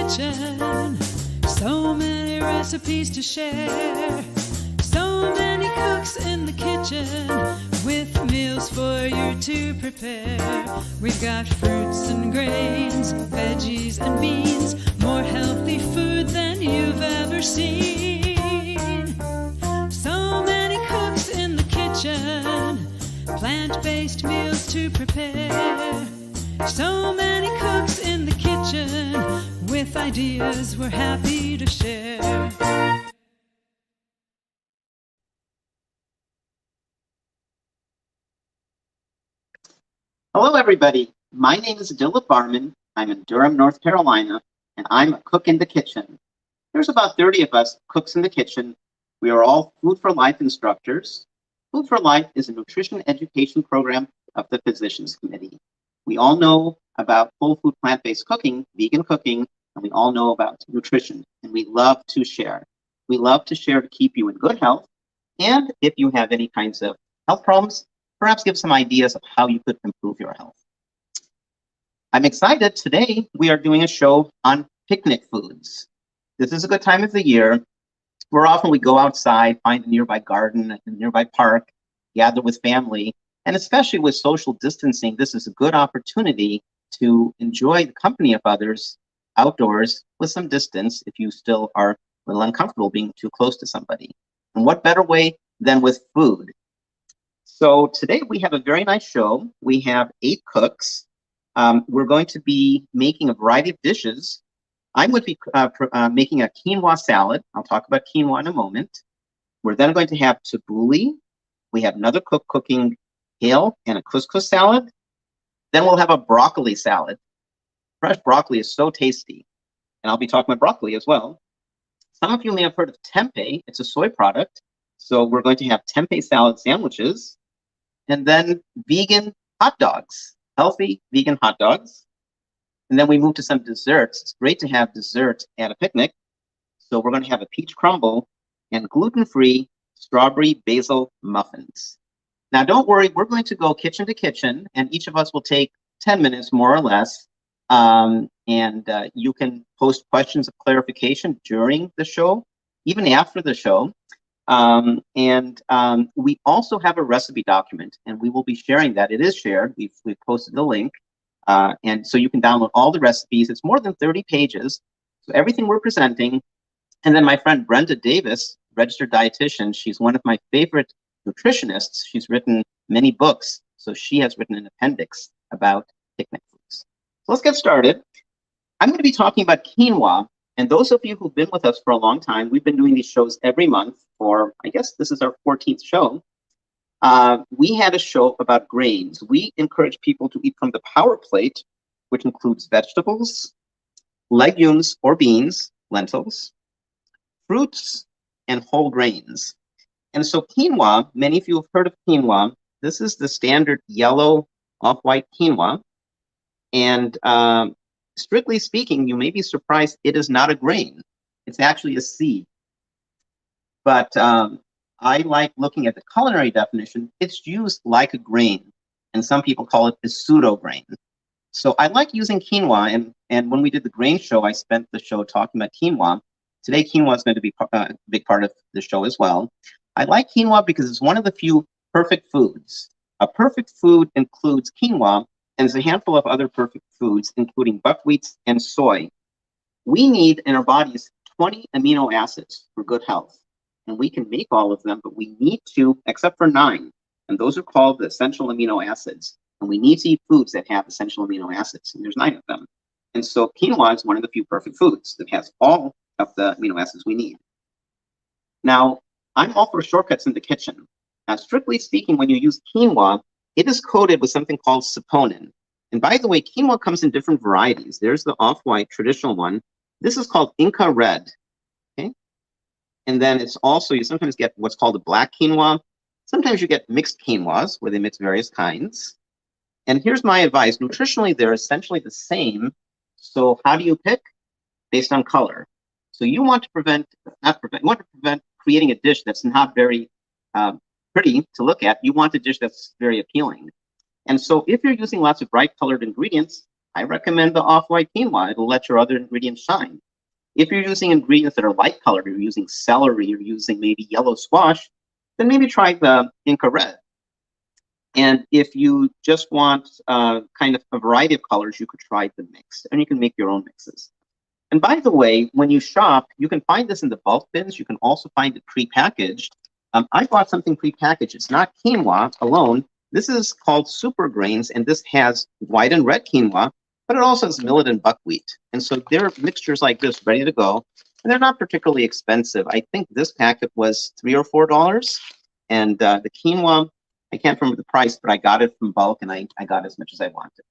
kitchen. So many recipes to share. So many cooks in the kitchen with meals for you to prepare. We've got fruits and grains, veggies and beans, more healthy food than you've ever seen. So many cooks in the kitchen, plant-based meals to prepare. So many cooks in the kitchen with ideas we're happy to share. Hello, everybody. My name is Dilla Barman. I'm in Durham, North Carolina, and I'm a cook in the kitchen. There's about 30 of us cooks in the kitchen. We are all Food for Life instructors. Food for Life is a nutrition education program of the Physicians Committee. We all know about whole food plant-based cooking, vegan cooking, and we all know about nutrition, and we love to share. We love to share to keep you in good health, and if you have any kinds of health problems, perhaps give some ideas of how you could improve your health. I'm excited. Today, we are doing a show on picnic foods. This is a good time of the year where often we go outside, find a nearby garden, a nearby park, gather with family, and especially with social distancing, this is a good opportunity to enjoy the company of others outdoors with some distance if you still are a little uncomfortable being too close to somebody. And what better way than with food? So today we have a very nice show. We have 8 cooks. We're going to be making a variety of dishes. I'm going to be making a quinoa salad. I'll talk about quinoa in a moment. We're then going to have tabbouleh. We have another cook cooking kale and a couscous salad. Then we'll have a broccoli salad. Fresh broccoli is so tasty. And I'll be talking about broccoli as well. Some of you may have heard of tempeh. It's a soy product. So we're going to have tempeh salad sandwiches. And then vegan hot dogs, healthy vegan hot dogs. And then we move to some desserts. It's great to have dessert at a picnic. So we're going to have a peach crumble and gluten-free strawberry basil muffins. Now, don't worry, we're going to go kitchen to kitchen, and each of us will take 10 minutes, more or less. You can post questions of clarification during the show, even after the show. We also have a recipe document, and we will be sharing that. It is shared. We've posted the link. And so you can download all the recipes. It's more than 30 pages. So everything we're presenting. And then my friend Brenda Davis, registered dietitian, she's one of my favorite nutritionists. She's written many books. So she has written an appendix about picnic foods. So let's get started. I'm going to be talking about quinoa. And those of you who've been with us for a long time, we've been doing these shows every month for, I guess this is our 14th show. We had a show about grains. We encourage people to eat from the power plate, which includes vegetables, legumes or beans, lentils, fruits, and whole grains. And so quinoa, many of you have heard of quinoa. This is the standard yellow off-white quinoa. And strictly speaking, you may be surprised it is not a grain. It's actually a seed. But I like looking at the culinary definition. It's used like a grain, and some people call it a pseudo grain. So I like using quinoa, and when we did the grain show, I spent the show talking about quinoa. Today, quinoa is going to be a big part of the show as well. I like quinoa because it's one of the few perfect foods. A perfect food includes quinoa, and there's a handful of other perfect foods, including buckwheat and soy. We need in our bodies 20 amino acids for good health. And we can make all of them, but we need to, except for 9. And those are called the essential amino acids. And we need to eat foods that have essential amino acids. And there's 9 of them. And so quinoa is one of the few perfect foods that has all of the amino acids we need. Now, I'm all for shortcuts in the kitchen. Now, strictly speaking, when you use quinoa, it is coated with something called saponin. And by the way, quinoa comes in different varieties. There's the off-white traditional one. This is called Inca Red. And then it's also, you sometimes get what's called a black quinoa. Sometimes you get mixed quinoas where they mix various kinds. And here's my advice. Nutritionally, they're essentially the same. So how do you pick? Based on color. So you want to prevent creating a dish that's not very pretty to look at. You want a dish that's very appealing. And so if you're using lots of bright colored ingredients, I recommend the off-white quinoa. It'll let your other ingredients shine. If you're using ingredients that are light colored, you're using celery, you're using maybe yellow squash, then maybe try the Inca Red. And if you just want kind of a variety of colors, you could try the mix, and you can make your own mixes. And by the way, when you shop, you can find this in the bulk bins. You can also find it prepackaged. I bought something prepackaged. It's not quinoa alone. This is called super grains, and this has white and red quinoa, but it also has millet and buckwheat. And so there are mixtures like this ready to go, and they're not particularly expensive. I think this packet was $3 or $4, and the quinoa, I can't remember the price, but I got it from bulk, and I got as much as I wanted.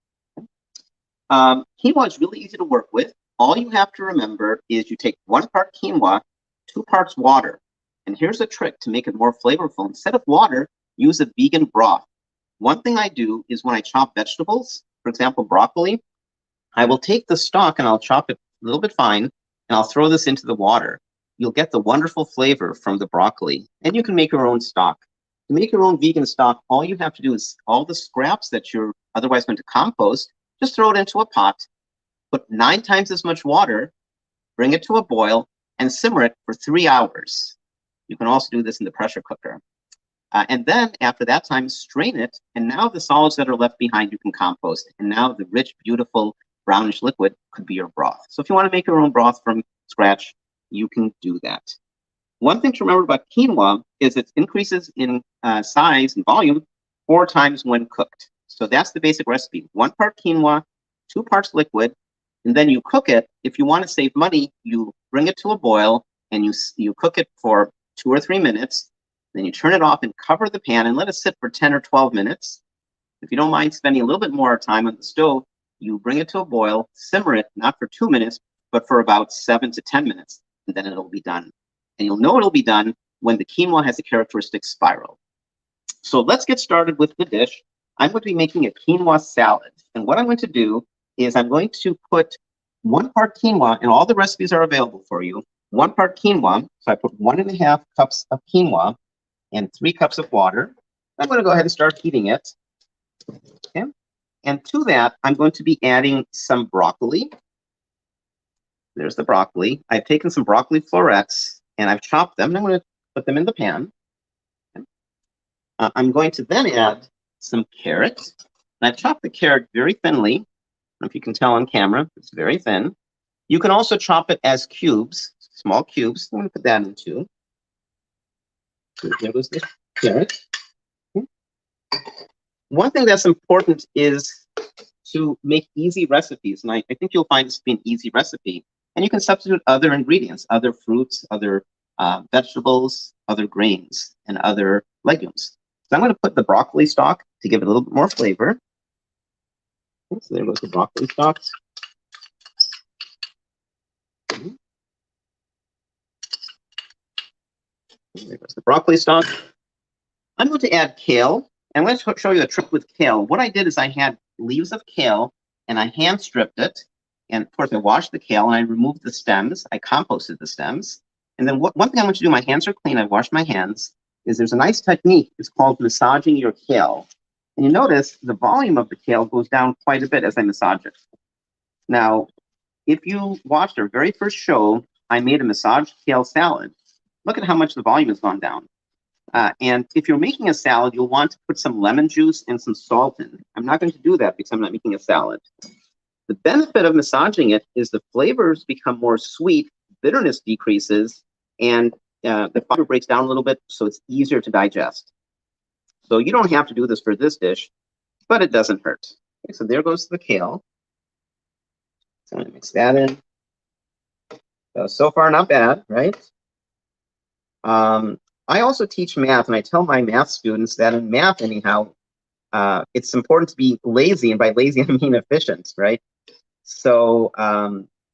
Quinoa is really easy to work with. All you have to remember is you take 1 part quinoa, 2 parts water. And here's a trick to make it more flavorful. Instead of water, use a vegan broth. One thing I do is when I chop vegetables, for example, broccoli, I will take the stalk and I'll chop it a little bit fine, and I'll throw this into the water. You'll get the wonderful flavor from the broccoli, and you can make your own stock. To make your own vegan stock, all you have to do is all the scraps that you're otherwise going to compost, just throw it into a pot, put 9 times as much water, bring it to a boil, and simmer it for 3 hours. You can also do this in the pressure cooker. And then after that time, strain it, and now the solids that are left behind you can compost. And now the rich, beautiful, brownish liquid could be your broth. So if you want to make your own broth from scratch, you can do that. One thing to remember about quinoa is it increases in size and volume 4 times when cooked. So that's the basic recipe. 1 part quinoa, 2 parts liquid, and then you cook it. If you want to save money, you bring it to a boil, and you cook it for 2 or 3 minutes. Then you turn it off and cover the pan and let it sit for 10 or 12 minutes. If you don't mind spending a little bit more time on the stove, you bring it to a boil, simmer it, not for 2 minutes, but for about 7 to 10 minutes, and then it'll be done. And you'll know it'll be done when the quinoa has a characteristic spiral. So let's get started with the dish. I'm going to be making a quinoa salad. And what I'm going to do is I'm going to put 1 part quinoa, and all the recipes are available for you. 1 part quinoa, so I put 1½ cups of quinoa and 3 cups of water. I'm going to go ahead and start heating it. Okay. And to that, I'm going to be adding some broccoli. There's the broccoli. I've taken some broccoli florets, and I've chopped them, and I'm going to put them in the pan. Okay. I'm going to then add some carrot. And I've chopped the carrot very thinly. I don't know if you can tell on camera, it's very thin. You can also chop it as cubes, small cubes. I'm going to put that in too. There goes the carrot. Okay. One thing that's important is to make easy recipes. And I think you'll find this to be an easy recipe. And you can substitute other ingredients, other fruits, other vegetables, other grains, and other legumes. So I'm going to put the broccoli stalk to give it a little bit more flavor. Okay, so there goes the broccoli stalks. Okay. There goes the broccoli stalk. I'm going to add kale. And I'm going to show you a trick with kale. What I did is I had leaves of kale, and I hand stripped it. And of course, I washed the kale, and I removed the stems. I composted the stems. And then one thing I'm going to do, my hands are clean, I washed my hands, is there's a nice technique. It's called massaging your kale. And you notice the volume of the kale goes down quite a bit as I massage it. Now, if you watched our very first show, I made a massaged kale salad. Look at how much the volume has gone down. And if you're making a salad, you'll want to put some lemon juice and some salt in. I'm not going to do that because I'm not making a salad. The benefit of massaging it is the flavors become more sweet, bitterness decreases, and the fiber breaks down a little bit, so it's easier to digest. So you don't have to do this for this dish, but it doesn't hurt. Okay, so there goes the kale. So I'm going to mix that in. So far, not bad, right? I also teach math, and I tell my math students that in math, anyhow, it's important to be lazy, and by lazy, I mean efficient, right? So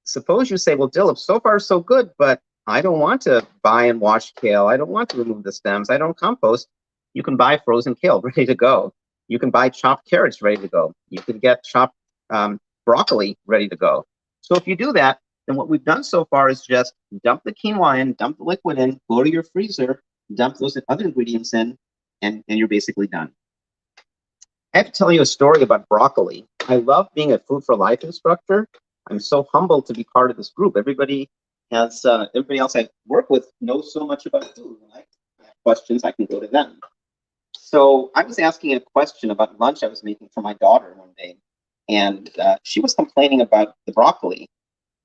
suppose you say, well, Dilip, so far so good, but I don't want to buy and wash kale. I don't want to remove the stems. I don't compost. You can buy frozen kale ready to go. You can buy chopped carrots ready to go. You can get chopped broccoli ready to go. So if you do that, then what we've done so far is just dump the quinoa in, dump the liquid in, go to your freezer, dump those other ingredients in, and you're basically done. I have to tell you a story about broccoli. I love being a Food for Life instructor. I'm so humbled to be part of this group. Everybody else I work with knows so much about food. When I have questions, I can go to them. So I was asking a question about lunch I was making for my daughter one day, and she was complaining about the broccoli.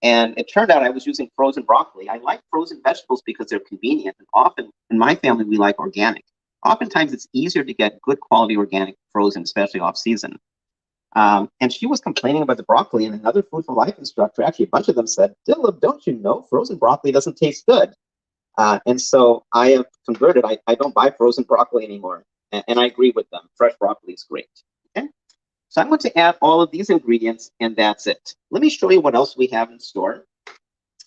And it turned out I was using frozen broccoli. I like frozen vegetables because they're convenient. And often in my family, we like organic. Oftentimes, it's easier to get good quality organic frozen, especially off season. And she was complaining about the broccoli, and another Food for Life instructor, actually a bunch of them said, Dylan, don't you know frozen broccoli doesn't taste good? And so I have converted. I don't buy frozen broccoli anymore. And I agree with them. Fresh broccoli is great. Okay. So I'm going to add all of these ingredients, and that's it. Let me show you what else we have in store.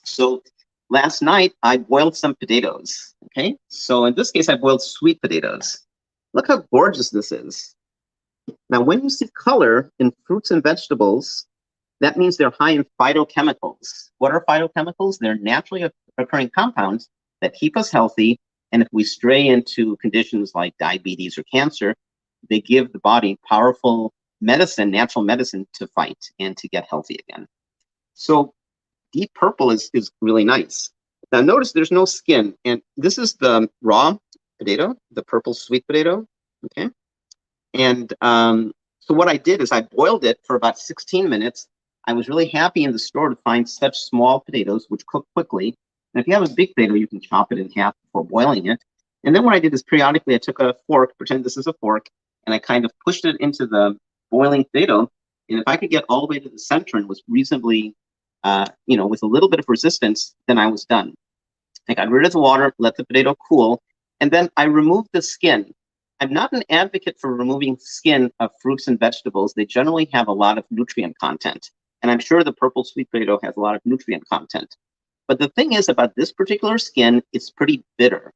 So last night, I boiled some potatoes. Okay. So in this case, I boiled sweet potatoes. Look how gorgeous this is. Now, when you see color in fruits and vegetables, that means they're high in phytochemicals. What are phytochemicals? They're naturally occurring compounds that keep us healthy. And if we stray into conditions like diabetes or cancer, they give the body powerful medicine, natural medicine to fight and to get healthy again. So deep purple is really nice. Now notice there's no skin. And this is the raw potato, the purple sweet potato. Okay. And so what I did is I boiled it for about 16 minutes. I was really happy in the store to find such small potatoes, which cook quickly. And if you have a big potato, you can chop it in half before boiling it. And then what I did is periodically I took a fork, pretend this is a fork, and I kind of pushed it into the boiling potato. And if I could get all the way to the center and was reasonably, with a little bit of resistance, then I was done. I got rid of the water, let the potato cool, and then I removed the skin. I'm not an advocate for removing skin of fruits and vegetables. They generally have a lot of nutrient content. And I'm sure the purple sweet potato has a lot of nutrient content. But the thing is about this particular skin, it's pretty bitter.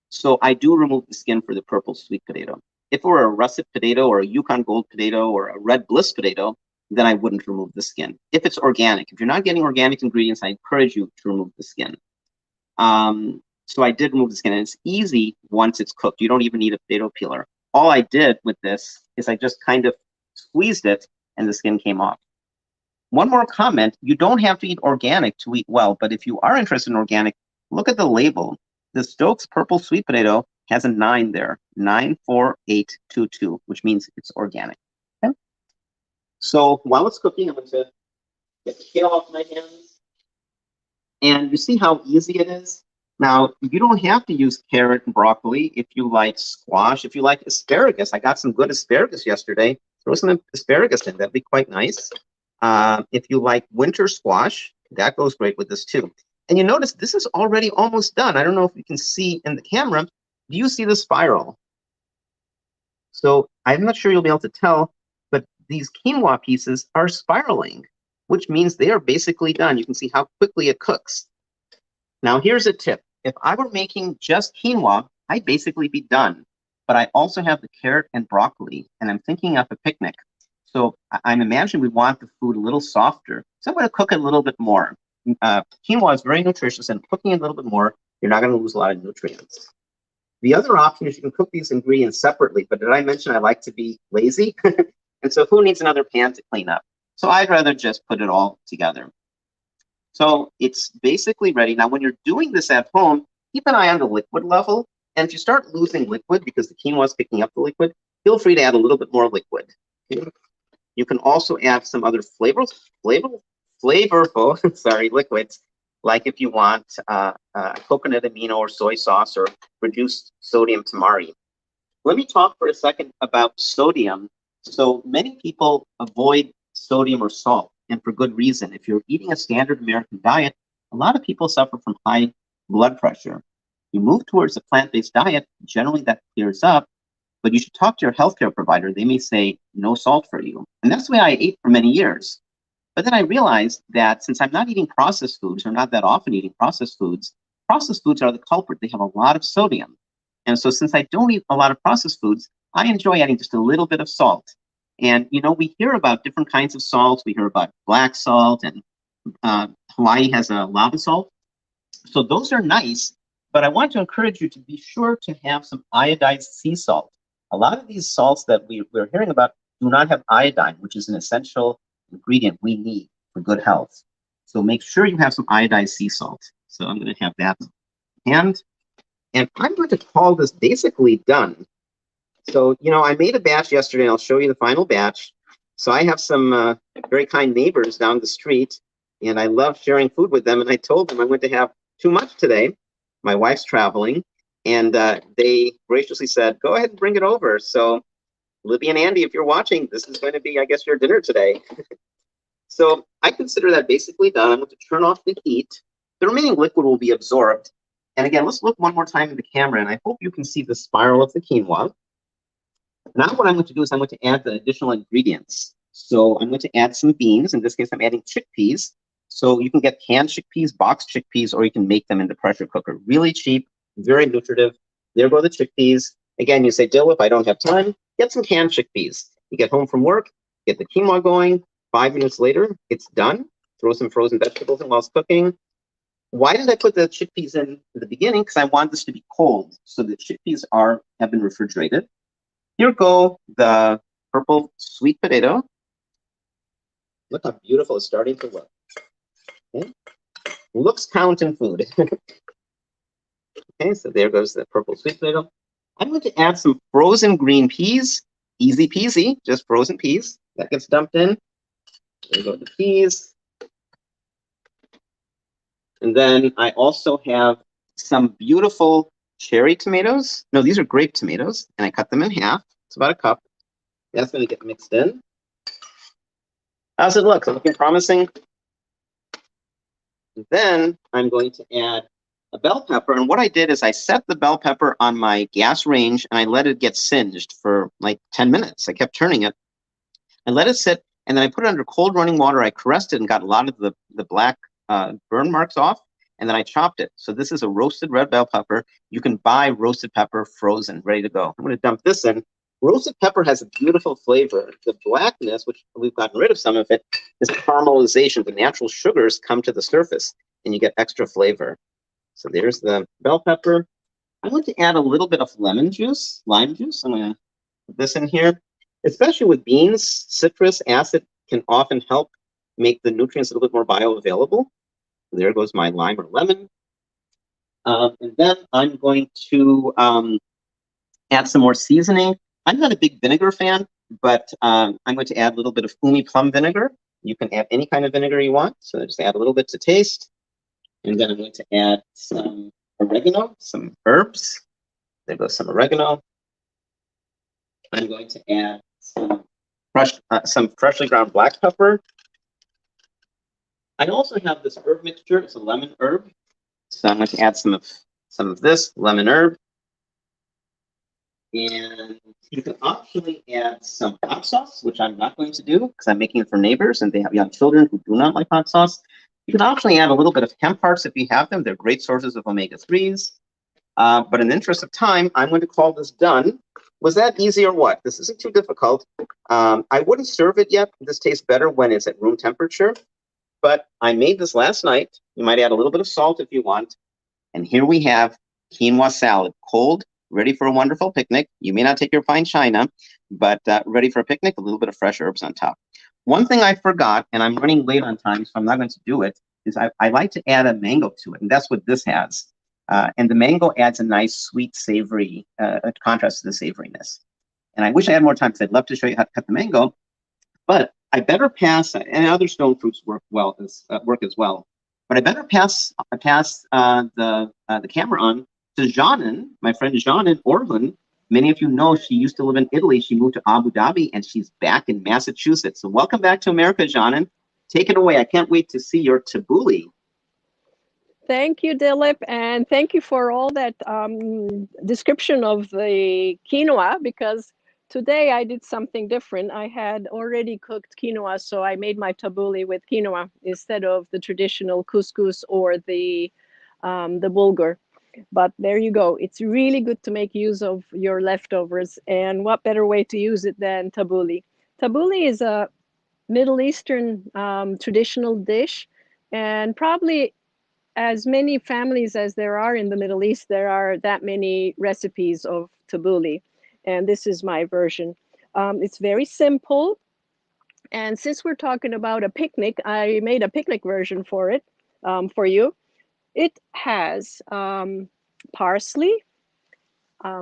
So I do remove the skin for the purple sweet potato. If it were a russet potato or a Yukon Gold potato or a red bliss potato, then I wouldn't remove the skin. If it's organic, if you're not getting organic ingredients, I encourage you to remove the skin. So I did remove the skin, and it's easy once it's cooked. You don't even need a potato peeler. All I did with this is I just kind of squeezed it, and the skin came off. One more comment, you don't have to eat organic to eat well, but if you are interested in organic, look at the label. The Stokes purple sweet potato has a 9 there, 94822, which means it's organic. Okay? So while it's cooking, I'm going to get the kale off my hands. And you see how easy it is? Now, you don't have to use carrot and broccoli if you like squash, if you like asparagus. I got some good asparagus yesterday. Throw some asparagus in, that'd be quite nice. If you like winter squash, that goes great with this too. And you notice this is already almost done. I don't know if you can see in the camera. Do you see the spiral? So I'm not sure you'll be able to tell, but these quinoa pieces are spiraling, which means they are basically done. You can see how quickly it cooks. Now, here's a tip. If I were making just quinoa, I'd basically be done. But I also have the carrot and broccoli, and I'm thinking of a picnic. So I'm imagining we want the food a little softer. So I'm going to cook it a little bit more. Quinoa is very nutritious, and cooking it a little bit more, you're not going to lose a lot of nutrients. The other option is you can cook these ingredients separately, but did I mention I like to be lazy? And so who needs another pan to clean up? So I'd rather just put it all together. So it's basically ready. Now, when you're doing this at home, keep an eye on the liquid level. And if you start losing liquid because the quinoa is picking up the liquid, feel free to add a little bit more liquid. Okay? You can also add some other flavorful liquids, like if you want coconut amino or soy sauce or reduced sodium tamari. Let me talk for a second about sodium. So many people avoid sodium or salt, and for good reason. If you're eating a standard American diet, a lot of people suffer from high blood pressure. You move towards a plant-based diet, generally that clears up, but you should talk to your healthcare provider. They may say no salt for you. And that's the way I ate for many years. But then I realized that since I'm not eating processed foods, or not that often eating processed foods are the culprit. They have a lot of sodium. And so since I don't eat a lot of processed foods, I enjoy adding just a little bit of salt. And, we hear about different kinds of salts. We hear about black salt, and Hawaii has a lava salt. So those are nice, but I want to encourage you to be sure to have some iodized sea salt. A lot of these salts that we're hearing about do not have iodine, which is an essential ingredient we need for good health. So make sure you have some iodized sea salt. So I'm going to have that in hand. And I'm going to call this basically done. So, I made a batch yesterday, and I'll show you the final batch. So I have some very kind neighbors down the street, and I love sharing food with them. And I told them I'm going to have too much today. My wife's traveling, and they graciously said, go ahead and bring it over. So Libby and Andy, if you're watching, this is going to be, I guess, your dinner today. So I consider that basically done. I'm going to turn off the heat. The remaining liquid will be absorbed. And again, let's look one more time at the camera, and I hope you can see the spiral of the quinoa. Now what I'm going to do is I'm going to add the additional ingredients. So I'm going to add some beans. In this case, I'm adding chickpeas. So you can get canned chickpeas, boxed chickpeas, or you can make them in the pressure cooker. Really cheap, very nutritive. There go the chickpeas. Again, you say, Dill, if I don't have time, get some canned chickpeas. You get home from work, get the quinoa going. 5 minutes later, it's done. Throw some frozen vegetables in while it's cooking. Why did I put the chickpeas in the beginning? Because I want this to be cold. So the chickpeas have been refrigerated. Here go the purple sweet potato. Look how beautiful it's starting to look. Okay. Looks count in food. Okay, so there goes the purple sweet potato. I'm going to add some frozen green peas. Easy peasy, just frozen peas. That gets dumped in. There go the peas. And then I also have some beautiful cherry tomatoes. No, these are grape tomatoes, and I cut them in half. It's about a cup. That's going to get mixed in. How's it look? Is it looking promising? And then I'm going to add a bell pepper. And what I did is I set the bell pepper on my gas range, and I let it get singed for like 10 minutes. I kept turning it. I let it sit, and then I put it under cold running water. I caressed it and got a lot of the black burn marks off, and then I chopped it. So this is a roasted red bell pepper. You can buy roasted pepper frozen, ready to go. I'm going to dump this in. Roasted pepper has a beautiful flavor. The blackness, which we've gotten rid of some of it, is caramelization. The natural sugars come to the surface, and you get extra flavor. So there's the bell pepper. I'm going to add a little bit of lemon juice, lime juice. I'm going to put this in here. Especially with beans, citrus acid can often help make the nutrients a little bit more bioavailable. There goes my lime or lemon. And then I'm going to add some more seasoning. I'm not a big vinegar fan, but I'm going to add a little bit of umi plum vinegar. You can add any kind of vinegar you want. So just add a little bit to taste. And then I'm going to add some oregano, some herbs. There goes some oregano. I'm going to add some freshly ground black pepper. I also have this herb mixture. It's a lemon herb. So I'm going to add some of this lemon herb. And you can optionally add some hot sauce, which I'm not going to do because I'm making it for neighbors and they have young children who do not like hot sauce. You can optionally add a little bit of hemp hearts if you have them. They're great sources of omega-3s. But in the interest of time, I'm going to call this done. Was that easy or what? This isn't too difficult. I wouldn't serve it yet. This tastes better when it's at room temperature. But I made this last night. You might add a little bit of salt if you want. And here we have quinoa salad, cold, ready for a wonderful picnic. You may not take your fine china, but ready for a picnic, a little bit of fresh herbs on top. One thing I forgot, and I'm running late on time, so I'm not going to do it, is I like to add a mango to it, and that's what this has. And the mango adds a nice, sweet, savory contrast to the savoriness. And I wish I had more time because I'd love to show you how to cut the mango, but I better pass, and other stone fruits work as well. But I better pass the camera on to Janan, my friend Janan Orlin. Many of you know she used to live in Italy. She moved to Abu Dhabi, and she's back in Massachusetts. So welcome back to America, Janan. Take it away. I can't wait to see your tabbouleh. Thank you, Dilip, and thank you for all that description of the quinoa, because today I did something different. I had already cooked quinoa, so I made my tabbouleh with quinoa instead of the traditional couscous or the bulgur. But there you go. It's really good to make use of your leftovers, and what better way to use it than tabbouleh? Tabbouleh is a Middle Eastern traditional dish, and probably as many families as there are in the Middle East, there are that many recipes of tabbouleh, and this is my version. It's very simple. And since we're talking about a picnic, I made a picnic version for it, for you. It has parsley,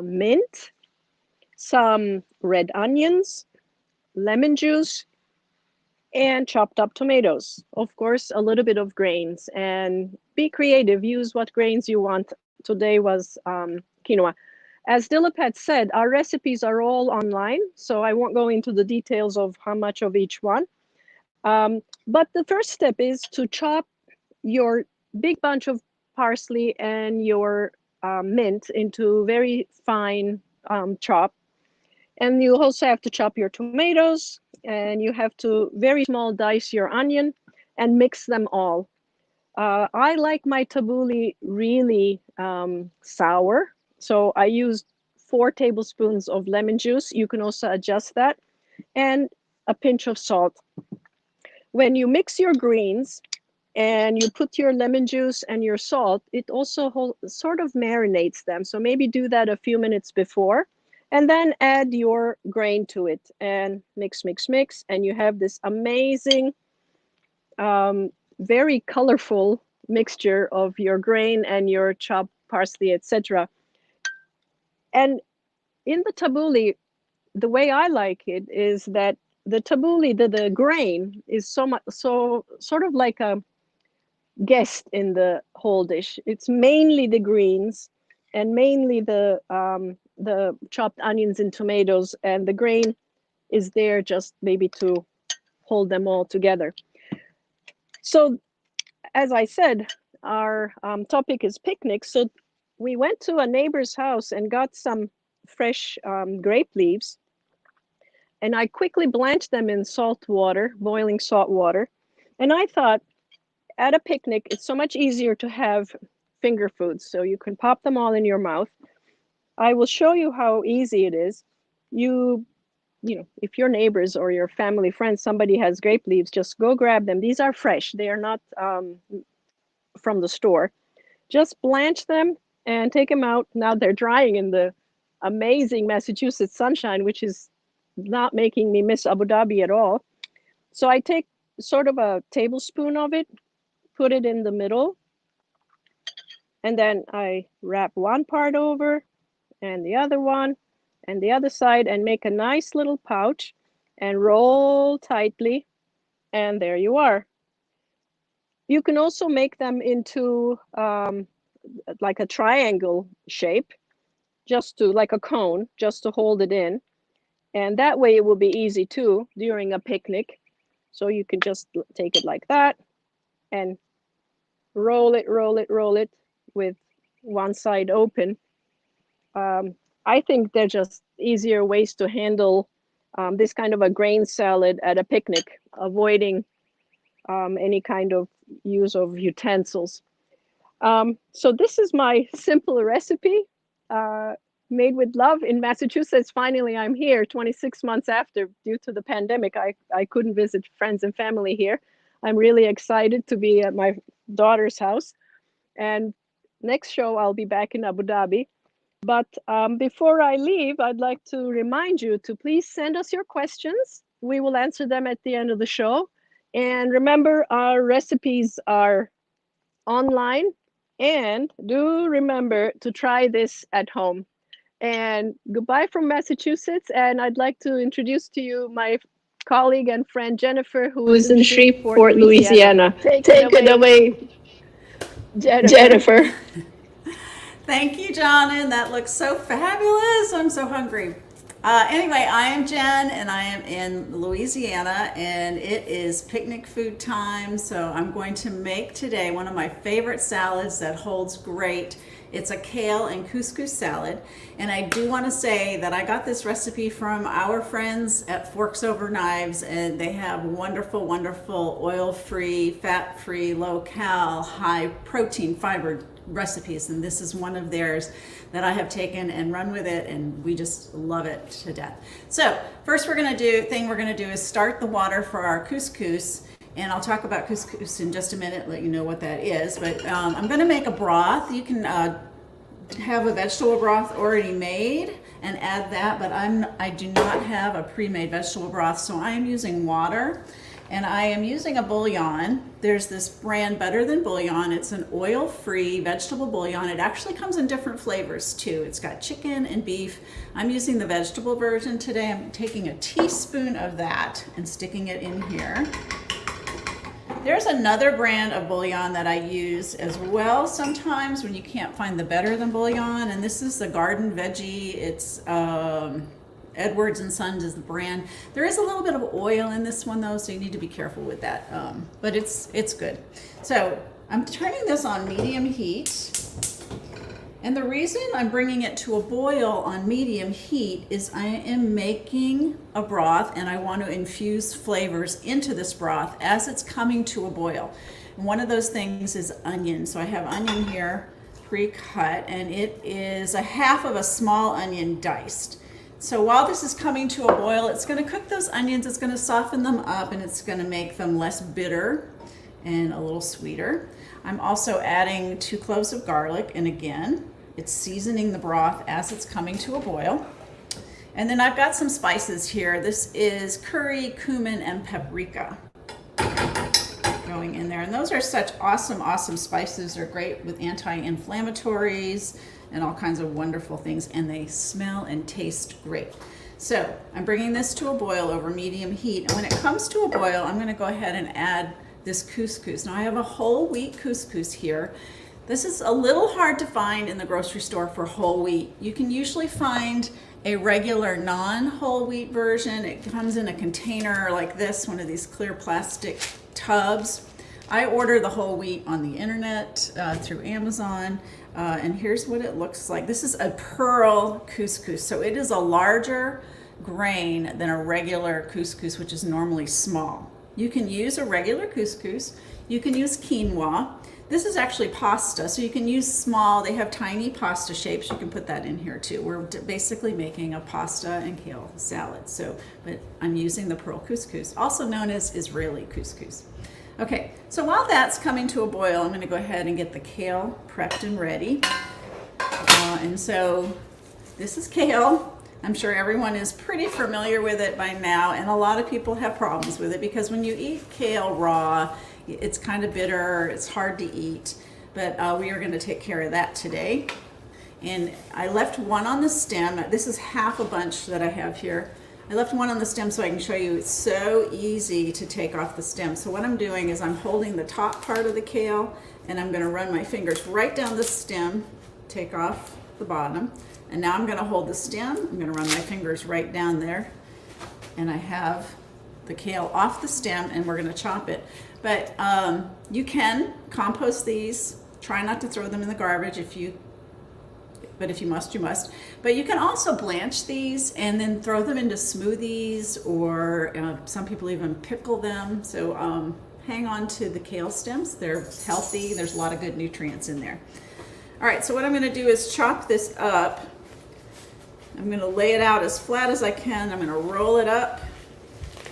mint, some red onions, lemon juice, and chopped up tomatoes. Of course, a little bit of grains. And be creative, use what grains you want. Today was quinoa. As Dilip had said, our recipes are all online, so I won't go into the details of how much of each one. But the first step is to chop your big bunch of parsley and your mint into very fine chop. And you also have to chop your tomatoes, and you have to very small dice your onion and mix them all. I like my tabbouleh really sour, so I used 4 tablespoons of lemon juice. You can also adjust that, and a pinch of salt. When you mix your greens and you put your lemon juice and your salt, it also sort of marinates them. So maybe do that a few minutes before, and then add your grain to it and mix, mix, mix. And you have this amazing, very colorful mixture of your grain and your chopped parsley, etc. And in the tabbouleh, the way I like it is that the tabbouleh, the grain is so sort of like a guest in the whole dish. It's mainly the greens and mainly the chopped onions and tomatoes, and the grain is there just maybe to hold them all together. So, as I said, our topic is picnics. So we went to a neighbor's house and got some fresh grape leaves, and I quickly blanched them in salt water, boiling salt water. And I thought, at a picnic, it's so much easier to have finger foods, so you can pop them all in your mouth. I will show you how easy it is. You know, if your neighbors or your family friends, somebody has grape leaves, just go grab them. These are fresh. They are not from the store. Just blanch them and take them out. Now they're drying in the amazing Massachusetts sunshine, which is not making me miss Abu Dhabi at all. So I take sort of a tablespoon of it, put it in the middle, and then I wrap one part over and the other one and the other side, and make a nice little pouch and roll tightly, and there you are. You can also make them into like a triangle shape, just to, like a cone, just to hold it in. And that way it will be easy too during a picnic. So you can just take it like that and roll it, roll it, roll it with one side open. I think they're just easier ways to handle this kind of a grain salad at a picnic, avoiding any kind of use of utensils. So this is my simple recipe, made with love in Massachusetts. Finally, I'm here 26 months after. Due to the pandemic, I couldn't visit friends and family here. I'm really excited to be at my daughter's house. And next show, I'll be back in Abu Dhabi. But before I leave, I'd like to remind you to please send us your questions. We will answer them at the end of the show. And remember, our recipes are online. And do remember to try this at home. And goodbye from Massachusetts. And I'd like to introduce to you my colleague and friend Jennifer, who is in Shreveport, Louisiana. Take it away, Jennifer. Thank you, John. That looks so fabulous. I'm so hungry. Anyway, I am Jen, and I am in Louisiana, and it is picnic food time. So I'm going to make today one of my favorite salads that holds great. It's a kale and couscous salad. And I do want to say that I got this recipe from our friends at Forks Over Knives, and they have wonderful, wonderful oil-free, fat-free, low-cal, high-protein fiber recipes, and this is one of theirs that I have taken and run with it, and we just love it to death. So first we're going to do is start the water for our couscous, and I'll talk about couscous in just a minute, let you know what that is. But I'm going to make a broth. You can have a vegetable broth already made, and add that, but I do not have a pre-made vegetable broth, so I am using water. And I am using a bouillon. There's this brand Better Than Bouillon. It's an oil-free vegetable bouillon. It actually comes in different flavors too. It's got chicken and beef. I'm using the vegetable version today. I'm taking a teaspoon of that and sticking it in here. There's another brand of bouillon that I use as well sometimes when you can't find the Better Than Bouillon, and this is the Garden Veggie. It's Edwards and Sons is the brand. There is a little bit of oil in this one though, so you need to be careful with that. But it's good. So I'm turning this on medium heat. And the reason I'm bringing it to a boil on medium heat is I am making a broth and I want to infuse flavors into this broth as it's coming to a boil. And one of those things is onion. So I have onion here pre-cut, and it is a half of a small onion diced. So while this is coming to a boil, it's going to cook those onions, it's going to soften them up, and it's going to make them less bitter and a little sweeter. I'm also adding 2 cloves of garlic, and again, it's seasoning the broth as it's coming to a boil. And then I've got some spices here. This is curry, cumin, and paprika going in there. And those are such awesome spices. They're great with anti-inflammatories and all kinds of wonderful things, and they smell and taste great. So I'm bringing this to a boil over medium heat, and when it comes to a boil, I'm going to go ahead and add this couscous. Now I have a whole wheat couscous here. This is a little hard to find in the grocery store for whole wheat. You can usually find a regular non-whole wheat version. It comes in a container like this, one of these clear plastic tubs. I order the whole wheat on the internet through Amazon. And here's what it looks like. This is a pearl couscous, so it is a larger grain than a regular couscous, which is normally small. You can use a regular couscous. You can use quinoa. This is actually pasta, so you can use small. They have tiny pasta shapes. You can put that in here too. We're basically making a pasta and kale salad. So, but I'm using the pearl couscous, also known as Israeli couscous. Okay, so while that's coming to a boil, I'm going to go ahead and get the kale prepped and ready. And so this is kale. I'm sure everyone is pretty familiar with it by now, and a lot of people have problems with it because when you eat kale raw, it's kind of bitter, it's hard to eat, but we are going to take care of that today. And I left one on the stem. This is half a bunch that I have here. I left one on the stem so I can show you it's so easy to take off the stem. So what I'm doing is I'm holding the top part of the kale, and I'm going to run my fingers right down the stem, take off the bottom, and now I'm going to hold the stem. I'm going to run my fingers right down there, and I have the kale off the stem, and we're going to chop it. But you can compost these. Try not to throw them in the garbage but if you must, you must. But you can also blanch these and then throw them into smoothies, or some people even pickle them. So hang on to the kale stems. They're healthy. There's a lot of good nutrients in there. All right, so what I'm going to do is chop this up. I'm going to lay it out as flat as I can. I'm going to roll it up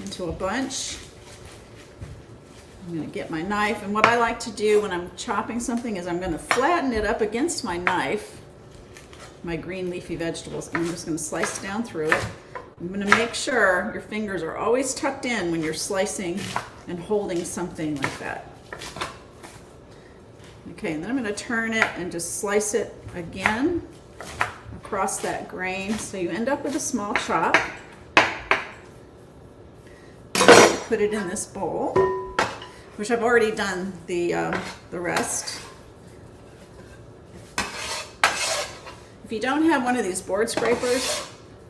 into a bunch. I'm going to get my knife, and what I like to do when I'm chopping something is I'm going to flatten it up against my knife, my green leafy vegetables, and I'm just going to slice down through it. I'm going to make sure your fingers are always tucked in when you're slicing and holding something like that. Okay, and then I'm going to turn it and just slice it again across that grain, so you end up with a small chop. Put it in this bowl, which I've already done the rest. If you don't have one of these board scrapers,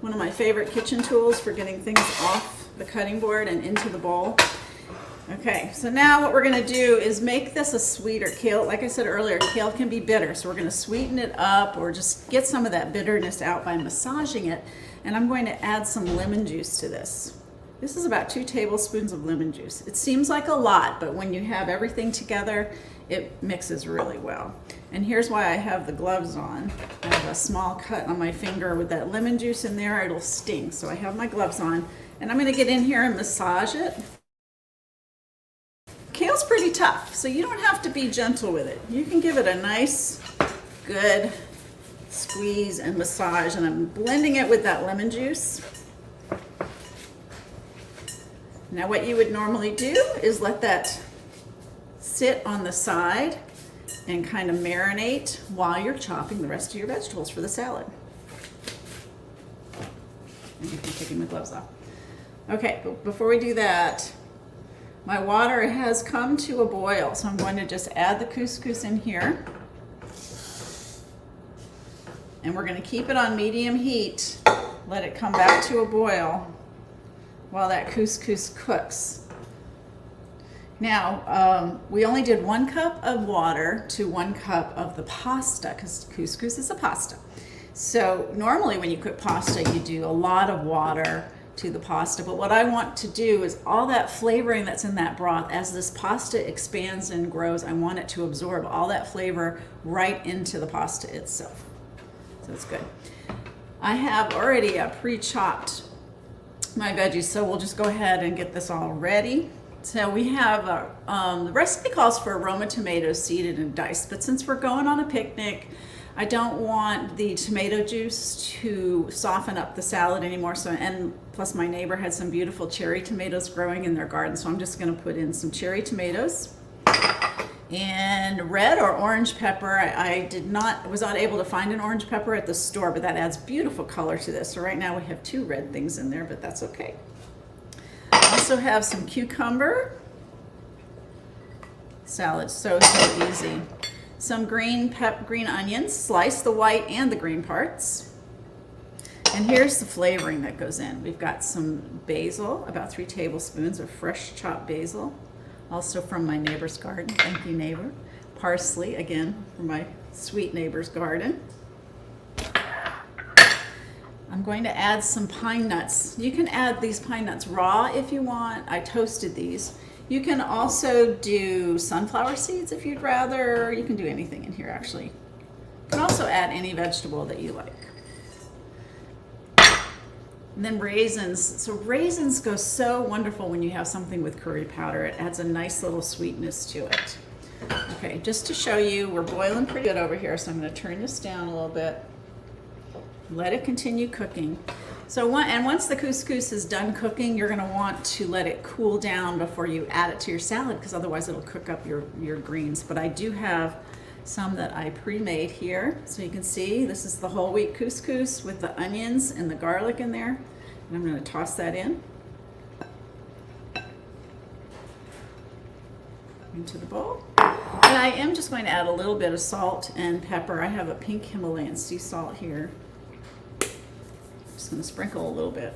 one of my favorite kitchen tools for getting things off the cutting board and into the bowl. Okay, so now what we're going to do is make this a sweeter kale. Like I said earlier, kale can be bitter, so we're going to sweeten it up or just get some of that bitterness out by massaging it. And I'm going to add some lemon juice to this. This is about 2 tablespoons of lemon juice. It seems like a lot, but when you have everything together, it mixes really well. And here's why I have the gloves on. I have a small cut on my finger with that lemon juice in there. It'll sting, so I have my gloves on. And I'm going to get in here and massage it. Kale's pretty tough, so you don't have to be gentle with it. You can give it a nice, good squeeze and massage, and I'm blending it with that lemon juice. Now what you would normally do is let that sit on the side and kind of marinate while you're chopping the rest of your vegetables for the salad. And I'm taking my gloves off. Okay, but before we do that, my water has come to a boil, so I'm going to just add the couscous in here. And we're going to keep it on medium heat, let it come back to a boil while that couscous cooks. Now, we only did 1 cup of water to 1 cup of the pasta, because couscous is a pasta. So normally when you cook pasta, you do a lot of water to the pasta, but what I want to do is all that flavoring that's in that broth, as this pasta expands and grows, I want it to absorb all that flavor right into the pasta itself. So it's good. I have already pre-chopped my veggies, so we'll just go ahead and get this all ready. So we have, the recipe calls for Roma tomatoes seeded and diced, but since we're going on a picnic, I don't want the tomato juice to soften up the salad anymore. So, and plus my neighbor had some beautiful cherry tomatoes growing in their garden, so I'm just gonna put in some cherry tomatoes. And red or orange pepper, I was not able to find an orange pepper at the store, but that adds beautiful color to this. So right now we have 2 red things in there, but that's okay. I also have some cucumber. Salad, so easy. Some green onions, slice the white and the green parts. And here's the flavoring that goes in. We've got some basil, about 3 tablespoons of fresh chopped basil, also from my neighbor's garden. Thank you, neighbor. Parsley, again, from my sweet neighbor's garden. I'm going to add some pine nuts. You can add these pine nuts raw if you want. I toasted these. You can also do sunflower seeds if you'd rather. You can do anything in here, actually. You can also add any vegetable that you like. And then raisins. So raisins go so wonderful when you have something with curry powder. It adds a nice little sweetness to it. Okay, just to show you, we're boiling pretty good over here, so I'm going to turn this down a little bit. Let it continue cooking. So once the couscous is done cooking, you're going to want to let it cool down before you add it to your salad, because otherwise it'll cook up your greens. But I do have some that I pre-made here. So you can see this is the whole wheat couscous with the onions and the garlic in there. And I'm going to toss that in into the bowl. And I am just going to add a little bit of salt and pepper. I have a pink Himalayan sea salt here. Just going to sprinkle a little bit.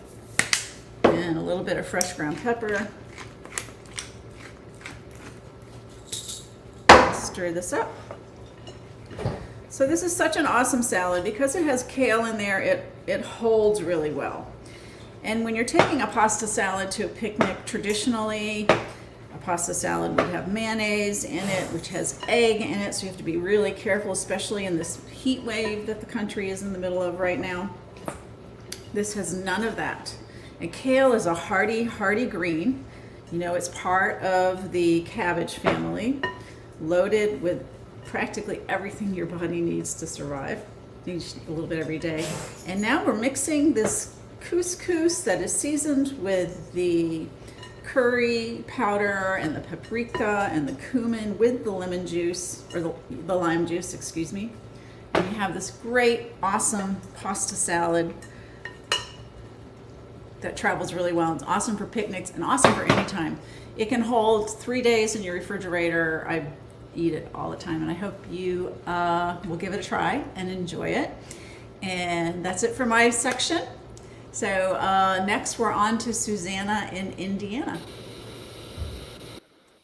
And a little bit of fresh ground pepper. Stir this up. So this is such an awesome salad. Because it has kale in there, it holds really well. And when you're taking a pasta salad to a picnic, traditionally, a pasta salad would have mayonnaise in it, which has egg in it, so you have to be really careful, especially in this heat wave that the country is in the middle of right now. This has none of that. And kale is a hardy green. You know, it's part of the cabbage family, loaded with practically everything your body needs to survive. You need a little bit every day. And now we're mixing this couscous that is seasoned with the curry powder and the paprika and the cumin with the lemon juice, or the lime juice, excuse me. And you have this great, awesome pasta salad that travels really well. It's awesome for picnics and awesome for any time. It can hold 3 days in your refrigerator. I eat it all the time, and I hope you will give it a try and enjoy it. And that's it for my section. So next we're on to Susanna in Indiana.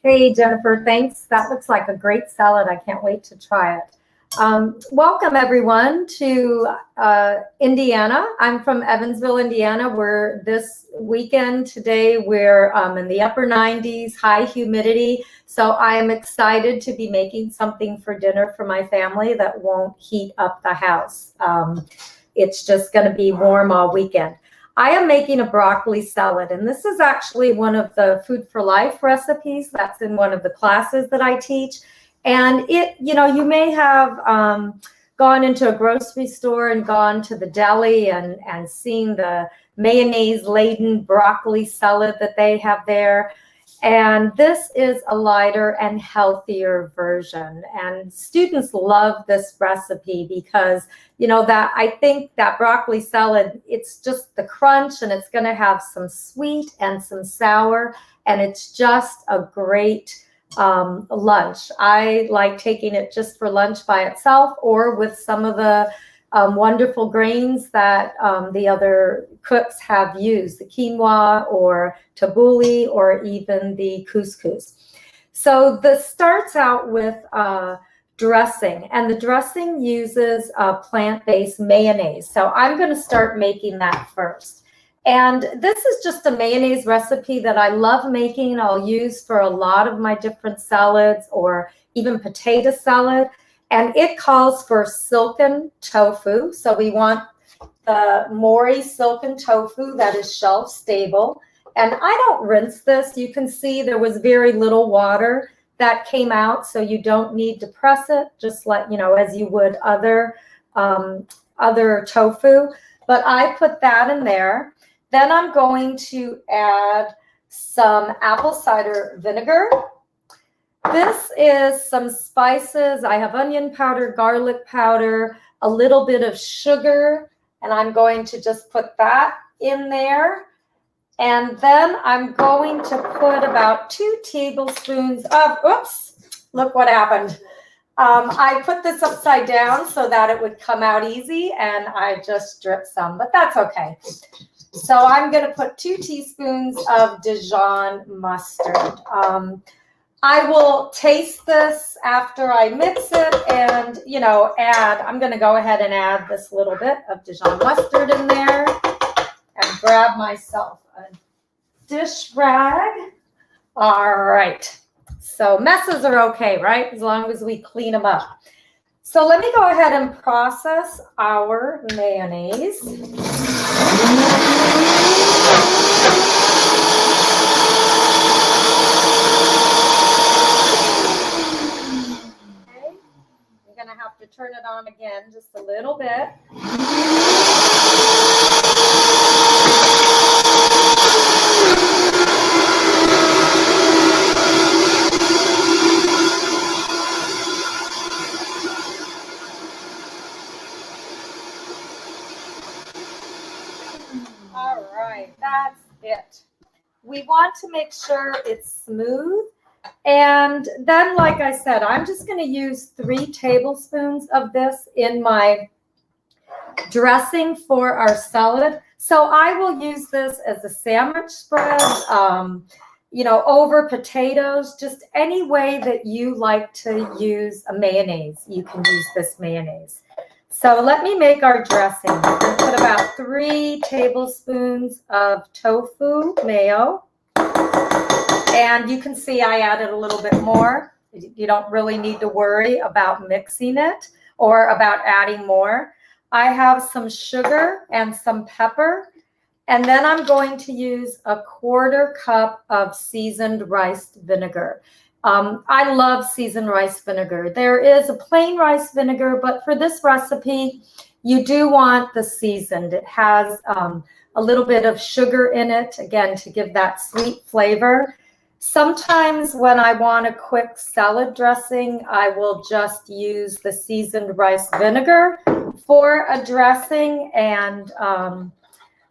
Hey, Jennifer, thanks. That looks like a great salad. I can't wait to try it. Welcome, everyone, to Indiana. I'm from Evansville, Indiana. We're this weekend today, we're in the upper 90s, high humidity. So I am excited to be making something for dinner for my family that won't heat up the house. It's just going to be warm all weekend. I am making a broccoli salad, and this is actually one of the Food for Life recipes that's in one of the classes that I teach. And it, you know, you may have gone into a grocery store and gone to the deli and seen the mayonnaise-laden broccoli salad that they have there. And this is a lighter and healthier version. And students love this recipe because, you know, that I think that broccoli salad, it's just the crunch and it's going to have some sweet and some sour. And it's just a great lunch. I like taking it just for lunch by itself or with some of the wonderful grains that the other cooks have used, the quinoa or tabbouleh or even the couscous. So this starts out with dressing, and the dressing uses plant-based mayonnaise. So I'm going to start making that first. And this is just a mayonnaise recipe that I love making. I'll use for a lot of my different salads or even potato salad. And it calls for silken tofu. So we want the Mori silken tofu that is shelf stable. And I don't rinse this. You can see there was very little water that came out. So you don't need to press it, just like, you know, as you would other tofu. But I put that in there. Then I'm going to add some apple cider vinegar. This is some spices. I have onion powder, garlic powder, a little bit of sugar, and I'm going to just put that in there. And then I'm going to put about 2 tablespoons of, oops, look what happened. I put this upside down so that it would come out easy, and I just dripped some, but that's okay. So I'm going to put 2 teaspoons of Dijon mustard. I will taste this after I mix it and, you know, I'm going to go ahead and add this little bit of Dijon mustard in there and grab myself a dish rag. All right. So messes are okay, right? As long as we clean them up. So let me go ahead and process our mayonnaise. Gonna have to turn it on again just a little bit. All right, that's it. We want to make sure it's smooth. And then, like I said, I'm just going to use 3 tablespoons of this in my dressing for our salad. So I will use this as a sandwich spread, you know, over potatoes, just any way that you like to use a mayonnaise. You can use this mayonnaise. So let me make our dressing. I'm going to put about 3 tablespoons of tofu mayo. And you can see I added a little bit more. You don't really need to worry about mixing it or about adding more. I have some sugar and some pepper. And then I'm going to use a 1/4 cup of seasoned rice vinegar. I love seasoned rice vinegar. There is a plain rice vinegar, but for this recipe, you do want the seasoned. It has a little bit of sugar in it, again, to give that sweet flavor. Sometimes when I want a quick salad dressing, I will just use the seasoned rice vinegar for a dressing and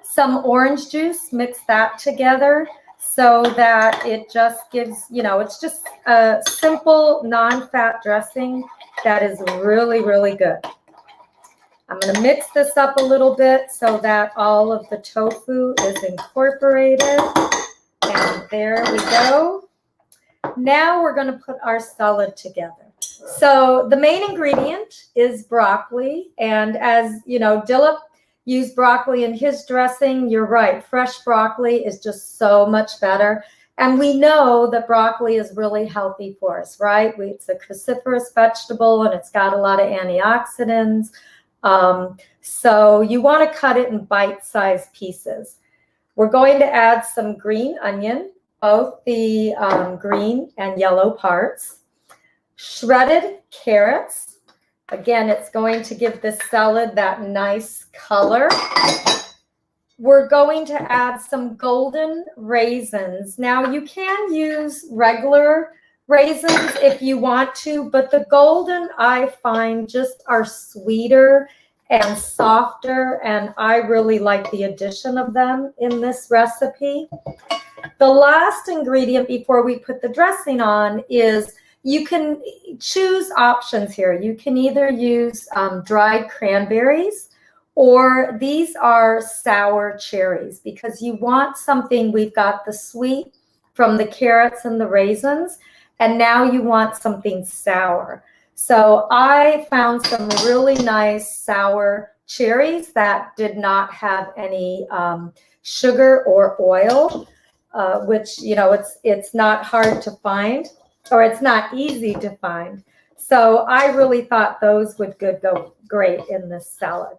some orange juice, mix that together so that it just gives, you know, it's just a simple non-fat dressing that is really, really good. I'm going to mix this up a little bit so that all of the tofu is incorporated. And there we go. Now we're going to put our salad together. So the main ingredient is broccoli. And as you know, Dilip used broccoli in his dressing. You're right. Fresh broccoli is just so much better. And we know that broccoli is really healthy for us, right? It's a cruciferous vegetable and it's got a lot of antioxidants. So you want to cut it in bite-sized pieces. We're going to add some green onion, both the green and yellow parts, shredded carrots, Again, it's going to give this salad that nice color. We're going to add some golden raisins. Now, you can use regular raisins if you want to, but the golden I find just are sweeter and softer, and I really like the addition of them in this recipe. The last ingredient before we put the dressing on is, you can choose options here. You can either use dried cranberries, or these are sour cherries, because you want something, we've got the sweet from the carrots and the raisins, and now you want something sour. So I found some really nice sour cherries that did not have any sugar or oil, which, you know, it's not hard to find, or it's not easy to find. So I really thought those would go great in this salad.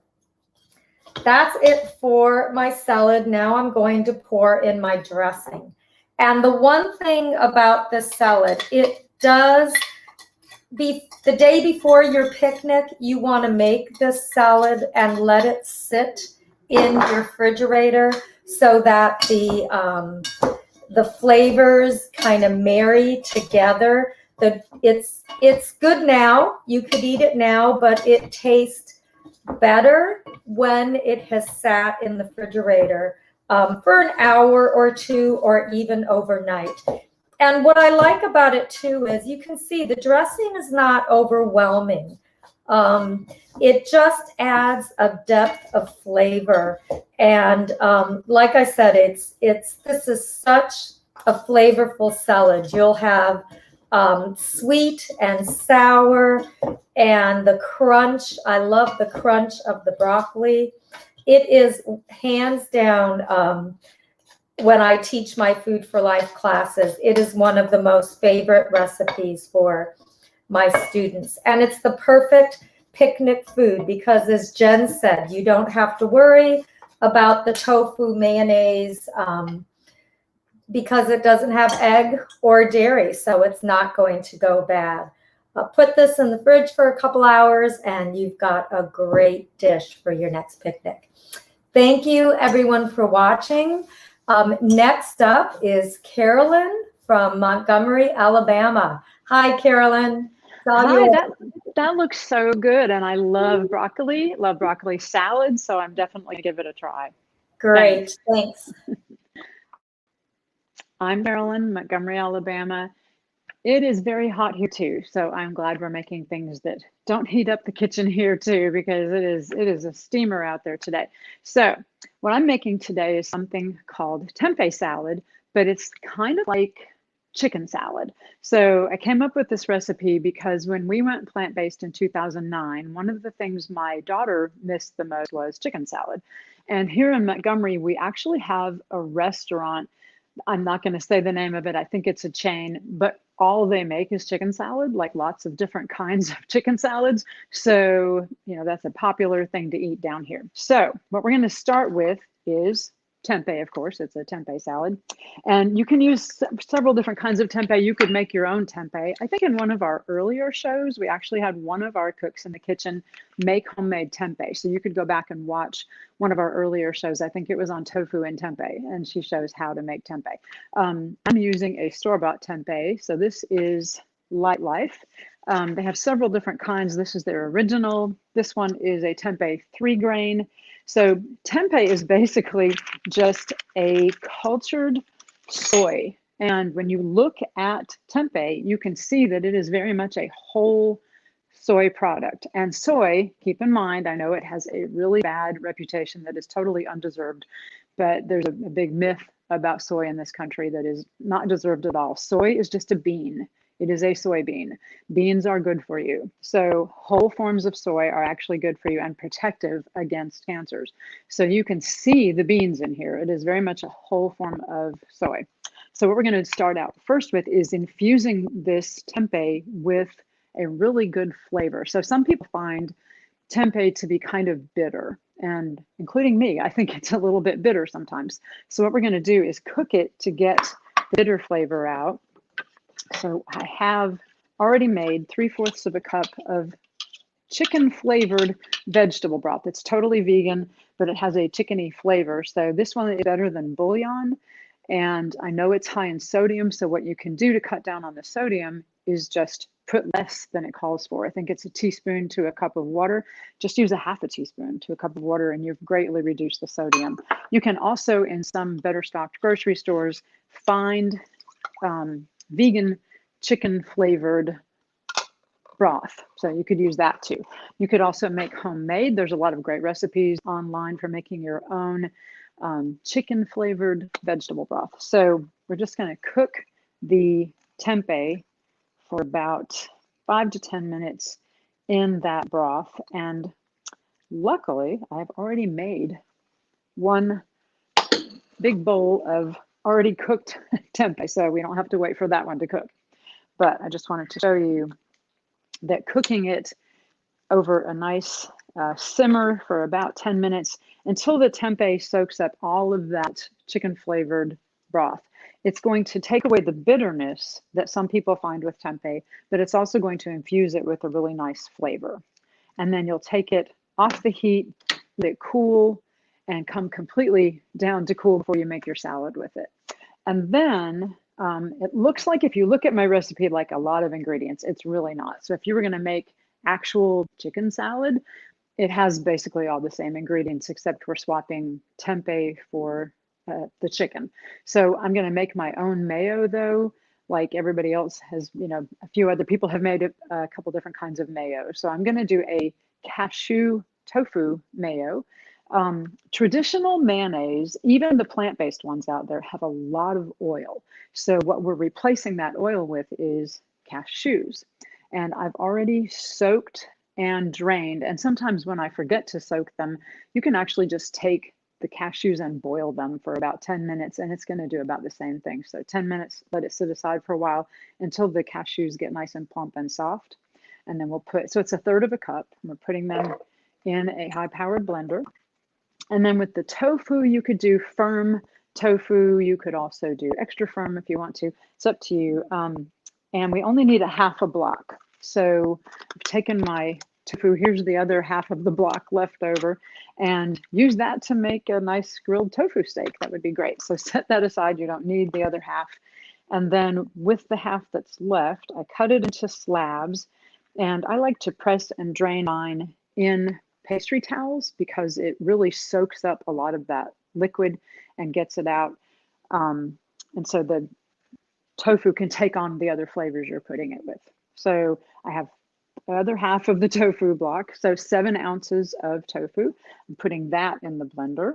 That's it for my salad. Now I'm going to pour in my dressing. And the one thing about this salad, it does be the day before your picnic, you want to make this salad and let it sit in your refrigerator so that the flavors kind of marry together. It's good now. You could eat it now, but it tastes better when it has sat in the refrigerator for an hour or two, or even overnight. And what I like about it too is, you can see the dressing is not overwhelming. It just adds a depth of flavor. And like I said, this is such a flavorful salad. You'll have sweet and sour, and the crunch. I love the crunch of the broccoli. It is hands down, when I teach my Food for Life classes, it is one of the most favorite recipes for my students. And it's the perfect picnic food because, as Jen said, you don't have to worry about the tofu mayonnaise because it doesn't have egg or dairy, so it's not going to go bad. Put this in the fridge for a couple hours and you've got a great dish for your next picnic. Thank you everyone for watching. Next up is Carolyn from Montgomery, Alabama. Hi, Carolyn. Hi, that looks so good, and I love broccoli salad, so I'm definitely going to give it a try. Great, thanks. I'm Carolyn, Montgomery, Alabama. It is very hot here too, so I'm glad we're making things that don't heat up the kitchen here too, because it is a steamer out there today. So what I'm making today is something called tempeh salad, but it's kind of like chicken salad. So I came up with this recipe because when we went plant-based in 2009, one of the things my daughter missed the most was chicken salad. And here in Montgomery, we actually have a restaurant. I'm not going to say the name of it. I think it's a chain, but all they make is chicken salad, like lots of different kinds of chicken salads. So, you know, that's a popular thing to eat down here. So what we're going to start with is tempeh, of course. It's a tempeh salad. And you can use several different kinds of tempeh. You could make your own tempeh. I think in one of our earlier shows, we actually had one of our cooks in the kitchen make homemade tempeh. So you could go back and watch one of our earlier shows. I think it was on tofu and tempeh, and she shows how to make tempeh. I'm using a store-bought tempeh. So this is Light Life. They have several different kinds. This is their original. This one is a tempeh 3-grain. So tempeh is basically just a cultured soy. And when you look at tempeh, you can see that it is very much a whole soy product. And soy, keep in mind, I know it has a really bad reputation that is totally undeserved, but there's a big myth about soy in this country that is not deserved at all. Soy is just a bean. It is a soybean. Beans are good for you. So whole forms of soy are actually good for you and protective against cancers. So you can see the beans in here. It is very much a whole form of soy. So what we're going to start out first with is infusing this tempeh with a really good flavor. So some people find tempeh to be kind of bitter, and including me, I think it's a little bit bitter sometimes. So what we're going to do is cook it to get the bitter flavor out. So I have already made 3/4 of a cup of chicken flavored vegetable broth. It's totally vegan, but it has a chickeny flavor. So this one is better than bouillon. And I know it's high in sodium. So what you can do to cut down on the sodium is just put less than it calls for. I think it's a teaspoon to a cup of water. Just use a half a teaspoon to a cup of water and you've greatly reduced the sodium. You can also, in some better stocked grocery stores, find vegan chicken flavored broth. So you could use that too. You could also make homemade. There's a lot of great recipes online for making your own chicken flavored vegetable broth. So we're just going to cook the tempeh for about 5 to 10 minutes in that broth. And luckily, I've already made one big bowl of already cooked tempeh, so we don't have to wait for that one to cook. But I just wanted to show you that cooking it over a nice simmer for about 10 minutes until the tempeh soaks up all of that chicken flavored broth. It's going to take away the bitterness that some people find with tempeh, but it's also going to infuse it with a really nice flavor. And then you'll take it off the heat, let it cool, and come completely down to cool before you make your salad with it. And then it looks like, if you look at my recipe, like a lot of ingredients, it's really not. So if you were going to make actual chicken salad, it has basically all the same ingredients, except we're swapping tempeh for the chicken. So I'm going to make my own mayo, though, like everybody else has, a few other people have made a couple different kinds of mayo. So I'm going to do a cashew tofu mayo. Traditional mayonnaise, even the plant-based ones out there, have a lot of oil. So what we're replacing that oil with is cashews. And I've already soaked and drained. And sometimes when I forget to soak them, you can actually just take the cashews and boil them for about 10 minutes, and it's going to do about the same thing. So 10 minutes, let it sit aside for a while until the cashews get nice and plump and soft. And then we'll put, so it's 1/3 of a cup. We're putting them in a high-powered blender. And then with the tofu, you could do firm tofu. You could also do extra firm if you want to. It's up to you. And we only need a half a block. So I've taken my tofu, here's the other half of the block left over, and use that to make a nice grilled tofu steak. That would be great. So set that aside. You don't need the other half. And then with the half that's left, I cut it into slabs. And I like to press and drain mine in pastry towels because it really soaks up a lot of that liquid and gets it out. And so the tofu can take on the other flavors you're putting it with. So I have the other half of the tofu block, so 7 ounces of tofu. I'm putting that in the blender.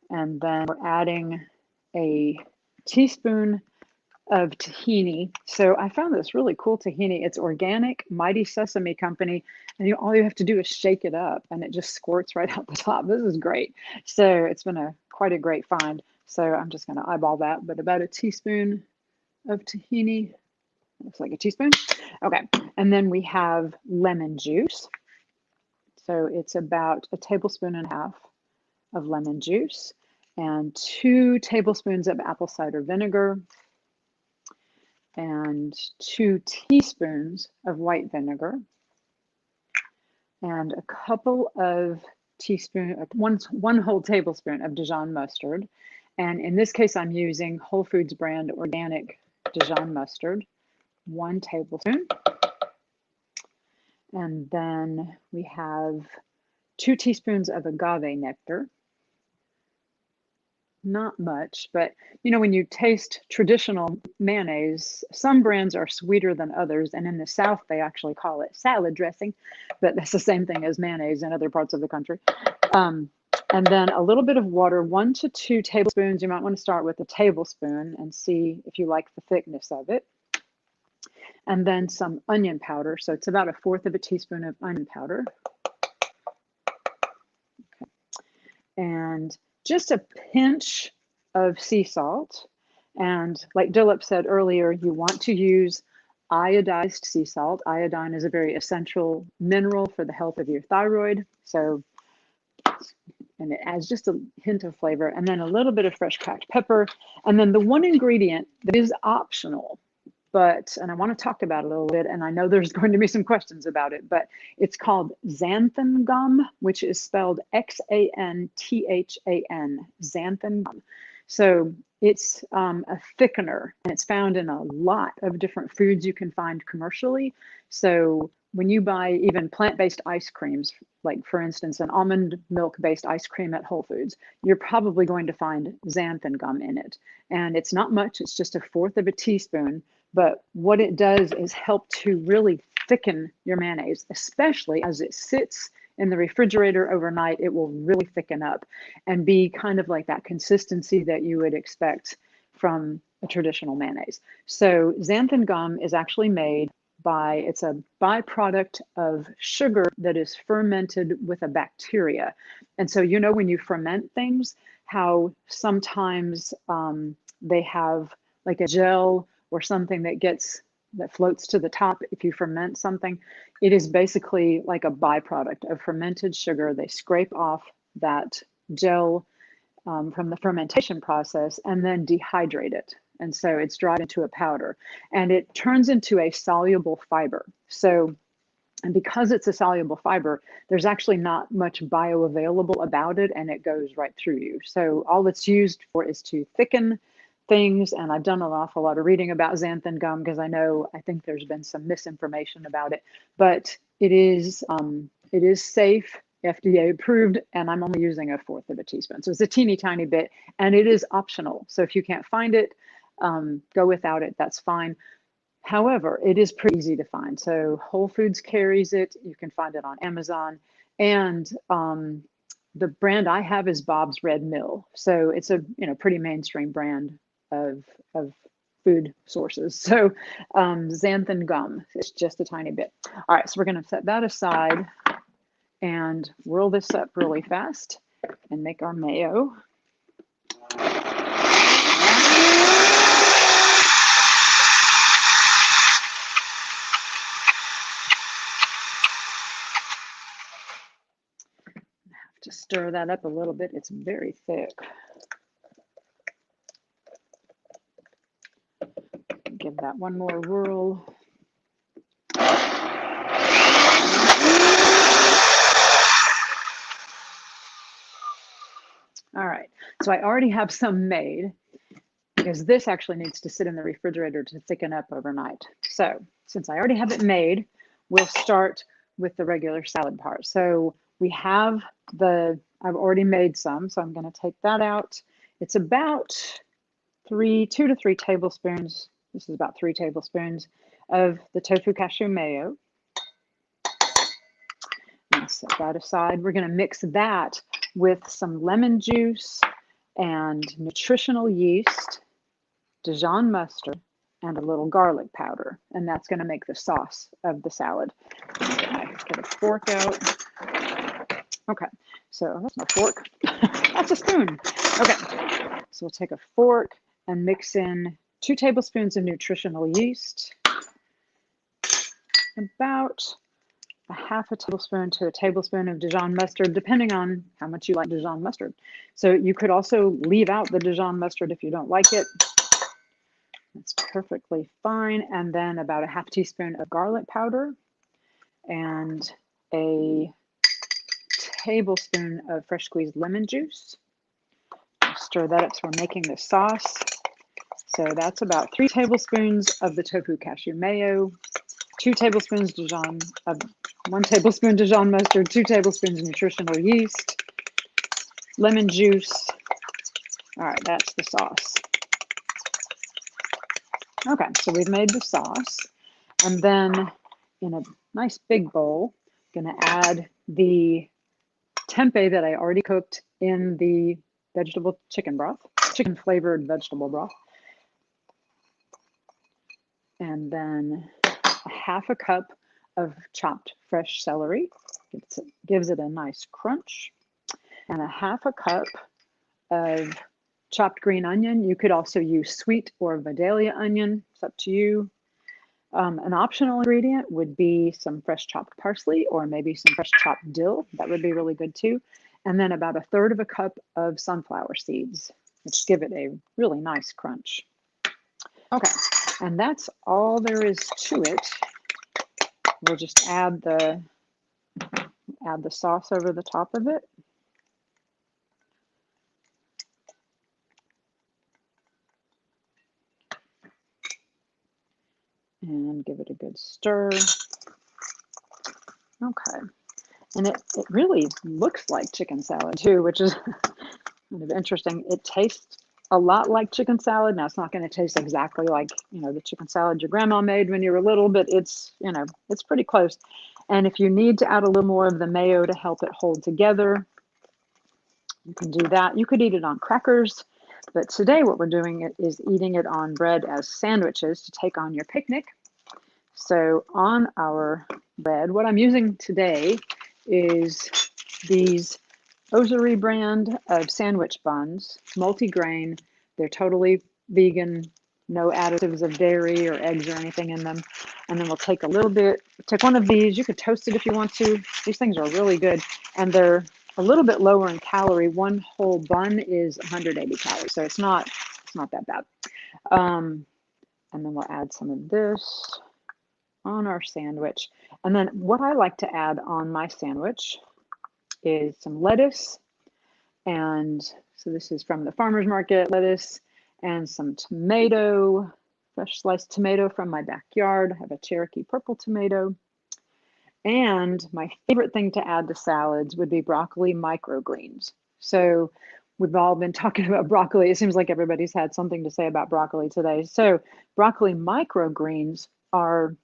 And then we're adding a teaspoon of tahini. So I found this really cool tahini. It's organic, Mighty Sesame Company, and all you have to do is shake it up and it just squirts right out the top. This is great. So it's been quite a great find. So I'm just going to eyeball that, but about a teaspoon of tahini. Looks like a teaspoon. Okay. And then we have lemon juice. So it's about 1.5 tablespoons of lemon juice and 2 tablespoons of apple cider vinegar and 2 teaspoons of white vinegar and a couple of one whole tablespoon of Dijon mustard. And in this case, I'm using Whole Foods brand organic Dijon mustard, 1 tablespoon. And then we have 2 teaspoons of agave nectar. Not much, but when you taste traditional mayonnaise, some brands are sweeter than others. And in the South, they actually call it salad dressing, but that's the same thing as mayonnaise in other parts of the country. And then a little bit of water, 1 to 2 tablespoons. You might want to start with a tablespoon and see if you like the thickness of it. And then some onion powder. So it's about 1/4 teaspoon of onion powder. Okay. And just a pinch of sea salt. And like Dilip said earlier, you want to use iodized sea salt. Iodine is a very essential mineral for the health of your thyroid. So, and it adds just a hint of flavor, and then a little bit of fresh cracked pepper. And then the one ingredient that is optional and I want to talk about it a little bit, and I know there's going to be some questions about it, but it's called Xanthan Gum, which is spelled Xanthan, Xanthan Gum. So it's a thickener, and it's found in a lot of different foods you can find commercially. So when you buy even plant-based ice creams, like for instance, an almond milk-based ice cream at Whole Foods, you're probably going to find xanthan gum in it. And it's not much, it's just 1/4 of a teaspoon. But what it does is help to really thicken your mayonnaise, especially as it sits in the refrigerator overnight. It will really thicken up and be kind of like that consistency that you would expect from a traditional mayonnaise. So xanthan gum is actually made by, it's a byproduct of sugar that is fermented with a bacteria. And so, you know, when you ferment things, how sometimes they have like a gel or something that floats to the top if you ferment something. It is basically like a byproduct of fermented sugar. They scrape off that gel from the fermentation process and then dehydrate it. And so it's dried into a powder, and it turns into a soluble fiber. So, and because it's a soluble fiber, there's actually not much bioavailable about it, and it goes right through you. So all it's used for is to thicken things. And I've done an awful lot of reading about xanthan gum because I think there's been some misinformation about it, but it is safe, FDA approved, and I'm only using 1/4 of a teaspoon. So it's a teeny tiny bit, and it is optional. So if you can't find it, go without it, that's fine. However, it is pretty easy to find. So Whole Foods carries it. You can find it on Amazon. And the brand I have is Bob's Red Mill. So it's a pretty mainstream brand of food sources. So xanthan gum, it's just a tiny bit. All right, so we're going to set that aside and whirl this up really fast and make our mayo. To stir that up a little bit. It's very thick. Give that one more whirl. All right, so I already have some made because this actually needs to sit in the refrigerator to thicken up overnight. So since I already have it made, we'll start with the regular salad part. So we have I've already made some, so I'm going to take that out. It's about 2 to 3 tablespoons. This is about 3 tablespoons of the tofu cashew mayo. And set that aside. We're going to mix that with some lemon juice and nutritional yeast, Dijon mustard, and a little garlic powder. And that's going to make the sauce of the salad. Get a fork out. Okay, so that's not a fork. That's a spoon. Okay, so we'll take a fork and mix in 2 tablespoons of nutritional yeast, about a 1/2 tablespoon to a tablespoon of Dijon mustard, depending on how much you like Dijon mustard. So you could also leave out the Dijon mustard if you don't like it. That's perfectly fine. And then about a 1/2 teaspoon of garlic powder and a tablespoon of fresh squeezed lemon juice. Stir that up so we're making the sauce. So that's about 3 tablespoons of the tofu cashew mayo, 2 tablespoons Dijon, 1 tablespoon Dijon mustard, 2 tablespoons nutritional yeast, lemon juice. All right, that's the sauce. Okay, so we've made the sauce. And then in a nice big bowl, I'm going to add the tempeh that I already cooked in the vegetable chicken broth, chicken flavored vegetable broth. And then a 1/2 cup of chopped fresh celery. Gives it a nice crunch. And a 1/2 cup of chopped green onion. You could also use sweet or Vidalia onion. It's up to you. An optional ingredient would be some fresh chopped parsley or maybe some fresh chopped dill. That would be really good too. And then about 1/3 cup of sunflower seeds, which give it a really nice crunch. Okay, and that's all there is to it. We'll just add the sauce over the top of it. And give it a good stir. Okay, and it really looks like chicken salad too, which is kind of interesting. It tastes a lot like chicken salad. Now it's not going to taste exactly like, the chicken salad your grandma made when you were little, but it's, it's pretty close. And if you need to add a little more of the mayo to help it hold together, you can do that. You could eat it on crackers, but today what we're doing is eating it on bread as sandwiches to take on your picnic. So on our bread, what I'm using today is these Osery brand of sandwich buns, multi-grain. They're totally vegan, no additives of dairy or eggs or anything in them. And then we'll take one of these. You could toast it if you want to. These things are really good. And they're a little bit lower in calorie. One whole bun is 180 calories. So it's not that bad. And then we'll add some of this on our sandwich. And then what I like to add on my sandwich is some lettuce. And so this is from the farmer's market, lettuce and some tomato, fresh sliced tomato from my backyard. I have a Cherokee purple tomato. And my favorite thing to add to salads would be broccoli microgreens. So we've all been talking about broccoli. It seems like everybody's had something to say about broccoli today. So broccoli microgreens are,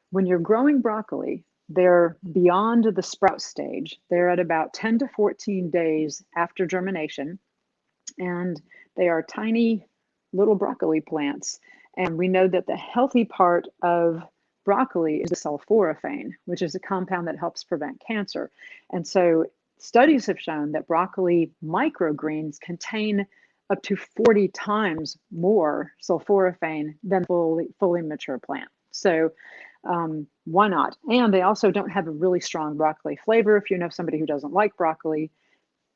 when you're growing broccoli, they're beyond the sprout stage. They're at about 10 to 14 days after germination, and they are tiny little broccoli plants. And we know that the healthy part of broccoli is the sulforaphane, which is a compound that helps prevent cancer. And so studies have shown that broccoli microgreens contain up to 40 times more sulforaphane than fully mature plant. So why not? And they also don't have a really strong broccoli flavor. If you know somebody who doesn't like broccoli,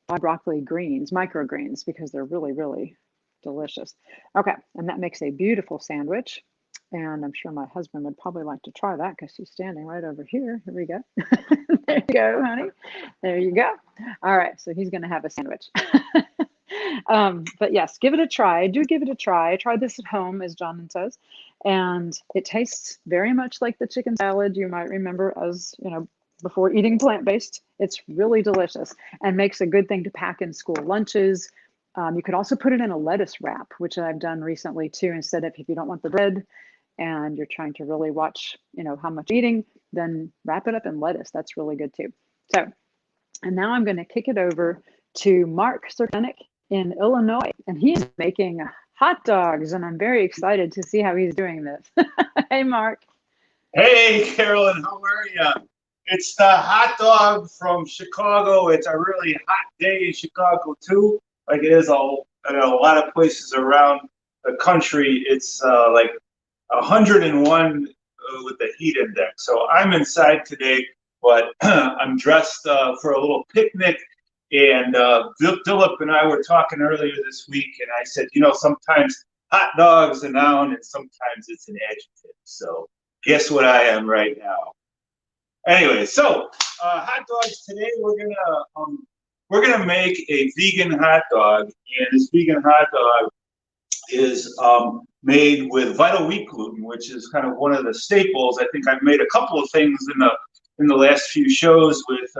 buy broccoli greens, microgreens, because they're really, really delicious. Okay, and that makes a beautiful sandwich. And I'm sure my husband would probably like to try that because he's standing right over here. Here we go. There you go, honey. There you go. All right, so he's going to have a sandwich. But yes, give it a try. Do give it a try. Try this at home, as Jonathan says. And it tastes very much like the chicken salad you might remember as, before eating plant-based. It's really delicious and makes a good thing to pack in school lunches. You could also put it in a lettuce wrap, which I've done recently too. Instead of, if you don't want the bread and you're trying to really watch, how much eating, then wrap it up in lettuce. That's really good too. So, and now I'm going to kick it over to Mark Serkenik in Illinois, and he's making hot dogs, and I'm very excited to see how he's doing this. Hey, Mark. Hey, Carolyn, how are you? It's the hot dog from Chicago. It's a really hot day in Chicago, too, like it is in a lot of places around the country. It's like 101 with the heat index. So I'm inside today, but I'm dressed for a little picnic. And Dilip and I were talking earlier this week, and I said, sometimes hot dog's a noun and sometimes it's an adjective. So guess what I am right now. Anyway, so hot dogs today. We're gonna make a vegan hot dog, and this vegan hot dog is made with vital wheat gluten, which is kind of one of the staples. I think I've made a couple of things in the last few shows with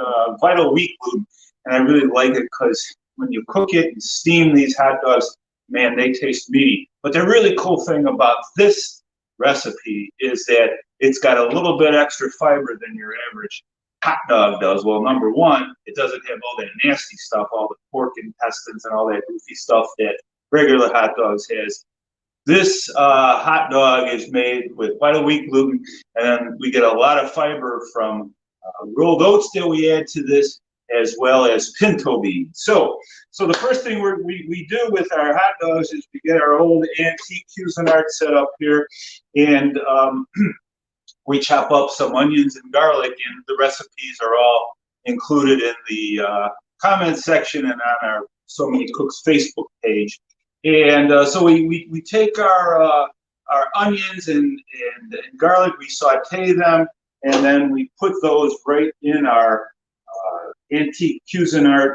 vital wheat gluten. And I really like it because when you cook it and steam these hot dogs, man, they taste meaty. But the really cool thing about this recipe is that it's got a little bit extra fiber than your average hot dog does. Well, number one, it doesn't have all that nasty stuff, all the pork intestines and all that goofy stuff that regular hot dogs has. This hot dog is made with vital wheat gluten, and then we get a lot of fiber from rolled oats that we add to this, as well as pinto beans. So the first thing we do with our hot dogs is we get our old antique Cuisinart set up here, and we chop up some onions and garlic, and the recipes are all included in the comment section and on our So Many Cooks Facebook page. And so we take our our onions and garlic, we saute them, and then we put those right in our antique Cuisinart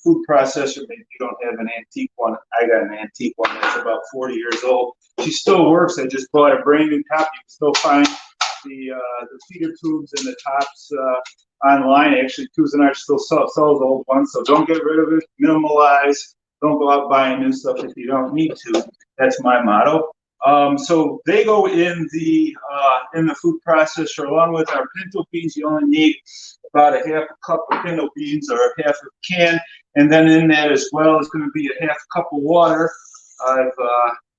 food processor. Maybe you don't have an antique one. I got an antique one that's about 40 years old. She still works. I just bought a brand new top. You can still find the feeder tubes and the tops online. Actually, Cuisinart still sells old ones, so don't get rid of it. Minimalize. Don't go out buying new stuff if you don't need to. That's my motto. So they go in the food processor along with our pinto beans. You only need about a half a cup of pinto beans or a half a can, and then in that as well is going to be a half cup of water. I'm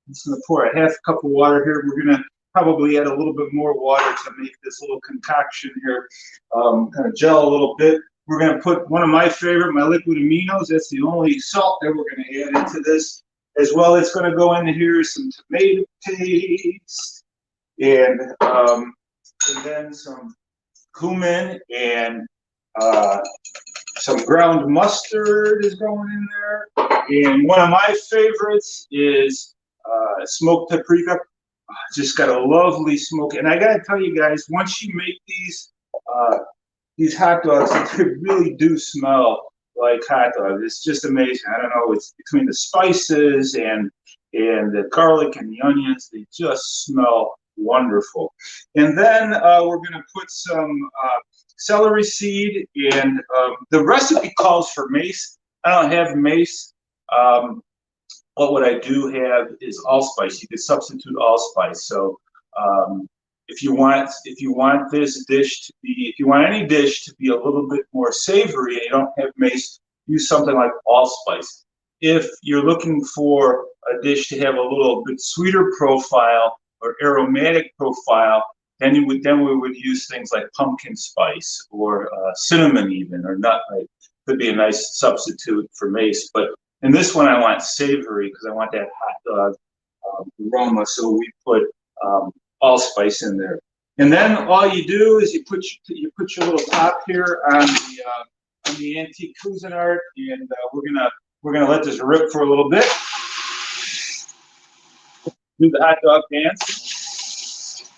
just going to pour a half cup of water here. We're going to probably add a little bit more water to make this little concoction here kind of gel a little bit. We're going to put one of my favorite, my liquid aminos. That's the only salt that we're going to add into this. As well, it's going to go into here some tomato paste and then some cumin and some ground mustard is going in there. And one of my favorites is smoked paprika. Just got a lovely smoke. And I got to tell you guys, once you make these hot dogs, they really do smell like hot dogs. It's just amazing. I don't know, it's between the spices and the garlic and the onions, they just smell wonderful. And then we're going to put some celery seed, and the recipe calls for mace. I don't have mace. But what I do have is allspice. You could substitute allspice. So if you want this dish to be, if you want any dish to be a little bit more savory and you don't have mace, use something like allspice. If you're looking for a dish to have a little bit sweeter profile or aromatic profile, then we would use things like pumpkin spice or cinnamon even, or nutmeg. Could be a nice substitute for mace. But in this one, I want savory because I want that hot dog aroma. So we put allspice in there, and then all you do is you put your little top here on the antique Cuisinart, and we're gonna let this rip for a little bit. Do the hot dog dance.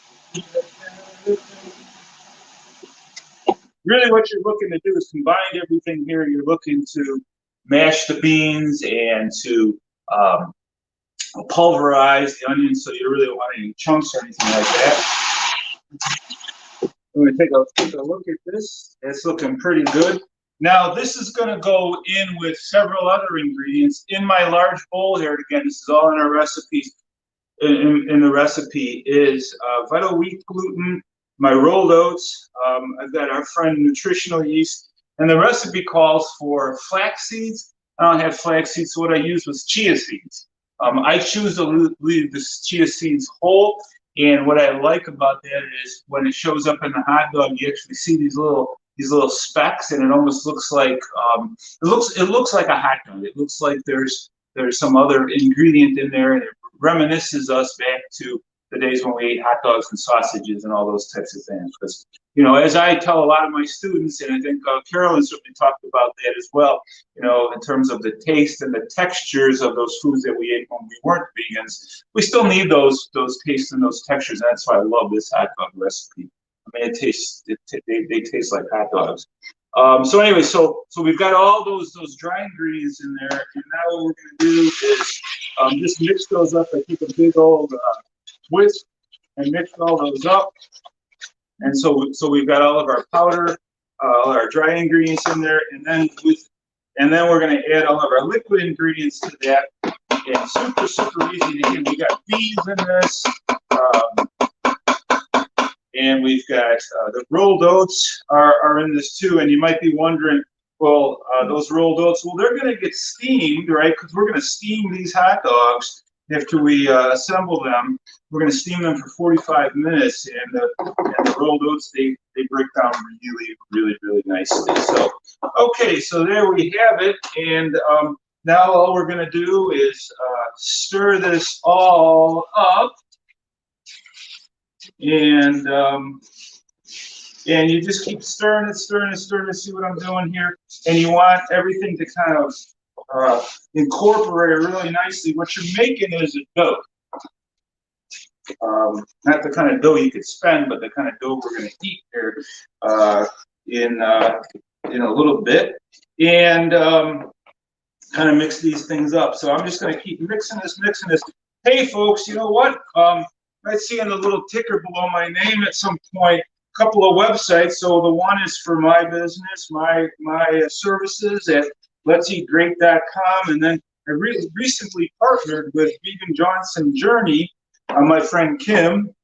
Really, what you're looking to do is combine everything here. You're looking to mash the beans and to pulverize the onions, so you really don't want any chunks or anything like that. I'm going to take a look at this. It's looking pretty good. Now, this is going to go in with several other ingredients. In my large bowl here, again, this is all in our recipes. In the recipe is vital wheat gluten, my rolled oats. I've got our friend nutritional yeast, and the recipe calls for flax seeds. I don't have flax seeds, so what I used was chia seeds. I choose to leave the chia seeds whole, and what I like about that is when it shows up in the hot dog, you actually see these little specks, and it almost looks like it looks like a hot dog. It looks like there's some other ingredient in there, and it reminisces us back to the days when we ate hot dogs and sausages and all those types of things. Because, you know, as I tell a lot of my students, and I think Carolyn certainly talked about that as well, you know, in terms of the taste and the textures of those foods that we ate when we weren't vegans, we still need those tastes and those textures. And that's why I love this hot dog recipe. I mean, they taste like hot dogs. So anyway, so we've got all those dry ingredients in there, and now what we're going to do is just mix those up. I take a big old whisk and mix all those up, and so we've got all of our powder, all our dry ingredients in there, and then we're going to add all of our liquid ingredients to that. And super easy. Again, we got beans in this. And we've got the rolled oats are in this too. And you might be wondering, well, those rolled oats, well, they're going to get steamed, right? Because we're going to steam these hot dogs after we assemble them. We're going to steam them for 45 minutes. And the rolled oats, they break down really nicely. So, okay, so there we have it. And now all we're going to do is stir this all up. And you just keep stirring it, see what I'm doing here. And you want everything to kind of incorporate really nicely. What you're making is a dough. not the kind of dough you could spend, but the kind of dough we're going to eat here in a little bit, and kind of mix these things up. So I'm just going to keep mixing this. Hey, folks, you know what? Might see in the little ticker below my name at some point a couple of websites. So the one is for my business, my services at let'seatgreat.com, and then I recently partnered with Vegan Johnson Journey. My friend Kim,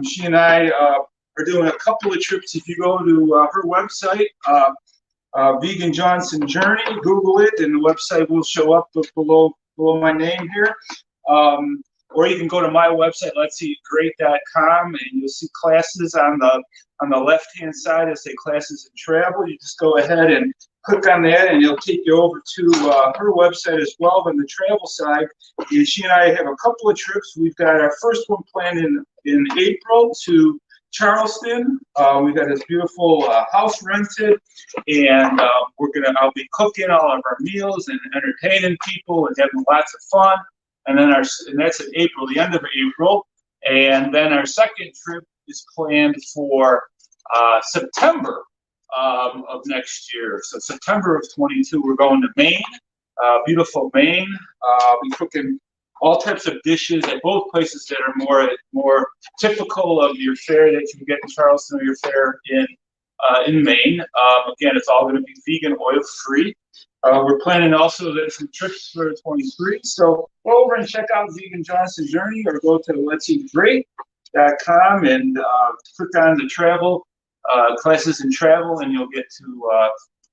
she and I are doing a couple of trips. If you go to her website, Vegan Johnson Journey, Google it, and the website will show up below my name here. Or you can go to my website, let'seatgreat.com, and you'll see classes on the left-hand side. It'll say classes and travel. You just go ahead and click on that, and it'll take you over to her website as well. On the travel side, and she and I have a couple of trips. We've got our first one planned in April to Charleston. We've got this beautiful house rented, and I'll be cooking all of our meals and entertaining people and having lots of fun. And then that's in April, the end of April. And then our second trip is planned for September of next year. So September of 22, we're going to Maine, beautiful Maine. We're cooking all types of dishes at both places that are more typical of your fare that you can get in Charleston or your fare in Maine. Again, it's all going to be vegan, oil-free. We're planning also some trips for 23. So go over and check out Vegan Johnson Journey, or go to let'seatgreat.com and click on the travel, classes and travel, and you'll get to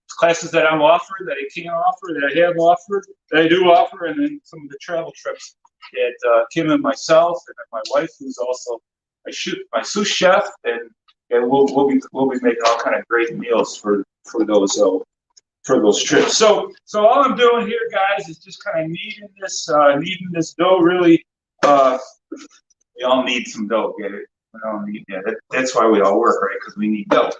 classes that I'm offered, that I can offer, that I have offered, that I do offer, and then some of the travel trips that Kim and myself and my wife, who's also my sous chef, and we'll be making all kind of great meals for those trips. So all I'm doing here, guys, is just kind of kneading this dough. Really, we all need some dough. Get it? We all need that's why we all work, right? Because we need dough.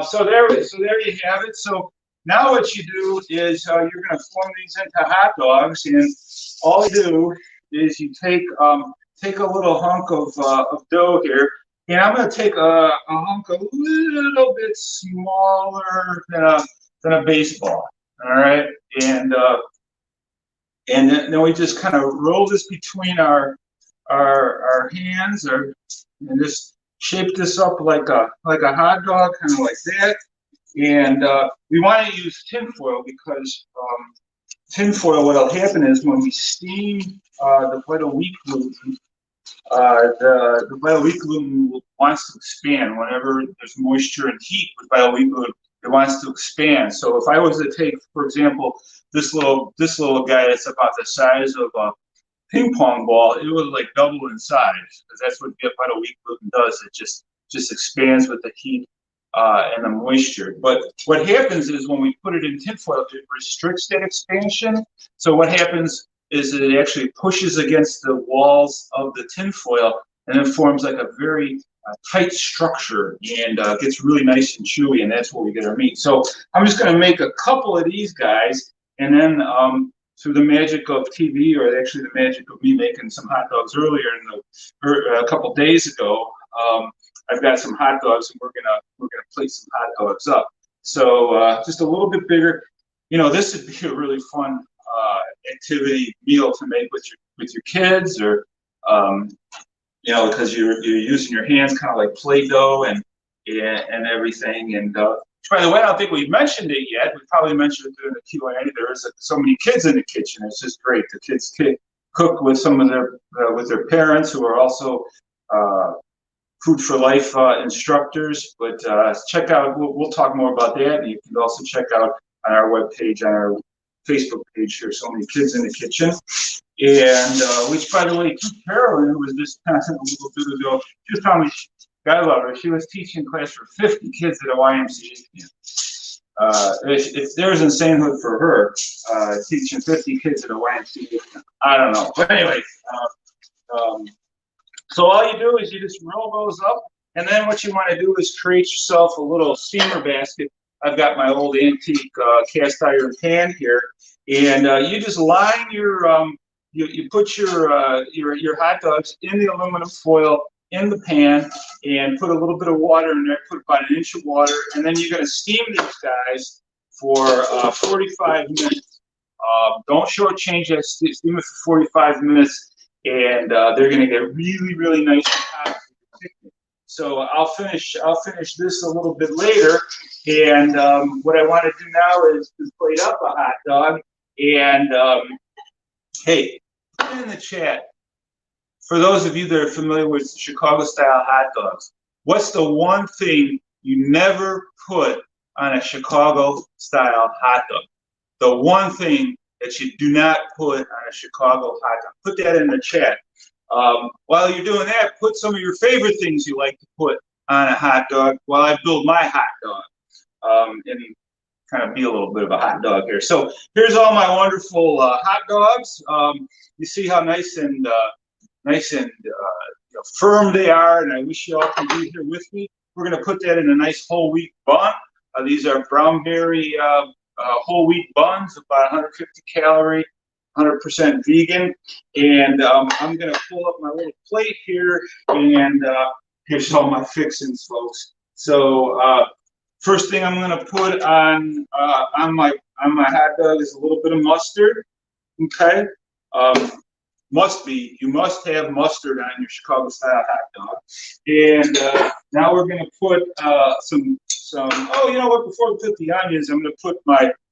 So there you have it. So now what you do is you're going to form these into hot dogs, and all you do is you take a little hunk of dough here, and I'm going to take a hunk a little bit smaller than a baseball. All right, and then we just kind of roll this between our hands, and just shape this up like a hot dog, kind of like that. And we want to use tinfoil because tinfoil, what'll happen is when we steam the vital wheat gluten, the vital wheat gluten wants to expand. Whenever there's moisture and heat with vital wheat gluten, it wants to expand. So if I was to take, for example, this little guy that's about the size of a ping pong ball, it would like double in size, because that's what vital wheat gluten does. It just expands with the heat and the moisture. But what happens is when we put it in tinfoil, it restricts that expansion. So what happens is that it actually pushes against the walls of the tinfoil, and it forms like a very tight structure, and gets really nice and chewy, and that's where we get our meat. So I'm just going to make a couple of these guys, and then through the magic of TV, or actually the magic of me making some hot dogs earlier a couple days ago, I've got some hot dogs, and we're gonna plate some hot dogs up. So just a little bit bigger. You know, this would be a really fun activity meal to make with your kids, or you know, because you're using your hands kind of like Play-Doh and everything. And by the way, I don't think we've mentioned it yet. We probably mentioned it during the Q&A. There is so many kids in the kitchen. It's just great. The kids cook with some of their parents, who are also Food for Life instructors. But check out. We'll talk more about that. And you can also check out on our webpage, on our Facebook page, there's so many kids in the kitchen. And which, by the way, Carolyn, who was just passing a little bit ago, she was telling me, God love her, she was teaching class for 50 kids at a YMCA camp. There's insanehood for her, teaching 50 kids at a YMCA camp. I don't know. But anyway, so all you do is you just roll those up, and then what you want to do is create yourself a little steamer basket. I've got my old antique cast iron pan here, and you just line your you put your hot dogs in the aluminum foil in the pan and put a little bit of water in there. Put about an inch of water, and then you're going to steam these guys for 45 minutes. Don't shortchange that. Steam it for 45 minutes, and they're going to get really, really nice and hot. So I'll finish this a little bit later, and what I want to do now is plate up a hot dog. And hey, put it in the chat for those of you that are familiar with Chicago-style hot dogs. What's the one thing you never put on a Chicago-style hot dog? The one thing that you do not put on a Chicago hot dog. Put that in the chat. While you're doing that, put some of your favorite things you like to put on a hot dog while I build my hot dog. And kind of be a little bit of a hot dog here. So here's all my wonderful hot dogs. You see how nice and firm they are, and I wish you all could be here with me. We're going to put that in a nice whole wheat bun. These are brownberry whole wheat buns, about 150 calorie, 100% vegan. And I'm going to pull up my little plate here, and here's all my fixings, folks. So first thing I'm going to put on my hot dog is a little bit of mustard. Okay. You must have mustard on your Chicago style hot dog. And now we're going to put some, oh, you know what, before we put the onions, I'm going to put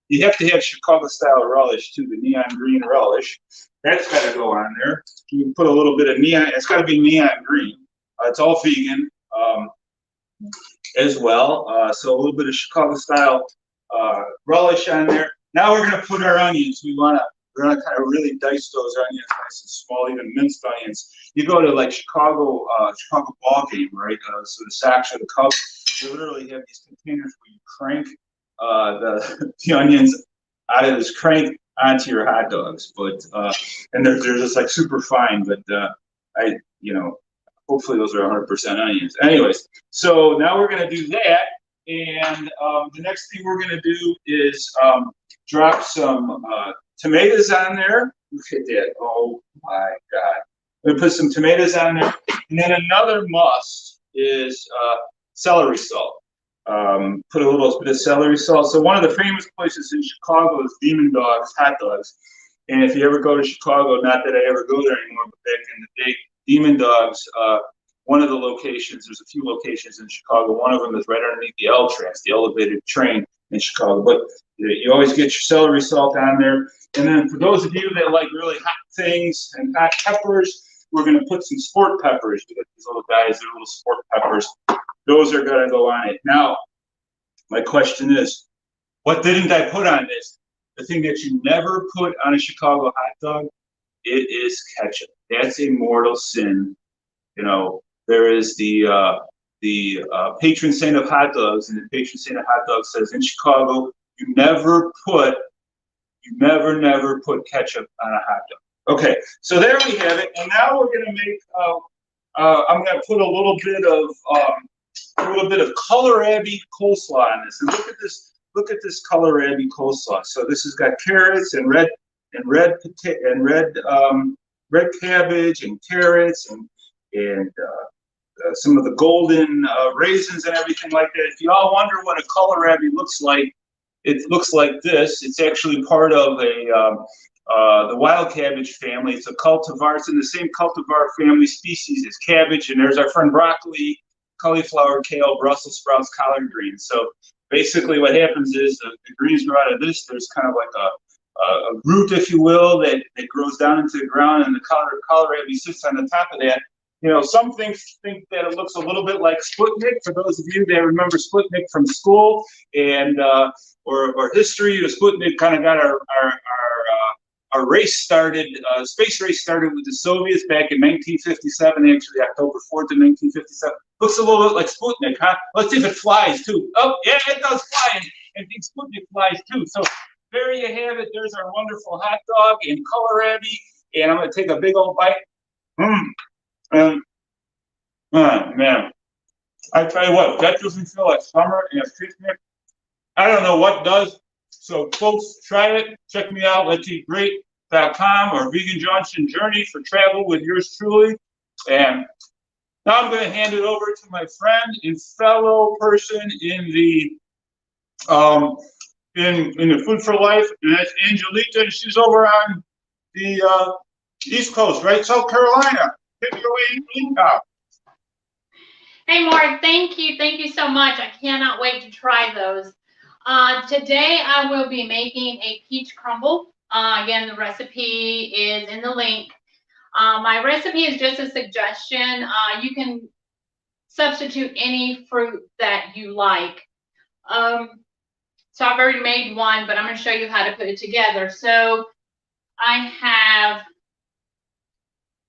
you have to have Chicago style relish too, the neon green relish. That's got to go on there. You can put a little bit of neon, it's got to be neon green. It's all vegan as well. So a little bit of Chicago style relish on there. Now we're going to put our onions. We're going to kind of really dice those onions nice and small, even minced onions. You go to like Chicago ball game, right? So the Sox or the Cubs, they literally have these containers where you crank the onions out of this crank onto your hot dogs. But and they're just like super fine. But hopefully those are 100% onions. Anyways, so now we're going to do that, and the next thing we're going to do is drop some tomatoes on there. Look at that. Oh my God. We're going to put some tomatoes on there. And then another must is celery salt. Put a little bit of celery salt. So one of the famous places in Chicago is Demon Dogs hot dogs. And if you ever go to Chicago, not that I ever go there anymore, but back in the day, Demon Dogs, one of the locations, there's a few locations in Chicago. One of them is right underneath the L tracks, the elevated train in Chicago. But you always get your celery salt on there. And then for those of you that like really hot things and hot peppers, we're going to put some sport peppers. You got these little guys, they're little sport peppers. Those are going to go on it. Now, my question is, what didn't I put on this? The thing that you never put on a Chicago hot dog, it is ketchup. That's a mortal sin. You know, there is the patron saint of hot dogs, and the patron saint of hot dogs says in Chicago, you never put ketchup on a hot dog. Okay, so there we have it. And now we're going to make. I'm going to put a little bit of kohlrabi coleslaw on this. And look at this. Look at this kohlrabi coleslaw. So this has got carrots and red cabbage and carrots and some of the golden raisins and everything like that. If you all wonder what a kohlrabi looks like, it looks like this. It's actually part of the wild cabbage family. It's a cultivar. It's in the same cultivar family species as cabbage. And there's our friend broccoli, cauliflower, kale, Brussels sprouts, collard greens. So basically what happens is the greens grow out of this. There's kind of like a root, if you will, that grows down into the ground, and the kohlrabi sits on the top of that. You know, some think that it looks a little bit like Sputnik. For those of you that remember Sputnik from school and or history, the Sputnik kind of got our race started, space race started with the Soviets back in 1957, actually October 4th of 1957. Looks a little bit like Sputnik, huh? Let's see if it flies too. Oh, yeah, it does fly, and Sputnik flies too. So there you have it. There's our wonderful hot dog and kohlrabi, and I'm going to take a big old bite. Man, I tell you what, that doesn't feel like summer and a picnic. I don't know what does. So folks, try it. Check me out. Let's eat great. veganjunction.com or Vegan Junction Journey for travel with yours truly. And now I'm going to hand it over to my friend and fellow person in the in the Food for Life, and that's Angelita, and she's over on the East Coast, right? South Carolina. Take it away, Angelita. Hey, Mark, thank you so much. I cannot wait to try those. Today I will be making a peach crumble. Again, the recipe is in the link. My recipe is just a suggestion. You can substitute any fruit that you like. So I've already made one, but I'm going to show you how to put it together. So I have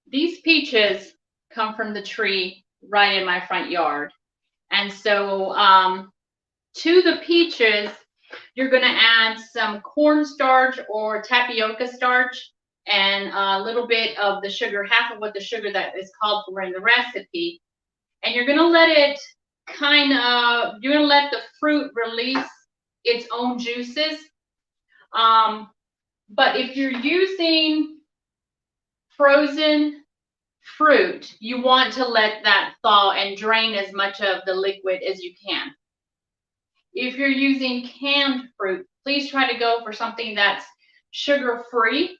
these peaches come from the tree right in my front yard. And so to the peaches, you're going to add some cornstarch or tapioca starch and a little bit of the sugar, half of what the sugar that is called for in the recipe. And you're going to let it you're going to let the fruit release its own juices. But if you're using frozen fruit, you want to let that thaw and drain as much of the liquid as you can. If you're using canned fruit, please try to go for something that's sugar-free.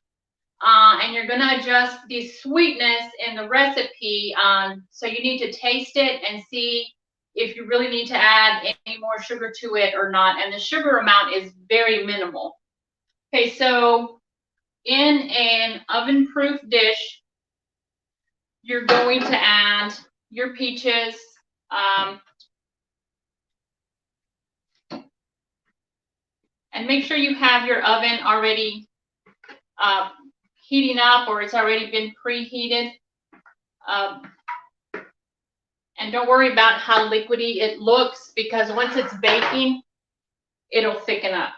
And you're going to adjust the sweetness in the recipe. So you need to taste it and see if you really need to add any more sugar to it or not. And the sugar amount is very minimal. Okay, so in an oven-proof dish, you're going to add your peaches. And make sure you have your oven already heating up, or it's already been preheated. And don't worry about how liquidy it looks, because once it's baking, it'll thicken up.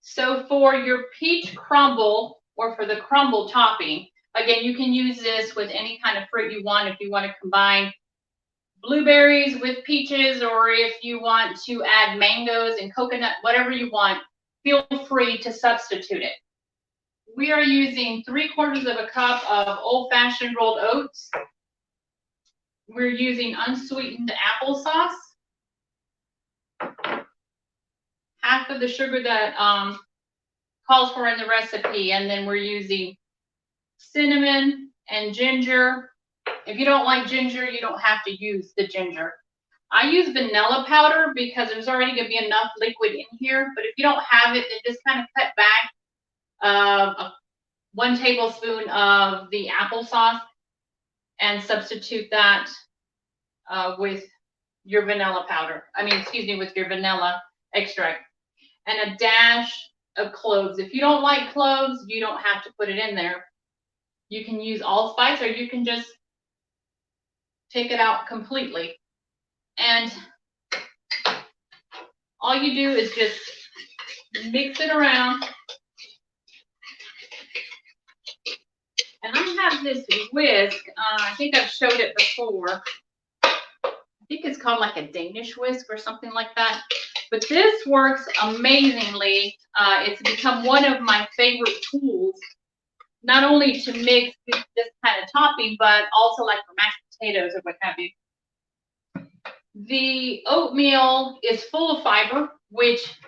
So for your peach crumble, or for the crumble topping, again, you can use this with any kind of fruit you want. If you want to combine blueberries with peaches, or if you want to add mangoes and coconut, whatever you want, feel free to substitute it. We are using 3/4 of a cup of old-fashioned rolled oats. We're using unsweetened applesauce, half of the sugar that calls for in the recipe, and then we're using cinnamon and ginger. If you don't like ginger, you don't have to use the ginger. I use vanilla powder because there's already going to be enough liquid in here, but if you don't have it, then just kind of cut back 1 tablespoon of the applesauce and substitute that with your vanilla powder. With your vanilla extract. And a dash of cloves. If you don't like cloves, you don't have to put it in there. You can use allspice, or you can just take it out completely. And all you do is just mix it around. And I have this whisk. I think I've showed it before. I think it's called like a Danish whisk or something like that. But this works amazingly. It's become one of my favorite tools, not only to mix this kind of topping, but also like for mashed potatoes or what have you. The oatmeal is full of fiber, which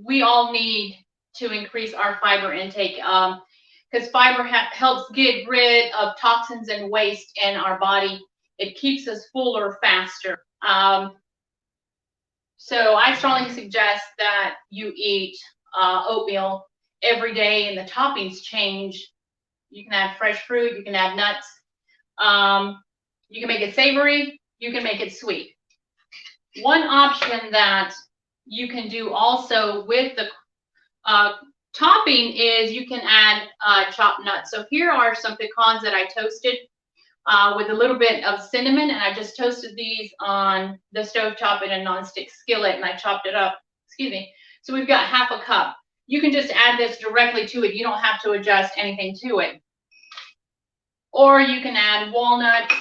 we all need to increase our fiber intake. Because fiber helps get rid of toxins and waste in our body. It keeps us fuller faster. So I strongly suggest that you eat oatmeal every day, and the toppings change. You can add fresh fruit, you can add nuts. You can make it savory, you can make it sweet. One option that you can do also with the topping is you can add chopped nuts. So here are some pecans that I toasted with a little bit of cinnamon, and I just toasted these on the stovetop in a nonstick skillet, and I chopped it up. Excuse me. So we've got half a cup. You can just add this directly to it. You don't have to adjust anything to it. Or you can add walnuts,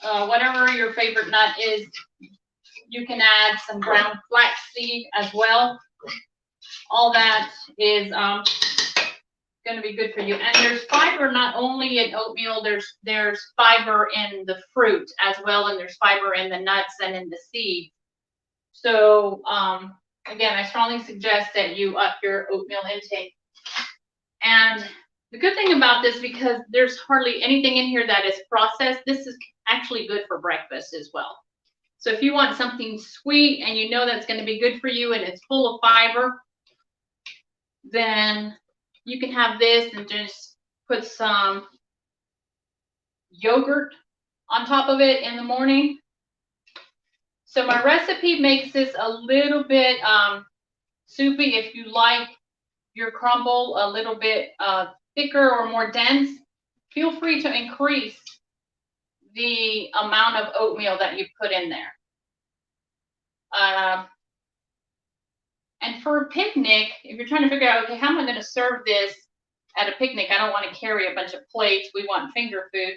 whatever your favorite nut is. You can add some ground flaxseed as well. All that is going going to be good for you. And there's fiber not only in oatmeal, there's fiber in the fruit as well, and there's fiber in the nuts and in the seeds. So again, I strongly suggest that you up your oatmeal intake. And the good thing about this, because there's hardly anything in here that is processed, this is actually good for breakfast as well. So if you want something sweet and you know that's going to be good for you and it's full of fiber, then you can have this and just put some yogurt on top of it in the morning. So my recipe makes this a little bit soupy. If you like your crumble a little bit thicker or more dense, feel free to increase the amount of oatmeal that you put in there. And for a picnic, if you're trying to figure out, okay, how am I going to serve this at a picnic? I don't want to carry a bunch of plates. We want finger food.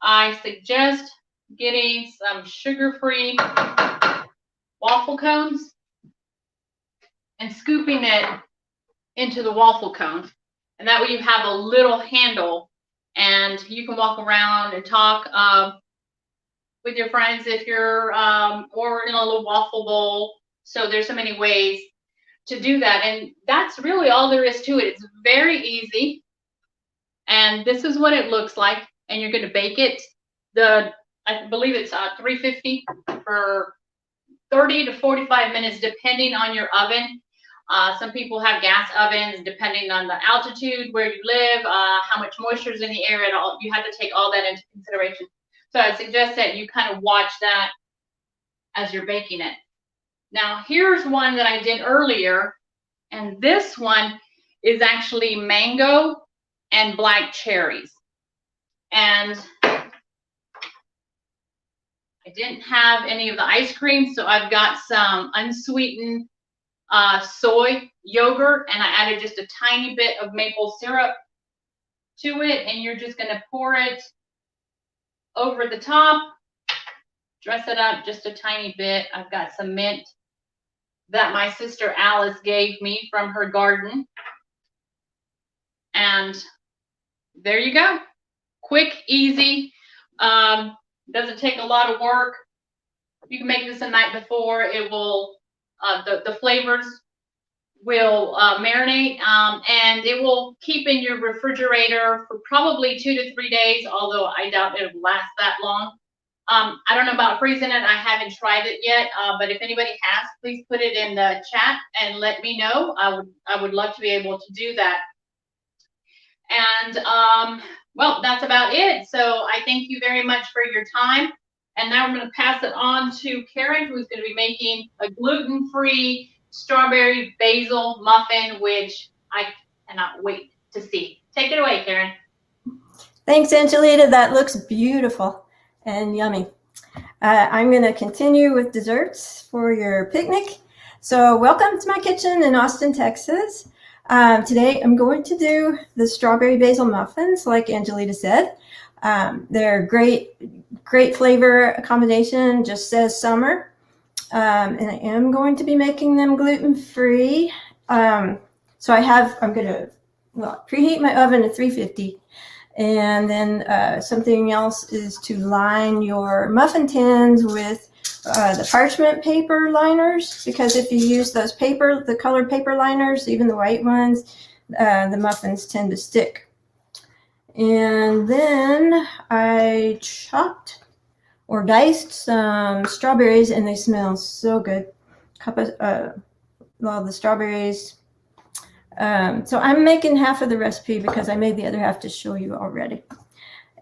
I suggest getting some sugar-free waffle cones and scooping it into the waffle cone. And that way you have a little handle and you can walk around and talk with your friends if you're, or in a little waffle bowl. So there's so many ways to do that. And that's really all there is to it. It's very easy. And this is what it looks like. And you're going to bake it. I believe it's 350 for 30 to 45 minutes, depending on your oven. Some people have gas ovens, depending on the altitude, where you live, how much moisture is in the air, and all. You have to take all that into consideration. So I suggest that you kind of watch that as you're baking it. Now, here's one that I did earlier, and this one is actually mango and black cherries. And I didn't have any of the ice cream, so I've got some unsweetened soy yogurt, and I added just a tiny bit of maple syrup to it, and you're just going to pour it over the top, dress it up just a tiny bit. I've got some mint that my sister Alice gave me from her garden, and there you go. Quick, easy, doesn't take a lot of work. You can make this the night before. It will the flavors will marinate, and it will keep in your refrigerator for probably 2 to 3 days, although I doubt it'll last that long. I don't know about freezing it. I haven't tried it yet, but if anybody has, please put it in the chat and let me know. I would love to be able to do that. And well, that's about it. So I thank you very much for your time. And now I'm going to pass it on to Karen, who's going to be making a gluten-free strawberry basil muffin, which I cannot wait to see. Take it away, Karen. Thanks, Angelita. That looks beautiful and yummy. I'm going to continue with desserts for your picnic. So welcome to my kitchen in Austin, Texas. Today I'm going to do the strawberry basil muffins, like Angelita said. They're great flavor combination, just says summer. And I am going to be making them gluten-free. So I'm going to preheat my oven to 350. And then something else is to line your muffin tins with the parchment paper liners, because if you use those the colored paper liners, even the white ones, the muffins tend to stick. And then I chopped or diced some strawberries, and they smell so good. Cup of all the strawberries. So I'm making half of the recipe because I made the other half to show you already.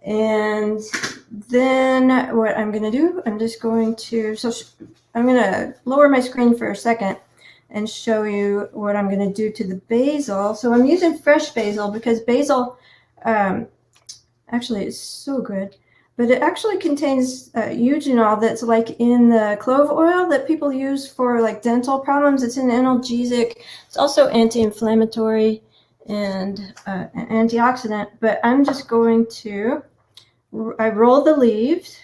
And then what I'm going to do, I'm going to lower my screen for a second and show you what I'm going to do to the basil. So I'm using fresh basil because basil actually is so good, but it actually contains eugenol that's like in the clove oil that people use for like dental problems. It's an analgesic. It's also anti-inflammatory and an antioxidant. But I'm just going to, I roll the leaves,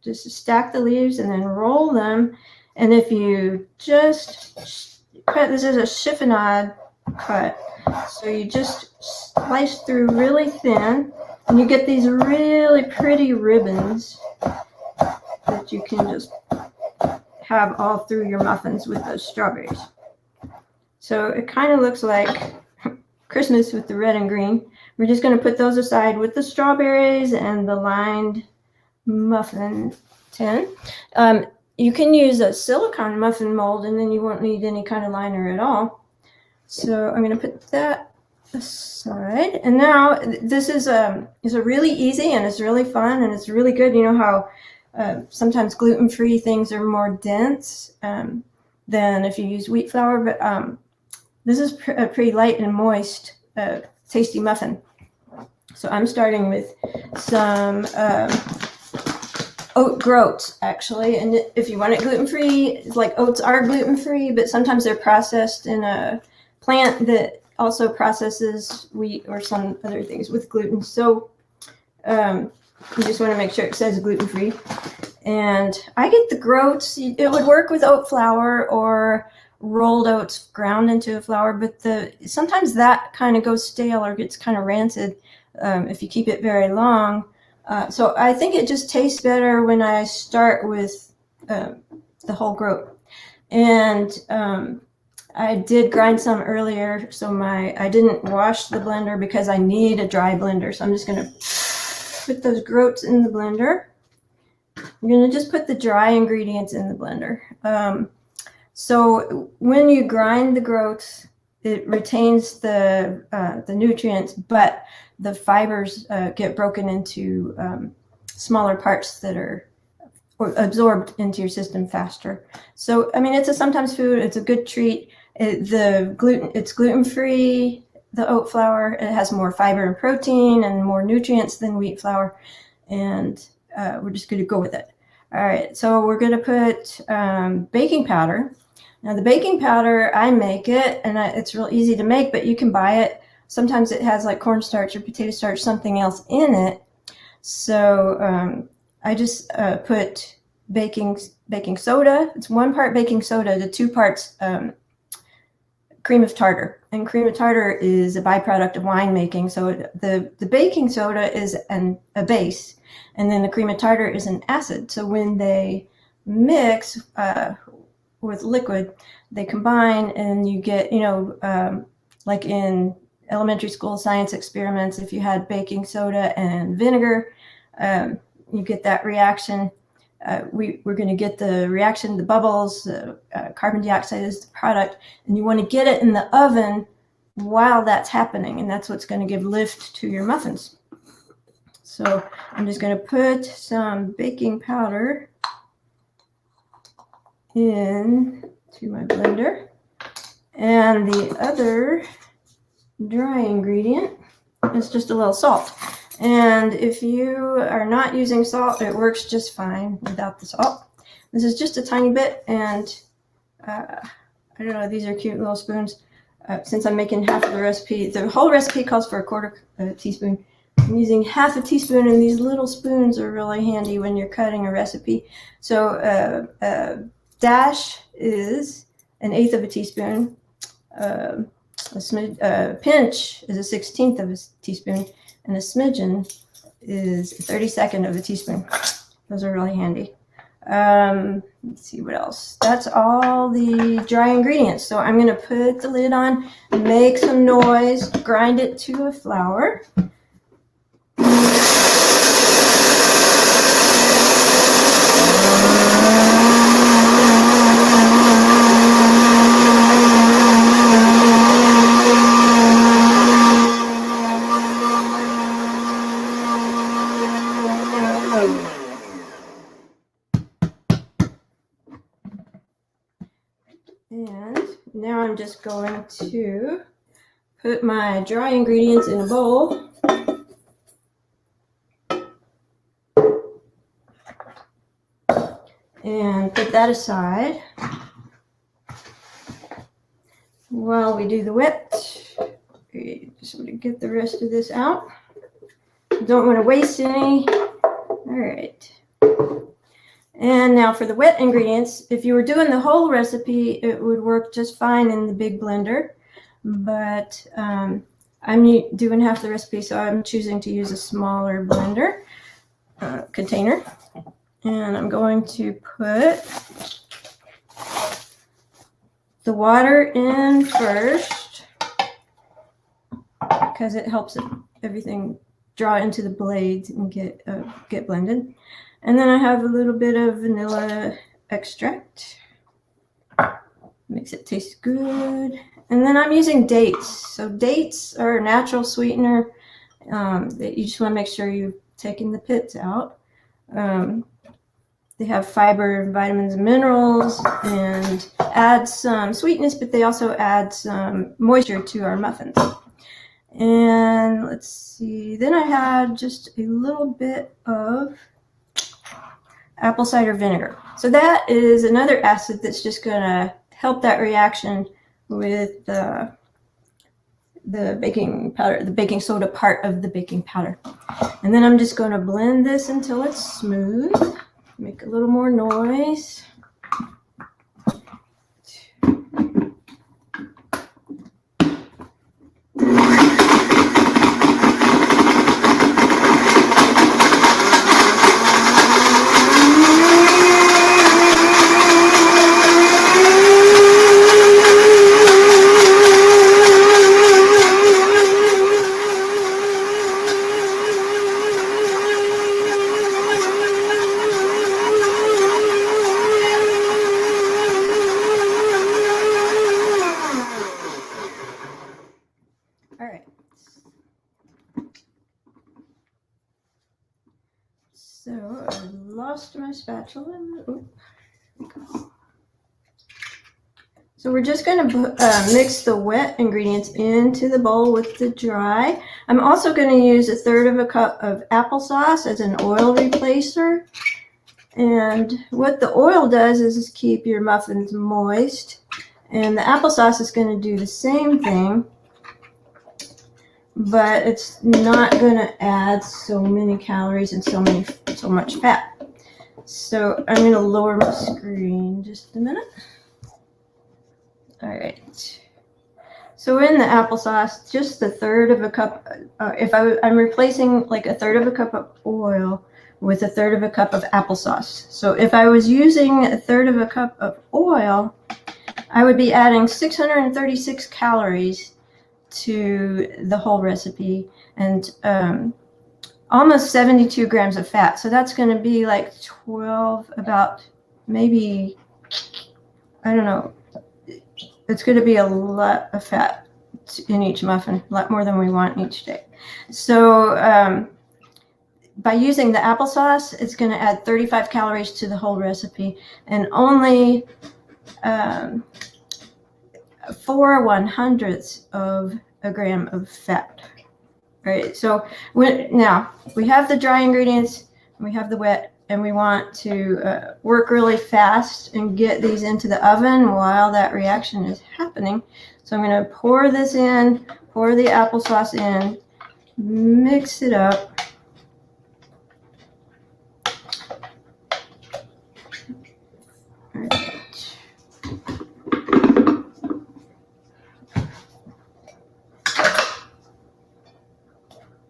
just stack the leaves and then roll them. And if you just cut, this is a chiffonade cut. So you just slice through really thin, and you get these really pretty ribbons that you can just have all through your muffins with those strawberries. So it kind of looks like Christmas with the red and green. We're just going to put those aside with the strawberries and the lined muffin tin. You can use a silicone muffin mold, and then you won't need any kind of liner at all. So I'm going to put that aside. And now this is a really easy, and it's really fun, and it's really good. You know how sometimes gluten-free things are more dense than if you use wheat flour, but this is a pretty light and moist, tasty muffin. So I'm starting with some oat groats, actually. And if you want it gluten-free, it's like oats are gluten-free, but sometimes they're processed in a plant that also processes wheat or some other things with gluten. So you just want to make sure it says gluten-free. And I get the groats. It would work with oat flour or rolled oats ground into a flour, but sometimes that kind of goes stale or gets kind of rancid if you keep it very long. So I think it just tastes better when I start with the whole groat. And I did grind some earlier, so I didn't wash the blender because I need a dry blender. So I'm just going to put those groats in the blender. I'm going to just put the dry ingredients in the blender. So when you grind the groats, it retains the nutrients, but the fibers get broken into smaller parts that are absorbed into your system faster. So, I mean, it's a sometimes food. It's a good treat. It's gluten-free, the oat flour. It has more fiber and protein and more nutrients than wheat flour. And we're just going to go with it. All right, so we're going to put baking powder. Now, the baking powder, I make it, and it's real easy to make, but you can buy it. Sometimes it has like cornstarch or potato starch, something else in it. So I just put baking soda. It's 1 part baking soda to 2 parts cream of tartar. And cream of tartar is a byproduct of wine making. So the baking soda is a base, and then the cream of tartar is an acid. So when they mix with liquid, they combine, and you get, like in elementary school science experiments, if you had baking soda and vinegar, you get that reaction. We're going to get the reaction, the bubbles, carbon dioxide is the product, and you want to get it in the oven while that's happening, and that's what's going to give lift to your muffins. So I'm just going to put some baking powder in to my blender, and the other dry ingredient is just a little salt. And if you are not using salt, it works just fine without the salt. This is just a tiny bit, and I don't know, these are cute little spoons. Since I'm making half of the recipe, the whole recipe calls for 1/4 teaspoon. I'm using half a teaspoon, and these little spoons are really handy when you're cutting a recipe. So dash is 1/8 of a teaspoon. A pinch is a 1/16 of a teaspoon, and a smidgen is a 32nd of a teaspoon. Those are really handy. Let's see what else. That's all the dry ingredients. So I'm going to put the lid on, make some noise, grind it to a flour. And now I'm just going to put my dry ingredients in a bowl. And put that aside while we do the wet. Okay, just want to get the rest of this out. Don't want to waste any. All right. And now for the wet ingredients, if you were doing the whole recipe, it would work just fine in the big blender. but I'm doing half the recipe, so I'm choosing to use a smaller blender container. And I'm going to put the water in first because it helps everything draw into the blades and get blended. And then I have a little bit of vanilla extract. Makes it taste good. And then I'm using dates. So dates are a natural sweetener. That you just want to make sure you've taken the pits out. They have fiber and vitamins and minerals and add some sweetness, but they also add some moisture to our muffins. And let's see, then I had just a little bit of apple cider vinegar. So that is another acid that's just going to help that reaction with the baking powder, the baking soda part of the baking powder. And then I'm just going to blend this until it's smooth. Make a little more noise. So I lost my spatula. So we're just going to mix the wet ingredients into the bowl with the dry. I'm also going to use 1/3 cup of applesauce as an oil replacer. And what the oil does is keep your muffins moist. And the applesauce is going to do the same thing, but it's not going to add so many calories and so much fat. So I'm going to lower my screen just a minute. All right. So in the applesauce, just 1/3 cup. I'm replacing like 1/3 cup of oil with 1/3 cup of applesauce. So if I was using 1/3 cup of oil, I would be adding 636 calories to the whole recipe and almost 72 grams of fat. So that's going to be like 12, about maybe, I don't know. It's going to be a lot of fat in each muffin, a lot more than we want each day. So by using the applesauce, it's going to add 35 calories to the whole recipe and only 4/100ths of a gram of fat. Right. So now we have the dry ingredients, we have the wet, and we want to work really fast and get these into the oven while that reaction is happening. So I'm going to pour this in, pour the applesauce in, mix it up. All right.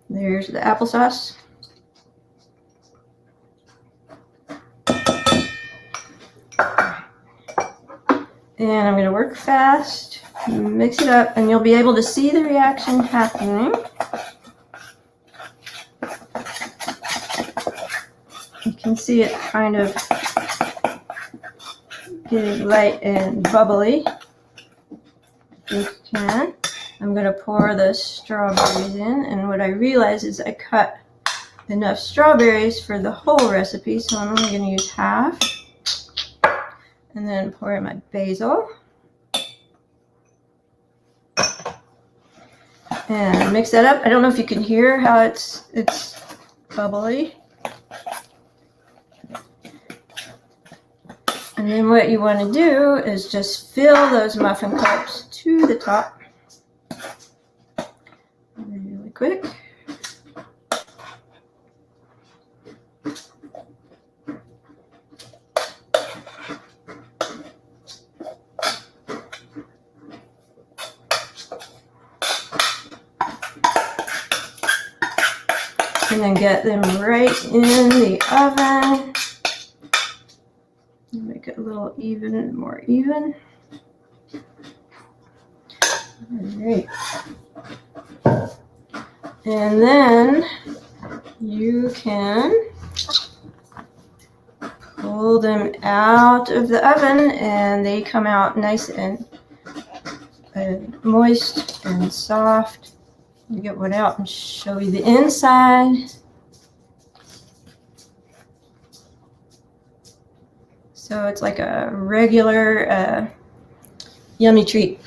There's the applesauce. And I'm going to work fast, mix it up, and you'll be able to see the reaction happening. You can see it kind of getting light and bubbly. You can. I'm going to pour the strawberries in, and what I realize is I cut enough strawberries for the whole recipe, so I'm only going to use half. And then pour in my basil. And mix that up. I don't know if you can hear how it's bubbly. And then what you want to do is just fill those muffin cups to the top. Really quick. and then get them right in the oven. Make it a little more even. All right. And then you can pull them out of the oven and they come out nice and moist and soft. I'll get one out and show you the inside. So it's like a regular yummy treat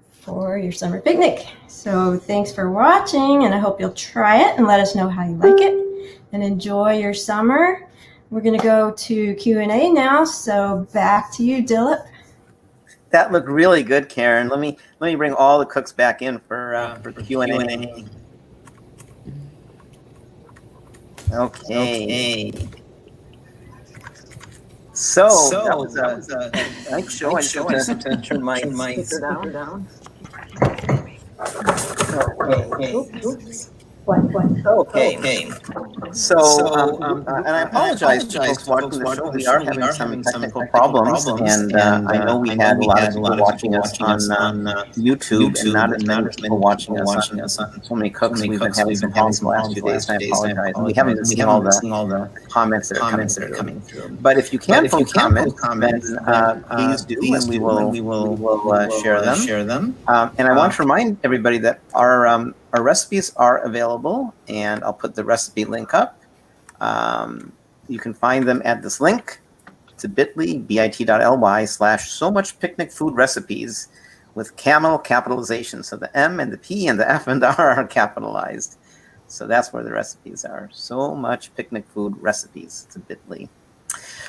for your summer picnic. So thanks for watching, and I hope you'll try it and let us know how you like it and enjoy your summer. We're going to go to Q&A now, so back to you, Dilip. That looked really good, Karen. Let me bring all the cooks back in for Q&A. Okay. So that was a nice show. I just have to turn my speaker down. Okay. So, and I apologize to folks watching the show. We are having some technical problems, and I know we had a lot of people watching us on YouTube, and not as many people watching us on so many cooks. We've been having some problems the last few days, and I apologize. We haven't been seeing all the comments that are coming through. But if you can post comments, then please do, and we will share them. And I want to remind everybody that our recipes are available, and I'll put the recipe link up. You can find them at this link to bit.ly/so-much-picnic-food-recipes with camel capitalization. So the M and the P and the F and the R are capitalized. So that's where the recipes are. So much picnic food recipes to bit.ly.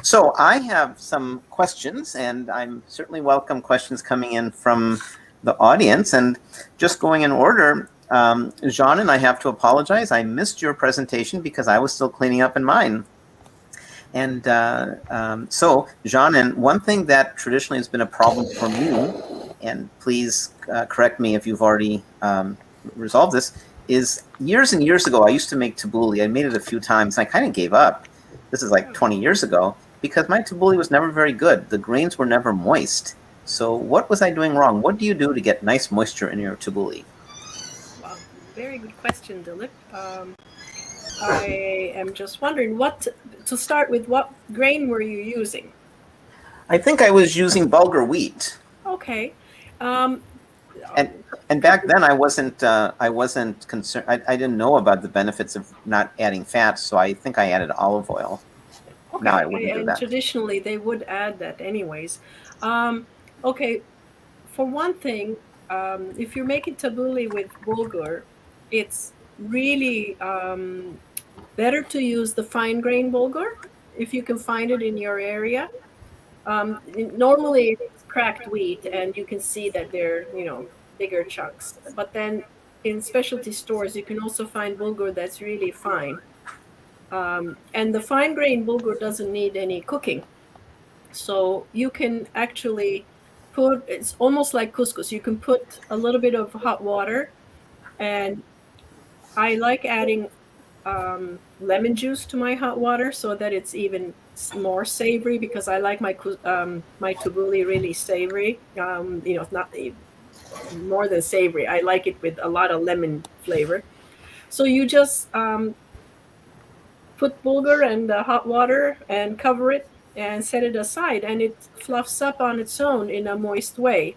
So I have some questions, and I'm certainly welcome questions coming in from the audience. And just going in order, Jean, and I have to apologize. I missed your presentation because I was still cleaning up in mine. And so, Jean, and one thing that traditionally has been a problem for me, and please correct me if you've already resolved this, is years and years ago, I used to make tabbouleh. I made it a few times, and I kind of gave up. This is like 20 years ago, because my tabbouleh was never very good. The grains were never moist. So what was I doing wrong? What do you do to get nice moisture in your tabbouleh? Very good question, Dilip. I am just wondering, to start with, what grain were you using? I think I was using bulgur wheat. Okay. And back then I wasn't concerned. I didn't know about the benefits of not adding fat, so I think I added olive oil. Okay. Now I wouldn't do that. Traditionally they would add that anyways. Okay. For one thing, if you're making tabbouleh with bulgur, it's really better to use the fine grain bulgur if you can find it in your area. Normally it's cracked wheat, and you can see that they're bigger chunks. But then in specialty stores you can also find bulgur that's really fine. And the fine grain bulgur doesn't need any cooking, so you can actually it's almost like couscous. You can put a little bit of hot water, and I like adding lemon juice to my hot water so that it's even more savory, because I like my tabbouleh really savory. Not more than savory. I like it with a lot of lemon flavor. So you just put bulgur and hot water and cover it and set it aside, and it fluffs up on its own in a moist way.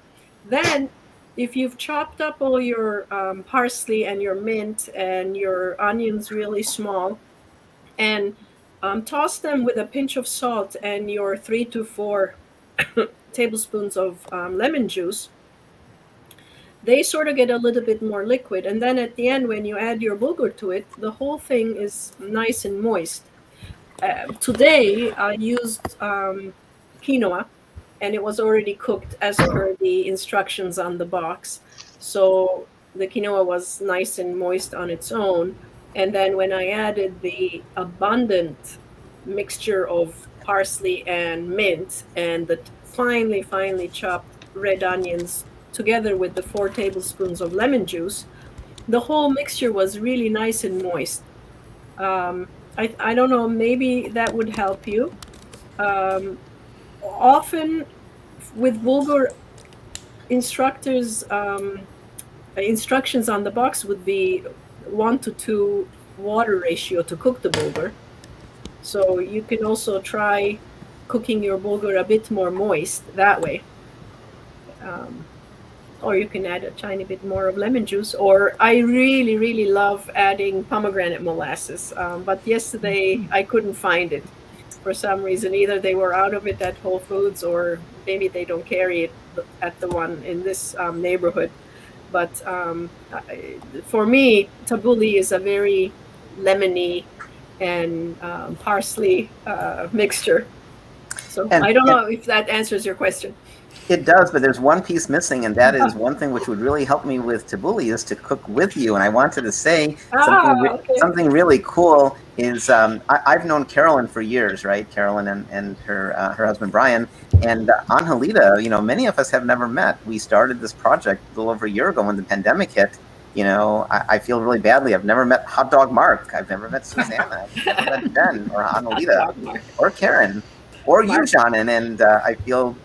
Then, if you've chopped up all your parsley and your mint and your onions really small, and toss them with a pinch of salt and your 3 to 4 tablespoons of lemon juice, they sort of get a little bit more liquid. And then at the end, when you add your bulgur to it, the whole thing is nice and moist. Today, I used quinoa, and it was already cooked as per the instructions on the box. So the quinoa was nice and moist on its own. And then when I added the abundant mixture of parsley and mint and the finely chopped red onions together with the 4 tablespoons of lemon juice, the whole mixture was really nice and moist. I don't know, maybe that would help you. Often with bulgur, instructions on the box would be 1-to-2 water ratio to cook the bulgur. So you can also try cooking your bulgur a bit more moist that way. Or you can add a tiny bit more of lemon juice. Or I really, really love adding pomegranate molasses. But yesterday I couldn't find it for some reason. Either they were out of it at Whole Foods, or maybe they don't carry it at the one in this neighborhood. But for me, tabbouleh is a very lemony and parsley mixture. So I don't know if that answers your question. It does, but there's one piece missing, and that is one thing which would really help me with tabbouleh is to cook with you. And I wanted to say something really cool is I've known Carolyn for years, right? Carolyn and her husband Brian, and Angelita. You know, many of us have never met. We started this project a little over a year ago when the pandemic hit. You know, I feel really badly. I've never met Hot Dog Mark. I've never met Susanna. I've never met Jen or Angelita or Karen. Or you, Shannon, and I feel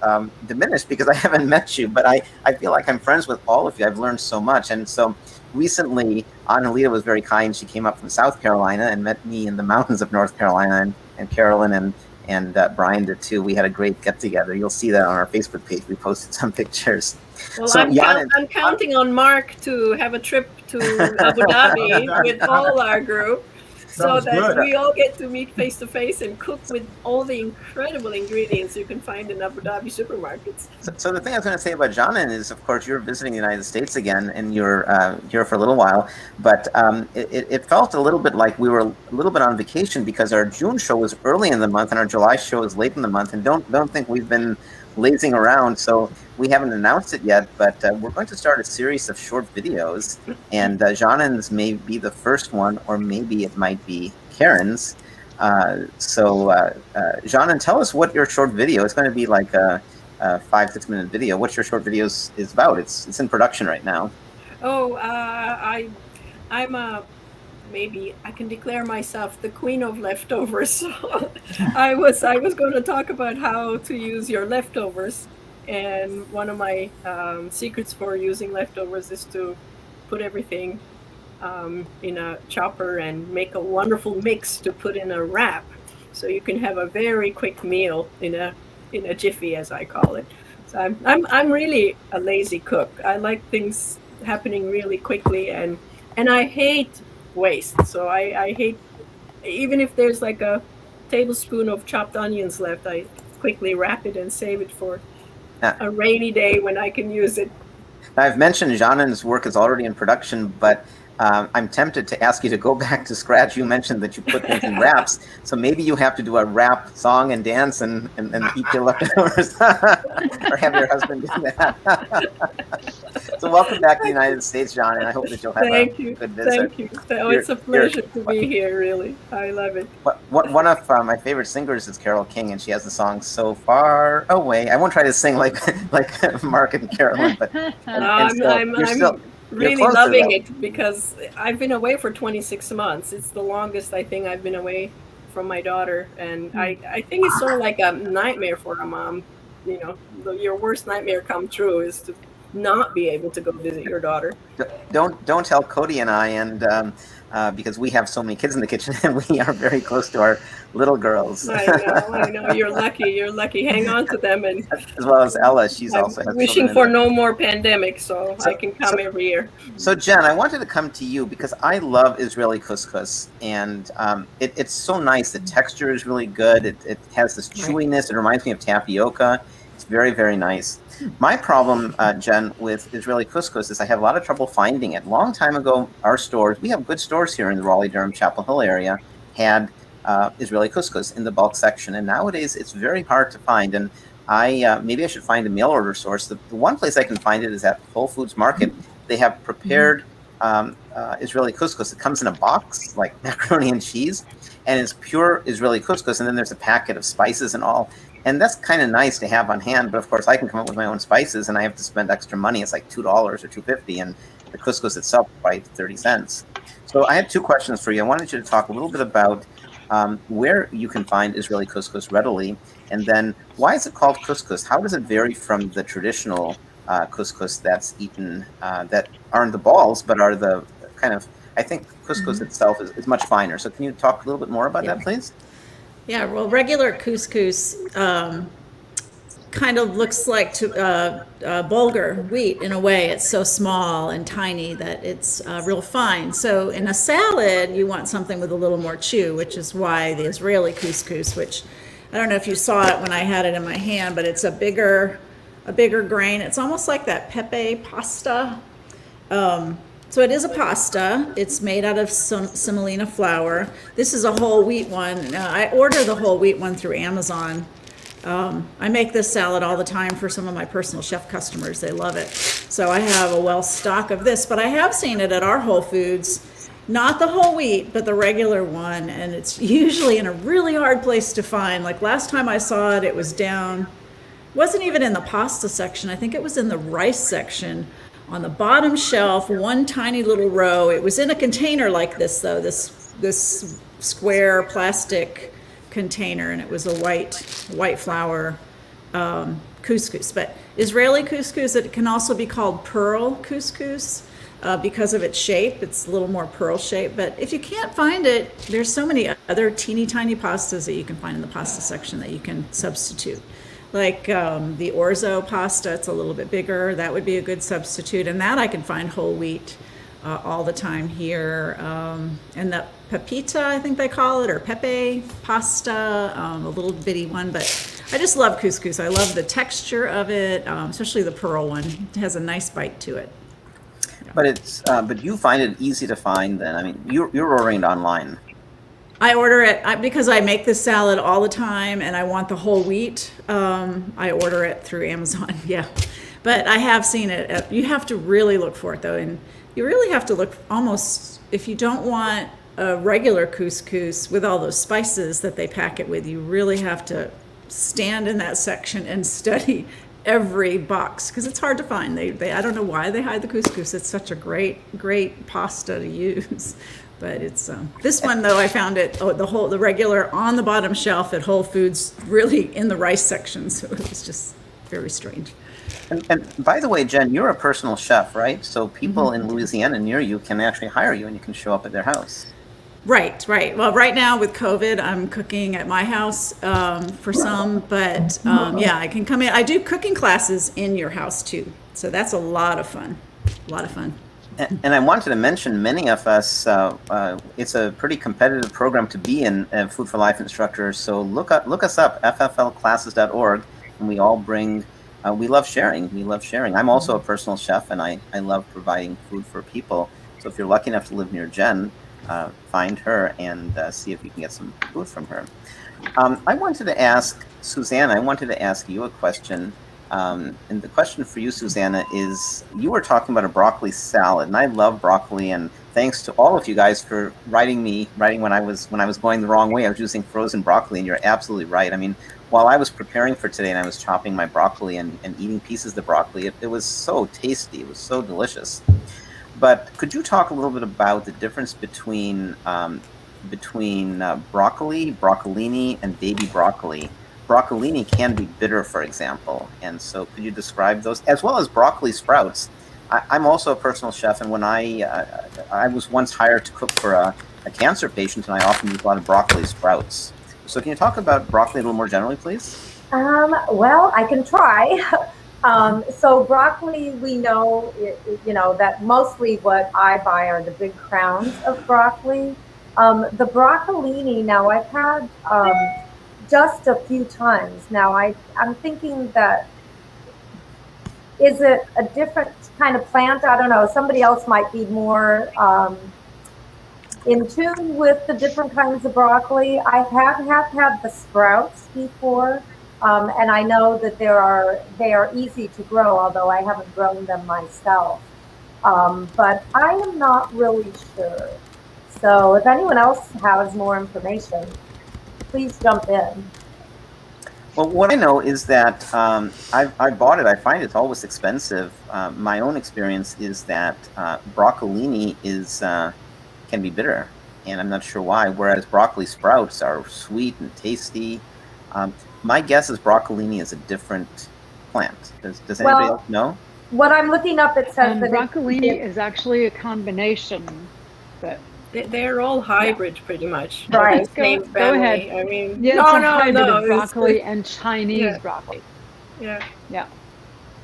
diminished because I haven't met you, but I feel like I'm friends with all of you. I've learned so much. And so recently, Angelita was very kind. She came up from South Carolina and met me in the mountains of North Carolina, and Carolyn and Brian did too. We had a great get-together. You'll see that on our Facebook page. We posted some pictures. Well, so I'm counting on Mark to have a trip to Abu Dhabi with all our group. So that we all get to meet face to face and cook with all the incredible ingredients you can find in Abu Dhabi supermarkets. So the thing I was going to say about Janan is, of course, you're visiting the United States again, and you're here for a little while. But it felt a little bit like we were a little bit on vacation because our June show was early in the month and our July show is late in the month. And don't think we've been lazing around. So we haven't announced it yet, but we're going to start a series of short videos, and Janan's may be the first one, or maybe it might be Karen's. Janan, tell us what your short video, it's going to be like a 5-6 minute video. What your short video is about. It's in production right now. Oh, I'm maybe I can declare myself the queen of leftovers. So I was going to talk about how to use your leftovers, and one of my secrets for using leftovers is to put everything in a chopper and make a wonderful mix to put in a wrap, so you can have a very quick meal in a jiffy, as I call it. So I'm really a lazy cook. I like things happening really quickly, and I hate waste. So I hate, even if there's like a tablespoon of chopped onions left, I quickly wrap it and save it for a rainy day when I can use it. I've mentioned Janan's work is already in production, but I'm tempted to ask you to go back to scratch. You mentioned that you put things in wraps, so maybe you have to do a wrap song and dance and eat your leftovers, or have your husband do that. So welcome back to the United States, John, and I hope that you'll have a good visit. Thank you. Oh, it's a pleasure to be here, really. I love it. One of my favorite singers is Carole King, and she has the song "So Far Away." I won't try to sing like Mark and Carolyn, but I'm really loving it because I've been away for 26 months. It's the longest I think I've been away from my daughter, and I think it's sort of like a nightmare for a mom. You know, your worst nightmare come true is to not be able to go visit your daughter. Don't tell Cody and I, and because we have so many kids in the kitchen and we are very close to our little girls. I know. You're lucky. Hang on to them, and as well as Ella, she's also has wishing for no more pandemic, so I can come every year. So Jen, I wanted to come to you because I love Israeli couscous, and it's so nice. The texture is really good. It has this chewiness. It reminds me of tapioca. It's very, very nice. My problem, Jen, with Israeli couscous is I have a lot of trouble finding it. Long time ago, our stores, we have good stores here in the Raleigh-Durham, Chapel Hill area, had Israeli couscous in the bulk section. And nowadays, it's very hard to find. And maybe I should find a mail order source. The one place I can find it is at Whole Foods Market. They have prepared Israeli couscous. It comes in a box, like macaroni and cheese, and it's pure Israeli couscous. And then there's a packet of spices and all. And that's kind of nice to have on hand, but of course I can come up with my own spices and I have to spend extra money. It's like $2 or $2.50, and the couscous itself is probably 30 cents. So I had two questions for you. I wanted you to talk a little bit about where you can find Israeli couscous readily, and then why is it called couscous? How does it vary from the traditional couscous that's eaten, that aren't the balls, but are the kind of, I think couscous itself is much finer. So can you talk a little bit more about that, please? Yeah, well, regular couscous kind of looks like bulgur wheat in a way. It's so small and tiny that it's real fine. So in a salad, you want something with a little more chew, which is why the Israeli couscous, which I don't know if you saw it when I had it in my hand, but it's a bigger grain. It's almost like that pepe pasta. So it is a pasta. It's made out of semolina flour. This is a whole wheat one. I order the whole wheat one through Amazon. I make this salad all the time for some of my personal chef customers. They love it. So I have a well stock of this, but I have seen it at our Whole Foods, not the whole wheat, but the regular one. And it's usually in a really hard place to find. Like last time I saw it, it was down, wasn't even in the pasta section. I think it was in the rice section. On the bottom shelf, one tiny little row. It was in a container like this, though, this square plastic container, and it was a white flour couscous. But Israeli couscous, it can also be called pearl couscous because of its shape. It's a little more pearl shape. But if you can't find it, there's so many other teeny tiny pastas that you can find in the pasta section that you can substitute. Like the orzo pasta, it's a little bit bigger. That would be a good substitute. And that I can find whole wheat all the time here. And the pepita, I think they call it, or pepe pasta, a little bitty one. But I just love couscous. I love the texture of it, especially the pearl one. It has a nice bite to it. But you find it easy to find then? I mean, you're ordering it online. I order it because I make this salad all the time and I want the whole wheat. I order it through Amazon, yeah. But I have seen it. You have to really look for it though. And you really have to look almost, if you don't want a regular couscous with all those spices that they pack it with, you really have to stand in that section and study every box because it's hard to find. They I don't know why they hide the couscous. It's such a great pasta to use. But it's this one though, I found it the regular on the bottom shelf at Whole Foods, really in the rice section. So it was just very strange. And by the way, Jen, you're a personal chef, right? So people in Louisiana near you can actually hire you, and you can show up at their house. Right. Well, right now with COVID, I'm cooking at my house for some, but yeah, I can come in. I do cooking classes in your house too, so that's a lot of fun. And I wanted to mention, many of us, it's a pretty competitive program to be in, Food for Life instructors. So look us up, fflclasses.org, and we all bring. We love sharing. I'm also a personal chef, and I love providing food for people. So if you're lucky enough to live near Jen, find her and see if you can get some food from her. I wanted to ask Susanna. I wanted to ask you a question. And the question for you, Susanna, is you were talking about a broccoli salad, and I love broccoli. And thanks to all of you guys for writing when I was going the wrong way. I was using frozen broccoli, and you're absolutely right. I mean, while I was preparing for today and I was chopping my broccoli and eating pieces of the broccoli, it was so tasty. It was so delicious. But could you talk a little bit about the difference between broccoli, broccolini, and baby broccoli? Broccolini can be bitter, for example, and so could you describe those, as well as broccoli sprouts? I'm also a personal chef, and when I was once hired to cook for a cancer patient, and I often use a lot of broccoli sprouts. So can you talk about broccoli a little more generally, please? Well, I can try. So broccoli, we know, that mostly what I buy are the big crowns of broccoli. The broccolini, now I've had just a few times. Now I'm thinking that, is it a different kind of plant? I don't know. Somebody else might be more in tune with the different kinds of broccoli. I have had the sprouts before, and I know that they are easy to grow, although I haven't grown them myself. But I am not really sure. So if anyone else has more information, please jump in. Well, what I know is that I bought it. I find it's always expensive. My own experience is that broccolini can be bitter, and I'm not sure why. Whereas broccoli sprouts are sweet and tasty. My guess is broccolini is a different plant. Does anybody else know? What I'm looking up, it says that broccolini is actually a combination, but They're all hybrids, pretty much. Right. Same Go family. ahead. I mean, Yeah, it's a hybrid of it's- broccoli and Chinese Yeah. broccoli. Yeah. Yeah.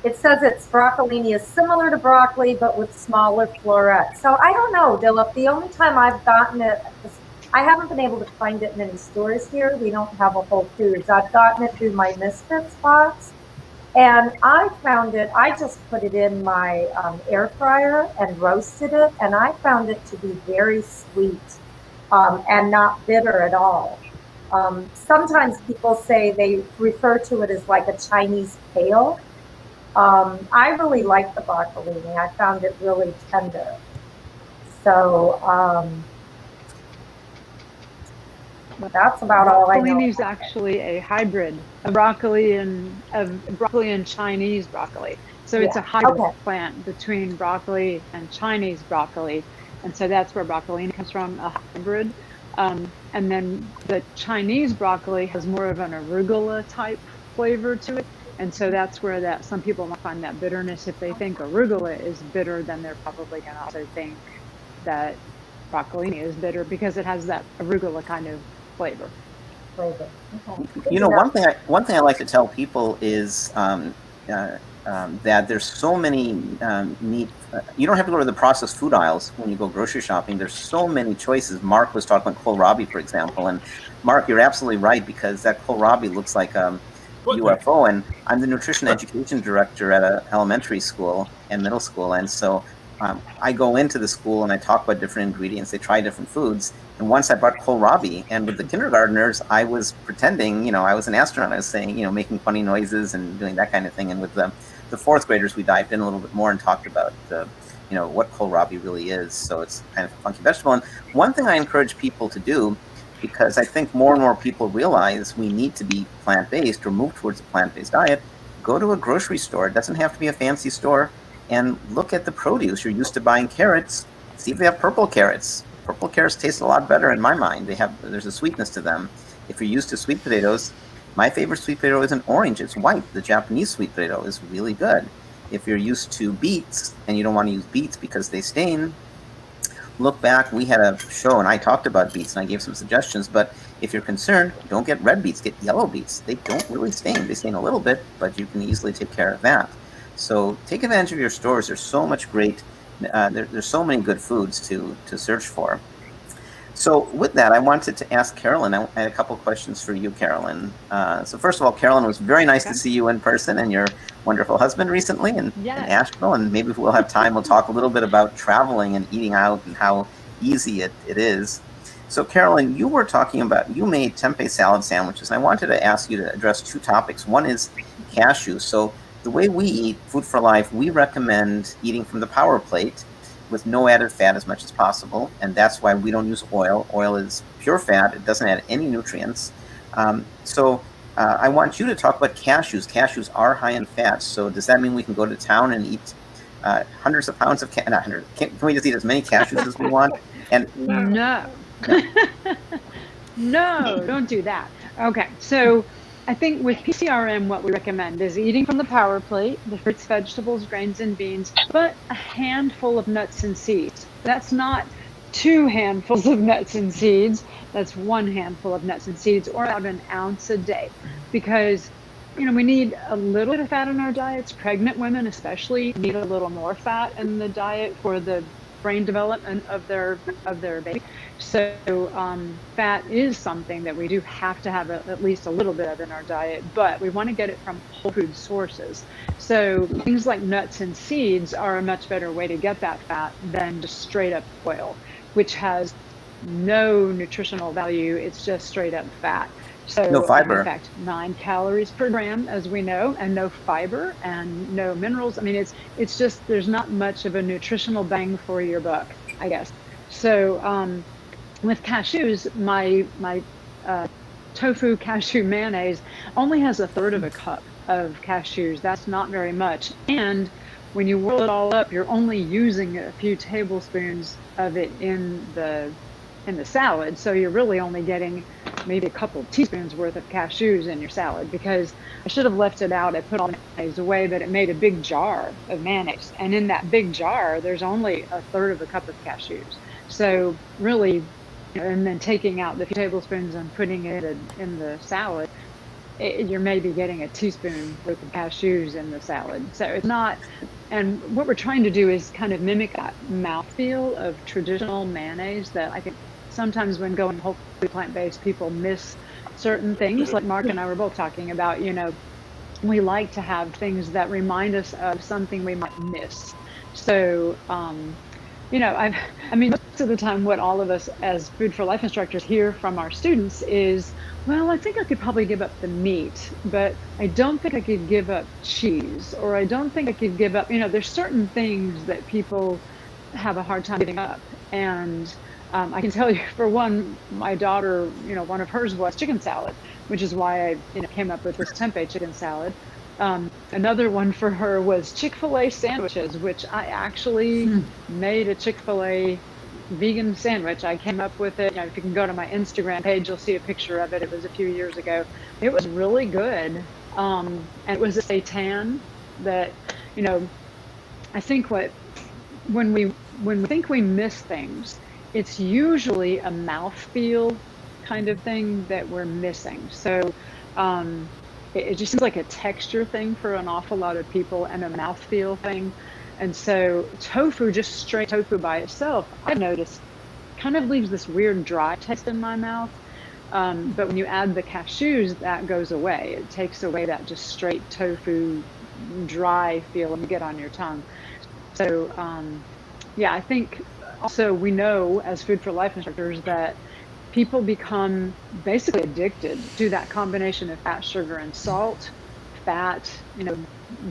it says it's broccolini is similar to broccoli, but with smaller florets. So I don't know, Dilip. The only time I've gotten it, I haven't been able to find it in any stores here. We don't have a Whole Foods. I've gotten it through my Misfits box. And I found it, I just put it in my air fryer and roasted it. And I found it to be very sweet and not bitter at all. Sometimes people say they refer to it as like a Chinese kale. I really like the broccolini. I found it really tender. So that's about all I know. Broccolini is actually a hybrid of broccoli and Chinese broccoli. So it's a hybrid plant between broccoli and Chinese broccoli. And so that's where broccolini comes from, a hybrid. And then the Chinese broccoli has more of an arugula type flavor to it. And so that's where some people might find that bitterness. If they think arugula is bitter, then they're probably going to also think that broccolini is bitter because it has that arugula kind of flavor. Okay. You know, one thing I like to tell people is that there's so many meat. You don't have to go to the processed food aisles when you go grocery shopping. There's so many choices. Mark was talking about kohlrabi, for example, and Mark, you're absolutely right, because that kohlrabi looks like a UFO, and I'm the nutrition education director at an elementary school and middle school, and so I go into the school and I talk about different ingredients. They try different foods. And once I brought kohlrabi, and with the kindergartners, I was pretending, I was an astronaut. I was saying, making funny noises and doing that kind of thing. And with the fourth graders, we dived in a little bit more and talked about, what kohlrabi really is. So it's kind of a funky vegetable. And one thing I encourage people to do, because I think more and more people realize we need to be plant-based or move towards a plant-based diet, go to a grocery store. It doesn't have to be a fancy store. And look at the produce. You're used to buying carrots. See if they have purple carrots. Purple carrots taste a lot better in my mind. There's a sweetness to them. If you're used to sweet potatoes, my favorite sweet potato isn't orange, it's white. The Japanese sweet potato is really good. If you're used to beets and you don't want to use beets because they stain, look back. We had a show and I talked about beets and I gave some suggestions, but if you're concerned, don't get red beets, get yellow beets. They don't really stain. They stain a little bit, but you can easily take care of that. So take advantage of your stores. There's so much great, there's so many good foods to search for. So with that, I wanted to ask Carolyn, I had a couple questions for you, Carolyn. So first of all, Carolyn, it was very nice to see you in person and your wonderful husband recently in Asheville. And maybe if we'll have time, we'll talk a little bit about traveling and eating out and how easy it is. So Carolyn, you were talking about, you made tempeh salad sandwiches. And I wanted to ask you to address two topics. One is cashews. So the way we eat Food for Life, we recommend eating from the power plate with no added fat as much as possible, and that's why we don't use oil. Oil is pure fat. It doesn't add any nutrients. So I want you to talk about cashews. Cashews are high in fat, so does that mean we can go to town and eat hundreds of pounds of not hundreds, can we just eat as many cashews as we want? And No. No, don't do that. Okay, so I think with PCRM, what we recommend is eating from the power plate, the fruits, vegetables, grains, and beans, but a handful of nuts and seeds. That's not 2 handfuls of nuts and seeds. That's 1 handful of nuts and seeds, or about an ounce a day. Because, we need a little bit of fat in our diets. Pregnant women especially need a little more fat in the diet for the brain development of their baby. So fat is something that we do have to have at least a little bit of in our diet, but we want to get it from whole food sources. So things like nuts and seeds are a much better way to get that fat than just straight up oil, which has no nutritional value. It's just straight up fat. So no fiber. In fact, 9 calories per gram, as we know, and no fiber and no minerals. I mean, it's just, there's not much of a nutritional bang for your buck, I guess. So with cashews, my tofu cashew mayonnaise only has 1/3 of a cup of cashews. That's not very much. And when you whirl it all up, you're only using a few tablespoons of it in the salad. So you're really only getting maybe a couple teaspoons worth of cashews in your salad, because I should have left it out. I put all the mayonnaise away, but it made a big jar of mayonnaise. And in that big jar, there's only 1/3 of a cup of cashews. So really, and then taking out the few tablespoons and putting it in the salad, you're maybe getting a teaspoon worth of cashews in the salad. So it's not, and what we're trying to do is kind of mimic that mouthfeel of traditional mayonnaise that I think sometimes when going whole food plant-based, people miss certain things, like Mark and I were both talking about. We like to have things that remind us of something we might miss. So, most of the time what all of us as Food for Life instructors hear from our students is, well, I think I could probably give up the meat, but I don't think I could give up cheese, or I don't think I could give up, there's certain things that people have a hard time giving up. And I can tell you, for one, my daughter, one of hers was chicken salad, which is why I came up with this tempeh chicken salad. Another one for her was Chick-Fil-A sandwiches, which I actually made a Chick-Fil-A vegan sandwich. I came up with it. If you can go to my Instagram page, you'll see a picture of it. It was a few years ago. It was really good. And it was a seitan that, I think when we think we miss things, it's usually a mouthfeel kind of thing that we're missing. So it just seems like a texture thing for an awful lot of people, and a mouthfeel thing. And so tofu, just straight tofu by itself, I've noticed kind of leaves this weird dry taste in my mouth. But when you add the cashews, that goes away. It takes away that just straight tofu dry feel you get on your tongue. So I think also we know as Food for Life instructors that people become basically addicted to that combination of fat, sugar, and salt. Fat,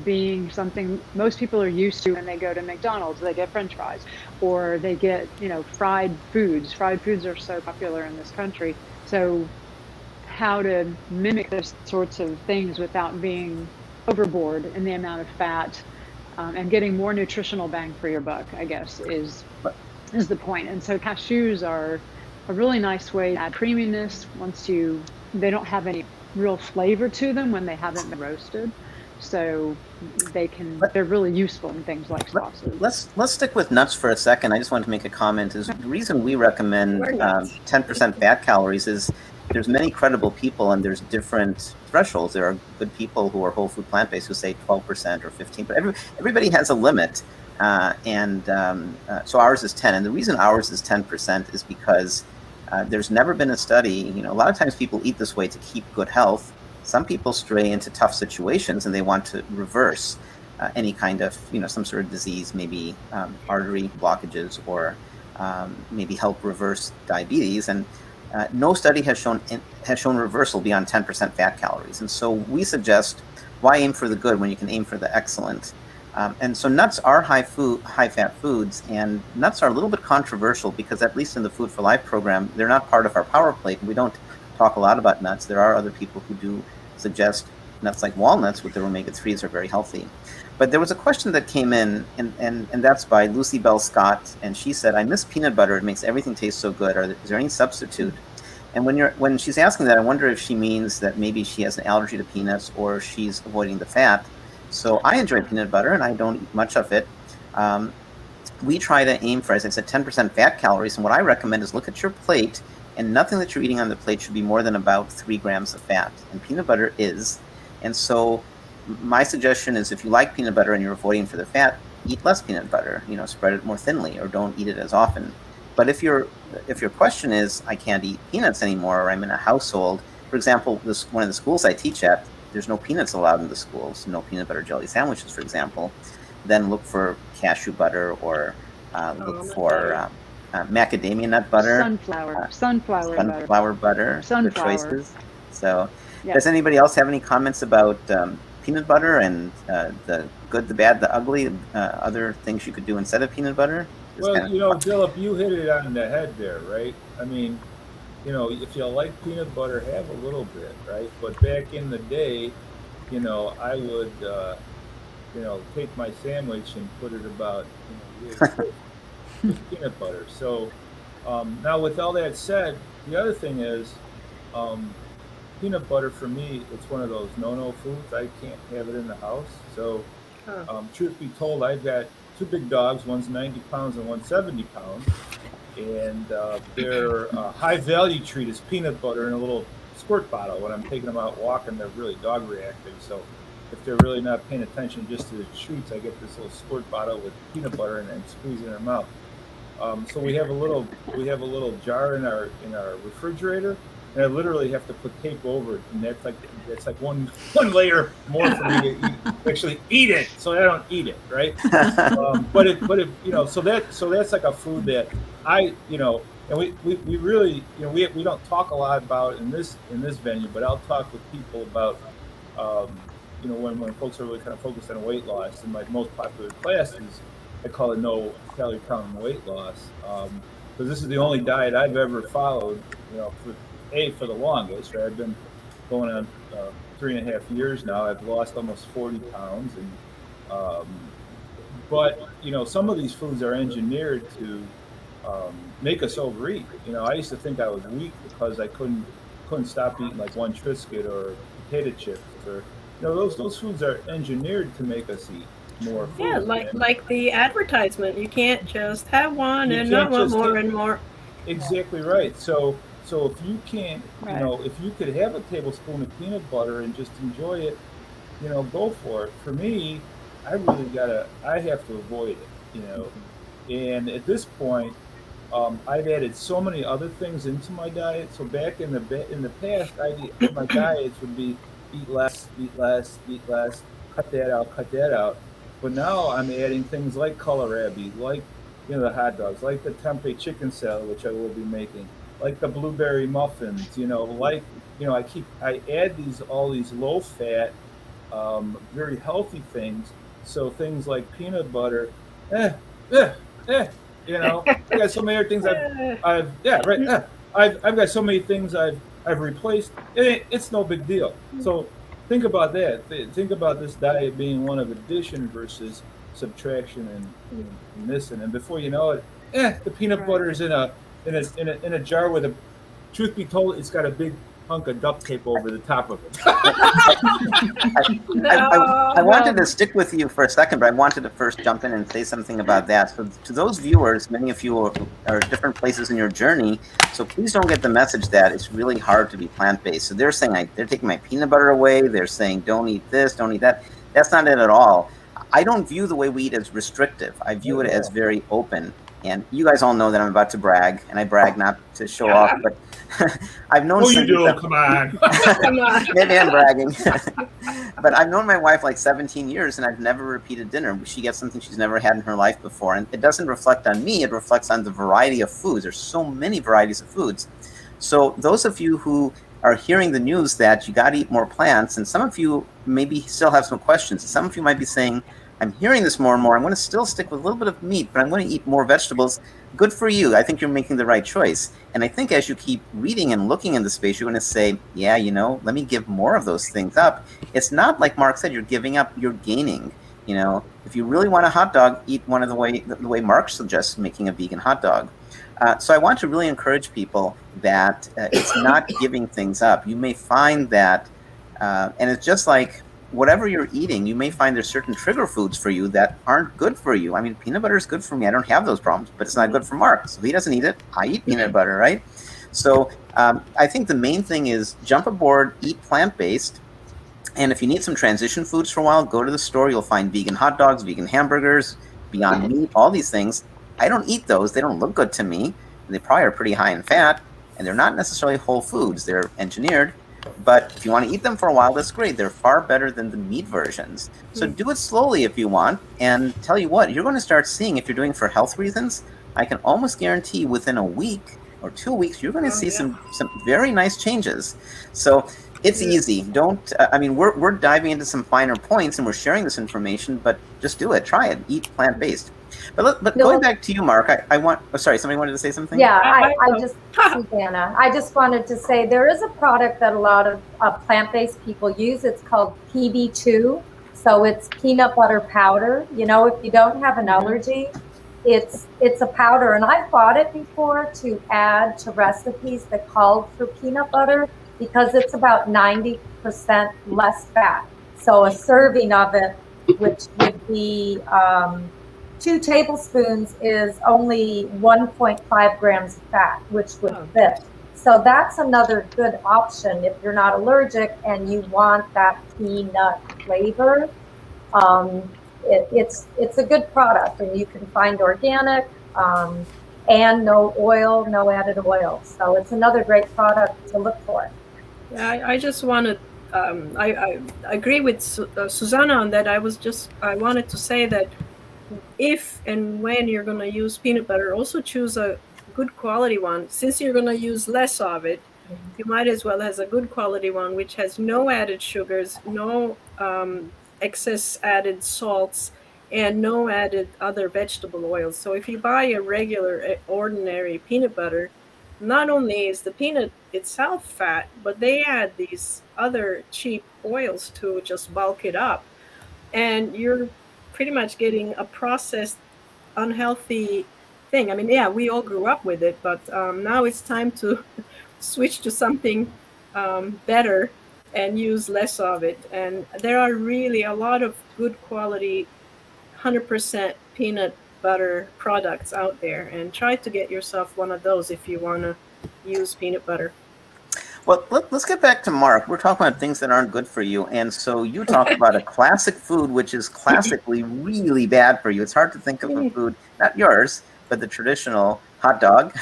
being something most people are used to when they go to McDonald's. They get French fries, or they get, fried foods. Fried foods are so popular in this country. So how to mimic those sorts of things without being overboard in the amount of fat, and getting more nutritional bang for your buck, I guess, is the point. And so cashews are a really nice way to add creaminess they don't have any real flavor to them when they haven't been roasted. So they're really useful in things like sauces. Let's stick with nuts for a second. I just wanted to make a comment. The reason we recommend 10% fat calories is there's many credible people, and there's different thresholds. There are good people who are whole food plant-based who say 12% or 15%, but everybody has a limit. So ours is 10. And the reason ours is 10% is because there's never been a study. A lot of times people eat this way to keep good health. Some people stray into tough situations and they want to reverse any kind of, some sort of disease, maybe artery blockages, or maybe help reverse diabetes. And no study has shown reversal beyond 10% fat calories. And so we suggest, why aim for the good when you can aim for the excellent? And so nuts are high-fat foods, and nuts are a little bit controversial because, at least in the Food for Life program, they're not part of our power plate. We don't talk a lot about nuts. There are other people who do suggest nuts like walnuts with their omega-3s are very healthy. But there was a question that came in, and that's by Lucy Bell Scott, and she said, I miss peanut butter. It makes everything taste so good. Is there any substitute? And when she's asking that, I wonder if she means that maybe she has an allergy to peanuts, or she's avoiding the fat. So I enjoy peanut butter, and I don't eat much of it. We try to aim for, as I said, 10% fat calories. And what I recommend is look at your plate, and nothing that you're eating on the plate should be more than about 3 grams of fat. And peanut butter is. And so my suggestion is, if you like peanut butter and you're avoiding for the fat, eat less peanut butter. Spread it more thinly, or don't eat it as often. But if your question is, I can't eat peanuts anymore, or I'm in a household, for example, one of the schools I teach at, there's no peanuts allowed in the schools, no peanut butter jelly sandwiches, for example, then look for cashew butter, or look for macadamia nut butter. Sunflower butter. Good choices. So does anybody else have any comments about peanut butter and the good, the bad, the ugly, other things you could do instead of peanut butter? Well, Philip, you hit it on the head there, right? I mean, if you like peanut butter, have a little bit, right? But back in the day, I would, take my sandwich and put it about, with peanut butter. So now, with all that said, the other thing is, um, peanut butter for me, it's one of those no-no foods. I can't have it in the house. So, truth be told, I've got two big dogs. One's 90 pounds and one's 70 pounds. And their high value treat is peanut butter in a little squirt bottle. When I'm taking them out walking, they're really dog reactive. So if they're really not paying attention just to the treats, I get this little squirt bottle with peanut butter and then squeeze it in their mouth. So we have a little jar in our refrigerator, and I literally have to put tape over it, and that's like one layer more for me to actually eat it, so I don't eat it, right? But it so that's like a food that I and we really we don't talk a lot about in this venue, but I'll talk with people about when folks are really kind of focused on weight loss, and my most popular class is, I call it no calorie count and weight loss, because this is the only diet I've ever followed, for the longest. Right? I've been going on 3.5 years now. I've lost almost 40 pounds, and but some of these foods are engineered to make us overeat. I used to think I was weak because I couldn't stop eating like one Triscuit or potato chips, or those foods are engineered to make us eat more food. Yeah, like the advertisement. You can't just have one and not want more and more. Exactly right. So if you can't, if you could have a tablespoon of peanut butter and just enjoy it, go for it. For me, I have to avoid it, And at this point, I've added so many other things into my diet. So back in the past, my diets would be eat less, cut that out. But now I'm adding things like kohlrabi, like the hot dogs, like the tempeh chicken salad, which I will be making, like the blueberry muffins, I add all these low fat, very healthy things. So things like peanut butter, I got so many other things I've got so many things I've replaced. It's no big deal. So think about that. Think about this diet being one of addition versus subtraction and this, and before you know it, the peanut butter is in a jar with truth be told, it's got a big hunk of duct tape over the top of it. I wanted to stick with you for a second, but I wanted to first jump in and say something about that. So to those viewers, many of you are at different places in your journey, so please don't get the message that it's really hard to be plant-based. So they're saying they're taking my peanut butter away, they're saying don't eat this, don't eat that. That's not it at all. I don't view the way we eat as restrictive. I view it as very open. And you guys all know that I'm about to brag, and I brag not to show off, but I've known. Oh, you do? Come on. Maybe I'm bragging. But I've known my wife like 17 years, and I've never repeated dinner. She gets something she's never had in her life before, and it doesn't reflect on me. It reflects on the variety of foods. There's so many varieties of foods. So those of you who are hearing the news that you got to eat more plants, and some of you maybe still have some questions. Some of you might be saying, I'm hearing this more and more. I'm going to still stick with a little bit of meat, but I'm going to eat more vegetables. Good for you. I think you're making the right choice. And I think as you keep reading and looking in the space, you're going to say, yeah, let me give more of those things up. It's not like Mark said, you're giving up, you're gaining. If you really want a hot dog, eat one of the way Mark suggests, making a vegan hot dog. So I want to really encourage people that it's not giving things up. You may find that, and it's just like, whatever you're eating, you may find there's certain trigger foods for you that aren't good for you. I mean, peanut butter is good for me. I don't have those problems, but it's not good for Mark. So he doesn't eat it. I eat peanut butter, right? So I think the main thing is jump aboard, eat plant-based. And if you need some transition foods for a while, go to the store. You'll find vegan hot dogs, vegan hamburgers, Beyond Meat, all these things. I don't eat those. They don't look good to me. They probably are pretty high in fat, and they're not necessarily whole foods. They're engineered. But if you want to eat them for a while, that's great. They're far better than the meat versions. So do it slowly if you want. And tell you what, you're going to start seeing, if you're doing it for health reasons, I can almost guarantee within a week or 2 weeks, you're going to see some very nice changes. So it's easy. We're diving into some finer points and we're sharing this information, but just do it. Try it. Eat plant-based. But No. going back to you, Mark, I want. Oh, sorry, somebody wanted to say something. Yeah, I just, Susanna, I just wanted to say there is a product that a lot of plant-based people use. It's called PB2. So it's peanut butter powder. You know, if you don't have an allergy, it's a powder. And I've bought it before to add to recipes that called for peanut butter because it's about 90% less fat. So a serving of it, which would be 2 tablespoons, is only 1.5 grams of fat, which would fit. So that's another good option if you're not allergic and you want that peanut flavor. It's a good product, and you can find organic and no oil, no added oil. So it's another great product to look for. Yeah, I just wanted, I agree with Susanna on that. I wanted to say that if and when you're going to use peanut butter, also choose a good quality one. Since you're going to use less of it, you might as well have a good quality one, which has no added sugars, no excess added salts, and no added other vegetable oils. So if you buy a regular, ordinary peanut butter, not only is the peanut itself fat, but they add these other cheap oils to just bulk it up. And you're pretty much getting a processed, unhealthy thing. I mean, yeah, we all grew up with it, but now it's time to switch to something better and use less of it. And there are really a lot of good quality, 100% peanut butter products out there. And try to get yourself one of those if you want to use peanut butter. Well, let's get back to Mark. We're talking about things that aren't good for you. And so you talked about a classic food, which is classically really bad for you. It's hard to think of a food, not yours, but the traditional hot dog.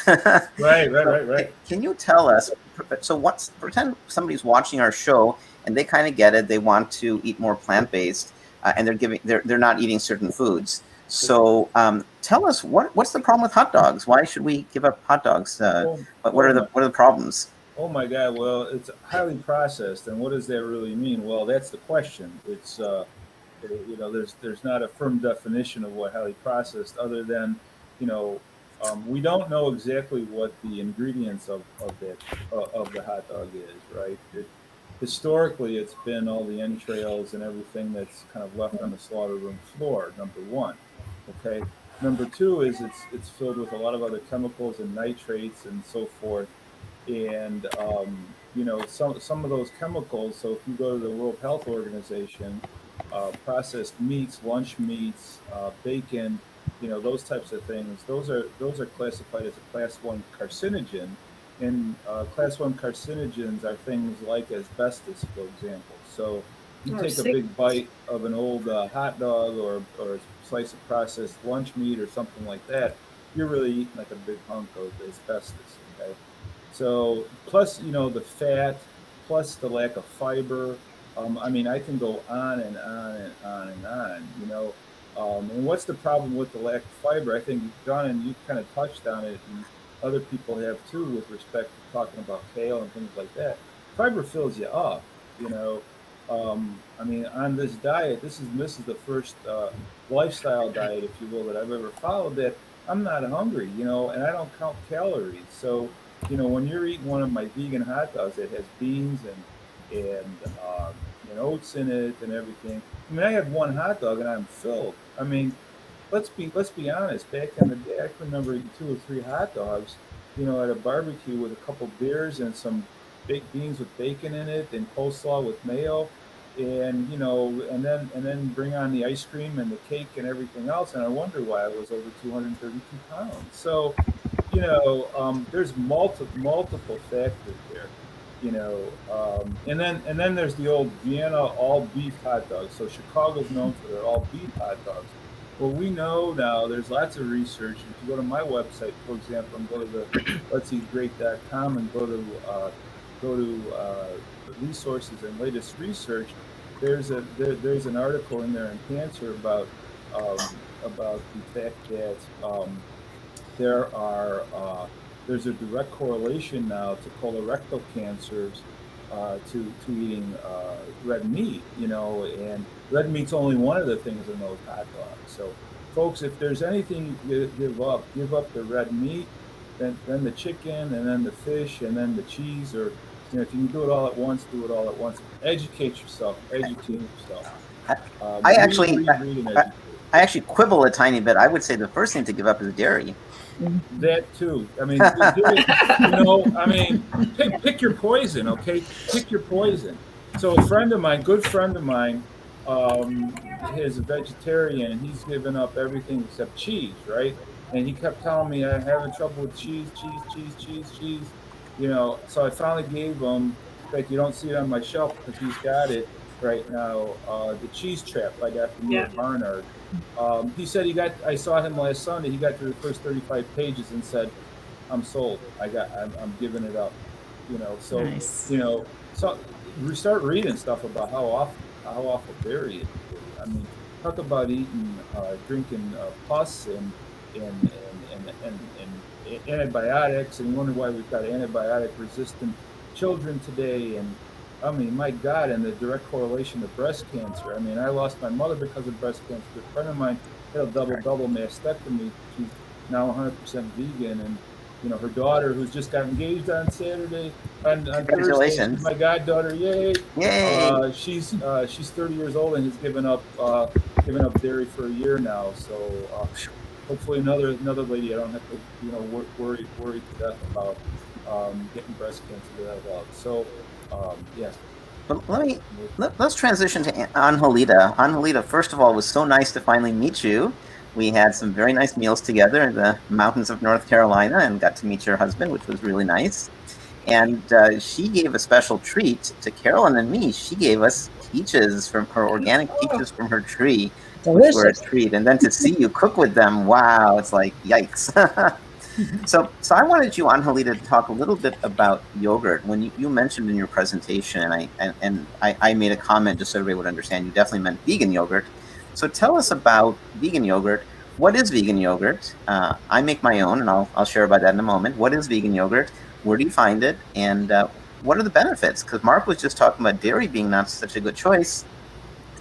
Right. Can you tell us, so pretend somebody's watching our show and they kind of get it. They want to eat more plant-based and they're not eating certain foods. So tell us, what's the problem with hot dogs? Why should we give up hot dogs? What are the problems? Oh my God! Well, it's highly processed, and what does that really mean? Well, that's the question. It's there's not a firm definition of what highly processed, other than we don't know exactly what the ingredients of the hot dog is, right? Historically, it's been all the entrails and everything that's kind of left on the slaughter room floor. Number one, okay. Number two is it's filled with a lot of other chemicals and nitrates and so forth. And some of those chemicals. So if you go to the World Health Organization, processed meats, lunch meats, bacon, those types of things. Those are classified as a class 1 carcinogen, and class 1 carcinogens are things like asbestos, for example. So you take a big bite of an old hot dog or a slice of processed lunch meat or something like that, you're really eating like a big hunk of asbestos. Okay. So plus, the fat, plus the lack of fiber. I can go on and on and on and on, and what's the problem with the lack of fiber? I think, John, and you kind of touched on it, and other people have too, with respect to talking about kale and things like that. Fiber fills you up, on this diet, this is the first lifestyle diet, if you will, that I've ever followed, that I'm not hungry, and I don't count calories. So, when you're eating one of my vegan hot dogs that has beans and oats in it and everything, I had one hot dog and I'm filled. Let's be honest. Back in the day, I can remember eating 2 or 3 hot dogs, at a barbecue with a couple beers and some baked beans with bacon in it and coleslaw with mayo, and and then bring on the ice cream and the cake and everything else, and I wonder why I was over 232 pounds. So, there's multiple factors there, and then there's the old Vienna all beef hot dogs. So Chicago's known for their all beef hot dogs. Well, we know now there's lots of research. If you go to my website, for example, and go to the let'seatgreat.com and go to resources and latest research, there's an article in there in Cancer about the fact that there's a direct correlation now to colorectal cancers to eating red meat, and red meat's only one of the things in those hot dogs. So, folks, if there's anything you give up the red meat, then the chicken, and then the fish, and then the cheese, or if you can do it all at once, do it all at once. Educate yourself. Educate yourself. I actually, read, and educate. I actually quibble a tiny bit. I would say the first thing to give up is dairy. That too. I mean, I mean, pick your poison, okay? Pick your poison. So a friend of mine, good friend of mine, is a vegetarian, and he's given up everything except cheese, right? And he kept telling me I'm having trouble with cheese. So I finally gave him. In fact, you don't see it on my shelf because he's got it right now. The cheese trap I got from Neil Barnard. He said I saw him last Sunday. He got to the first 35 pages and said, "I'm sold. I'm giving it up." So Nice. So we start reading stuff about how awful dairy is. I mean, talk about drinking pus and antibiotics, and you wonder why we've got antibiotic-resistant children today. And I mean, my God, and the direct correlation to breast cancer. I mean, I lost my mother because of breast cancer. A friend of mine had a double mastectomy. She's now 100% vegan, and her daughter, who's just got engaged on Saturday, on Thursday, my goddaughter, yay! She's 30 years old and has given up dairy for a year now. So hopefully another lady I don't have to worry to death about getting breast cancer without doubt. So yeah. But let's transition to Angelita. Angelita, first of all, it was so nice to finally meet you. We had some very nice meals together in the mountains of North Carolina and got to meet your husband, which was really nice. And she gave a special treat to Carolyn and me. She gave us peaches from her organic peaches from her tree, which were a treat. And then to see you cook with them, wow, it's like yikes. So I wanted you, Angelita, to talk a little bit about yogurt. When you mentioned in your presentation, and I made a comment just so everybody would understand, you definitely meant vegan yogurt. So tell us about vegan yogurt. What is vegan yogurt? I make my own, and I'll share about that in a moment. What is vegan yogurt? Where do you find it? And what are the benefits? Because Mark was just talking about dairy being not such a good choice.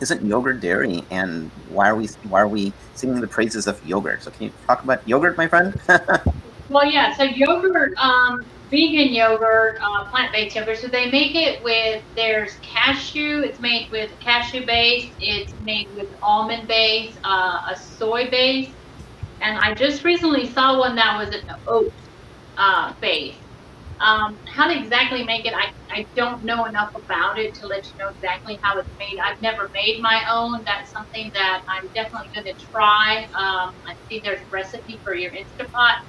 Isn't yogurt dairy? And why are we singing the praises of yogurt? So can you talk about yogurt, my friend? Well, yeah. So yogurt, vegan yogurt, plant-based yogurt. So they make it there's cashew. It's made with cashew base. It's made with almond base, a soy base, and I just recently saw one that was an oat base. How to exactly make it, I don't know enough about it to let you know exactly how it's made. I've never made my own. That's something that I'm definitely going to try. I see there's a recipe for your Instapot.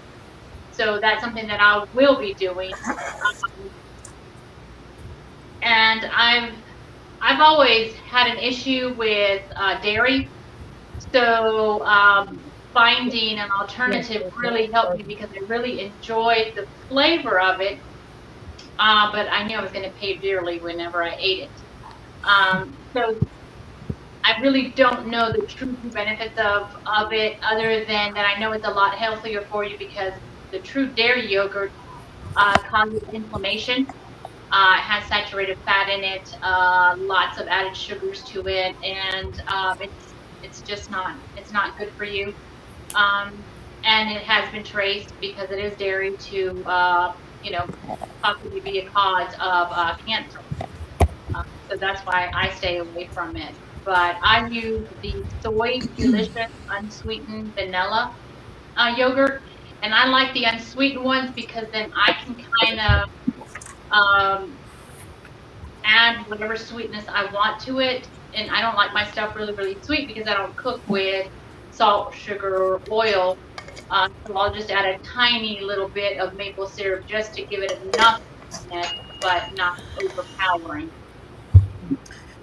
So that's something that I will be doing. And I've always had an issue with dairy. So finding an alternative really helped me because I really enjoyed the flavor of it. But I knew I was going to pay dearly whenever I ate it. So I really don't know the true benefits of it, other than that I know it's a lot healthier for you because the true dairy yogurt causes inflammation. It has saturated fat in it, lots of added sugars to it, and it's just not good for you. And it has been traced, because it is dairy, to possibly be a cause of cancer. So that's why I stay away from it. But I use the Soy Delicious unsweetened vanilla yogurt. And I like the unsweetened ones because then I can kind of add whatever sweetness I want to it. And I don't like my stuff really, really sweet because I don't cook with salt, sugar, or oil. So I'll just add a tiny little bit of maple syrup just to give it enough sweetness, but not overpowering.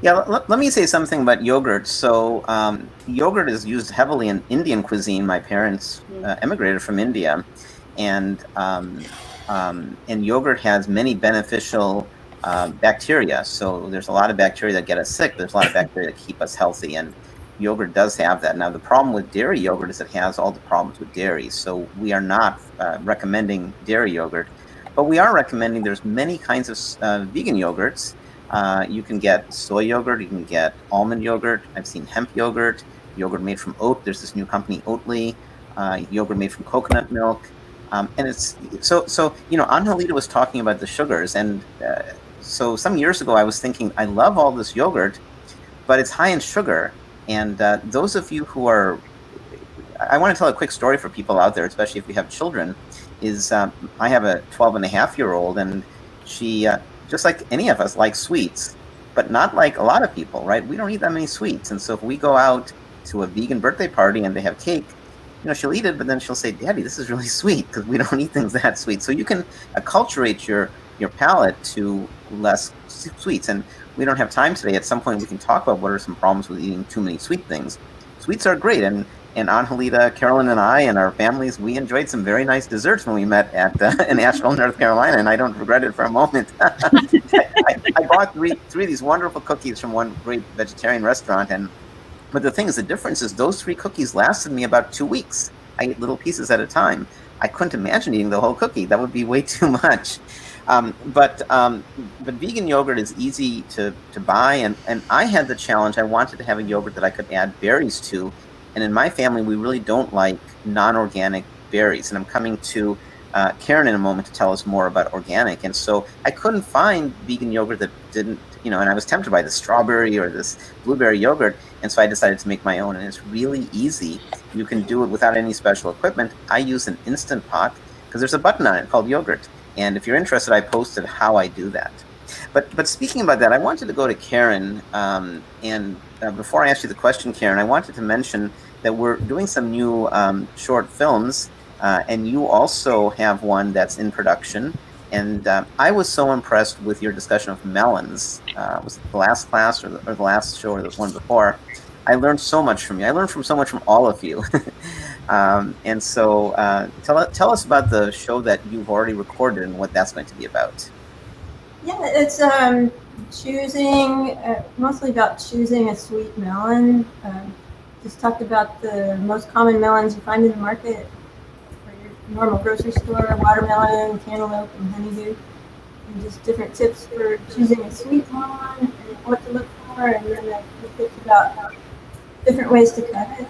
Yeah, let me say something about yogurt. So yogurt is used heavily in Indian cuisine. My parents emigrated from India, and yogurt has many beneficial bacteria. So there's a lot of bacteria that get us sick. There's a lot of bacteria that keep us healthy, and yogurt does have that. Now, the problem with dairy yogurt is it has all the problems with dairy. So we are not recommending dairy yogurt, but we are recommending there's many kinds of vegan yogurts. You can get soy yogurt, you can get almond yogurt, I've seen hemp yogurt, yogurt made from oat. There's this new company, Oatly, yogurt made from coconut milk. And it's so Angelita was talking about the sugars, and so some years ago I was thinking, I love all this yogurt, but it's high in sugar. And those of you who are, I want to tell a quick story for people out there, especially if you have children, is I have a 12-and-a-half-year-old, and she, just like any of us, likes sweets, but not like a lot of people, right? We don't eat that many sweets. And so if we go out to a vegan birthday party and they have cake, she'll eat it, but then she'll say, Daddy, this is really sweet, because we don't eat things that sweet. So you can acculturate your palate to less sweets. And we don't have time today. At some point, we can talk about what are some problems with eating too many sweet things. Sweets are great. And Angelita, Carolyn, and I, and our families, we enjoyed some very nice desserts when we met in Asheville, North Carolina, and I don't regret it for a moment. I bought three of these wonderful cookies from one great vegetarian restaurant, but the thing is, the difference is those 3 cookies lasted me about 2 weeks. I ate little pieces at a time. I couldn't imagine eating the whole cookie. That would be way too much. But vegan yogurt is easy to buy, and I had the challenge. I wanted to have a yogurt that I could add berries to, and in my family, we really don't like non-organic berries. And I'm coming to Karen in a moment to tell us more about organic. And so I couldn't find vegan yogurt that didn't, and I was tempted by the strawberry or this blueberry yogurt, and so I decided to make my own, and it's really easy. You can do it without any special equipment. I use an Instant Pot because there's a button on it called yogurt, and if you're interested, I posted how I do that. But speaking about that, I wanted to go to Karen, and before I ask you the question, Karen, I wanted to mention that we're doing some new short films, and you also have one that's in production. And I was so impressed with your discussion of melons. Was it the last class or the last show or the one before? I learned so much from you. I learned so much from all of you. And so tell us about the show that you've already recorded and what that's going to be about. Yeah, it's mostly about choosing a sweet melon. Just talked about the most common melons you find in the market for your normal grocery store: watermelon, cantaloupe, and honeydew. And just different tips for choosing a sweet melon and what to look for, and then the tips about different ways to cut it.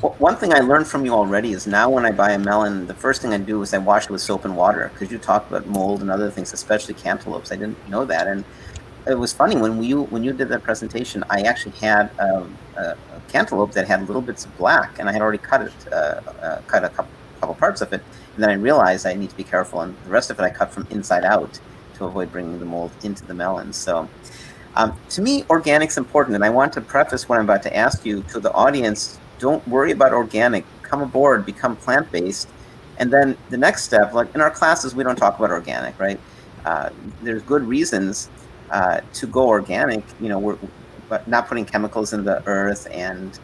Well, one thing I learned from you already is now when I buy a melon, the first thing I do is I wash it with soap and water, because you talked about mold and other things, especially cantaloupes. I didn't know that, and it was funny when you did that presentation. I actually had a cantaloupe that had little bits of black, and I had already cut a couple parts of it, and then I realized I need to be careful, and the rest of it I cut from inside out to avoid bringing the mold into the melon. So to me, organic's important, and I want to preface what I'm about to ask you to the audience. Don't worry about organic. Come aboard, become plant-based. And then the next step, like in our classes, we don't talk about organic, right? There's good reasons to go organic. We're not putting chemicals in the earth and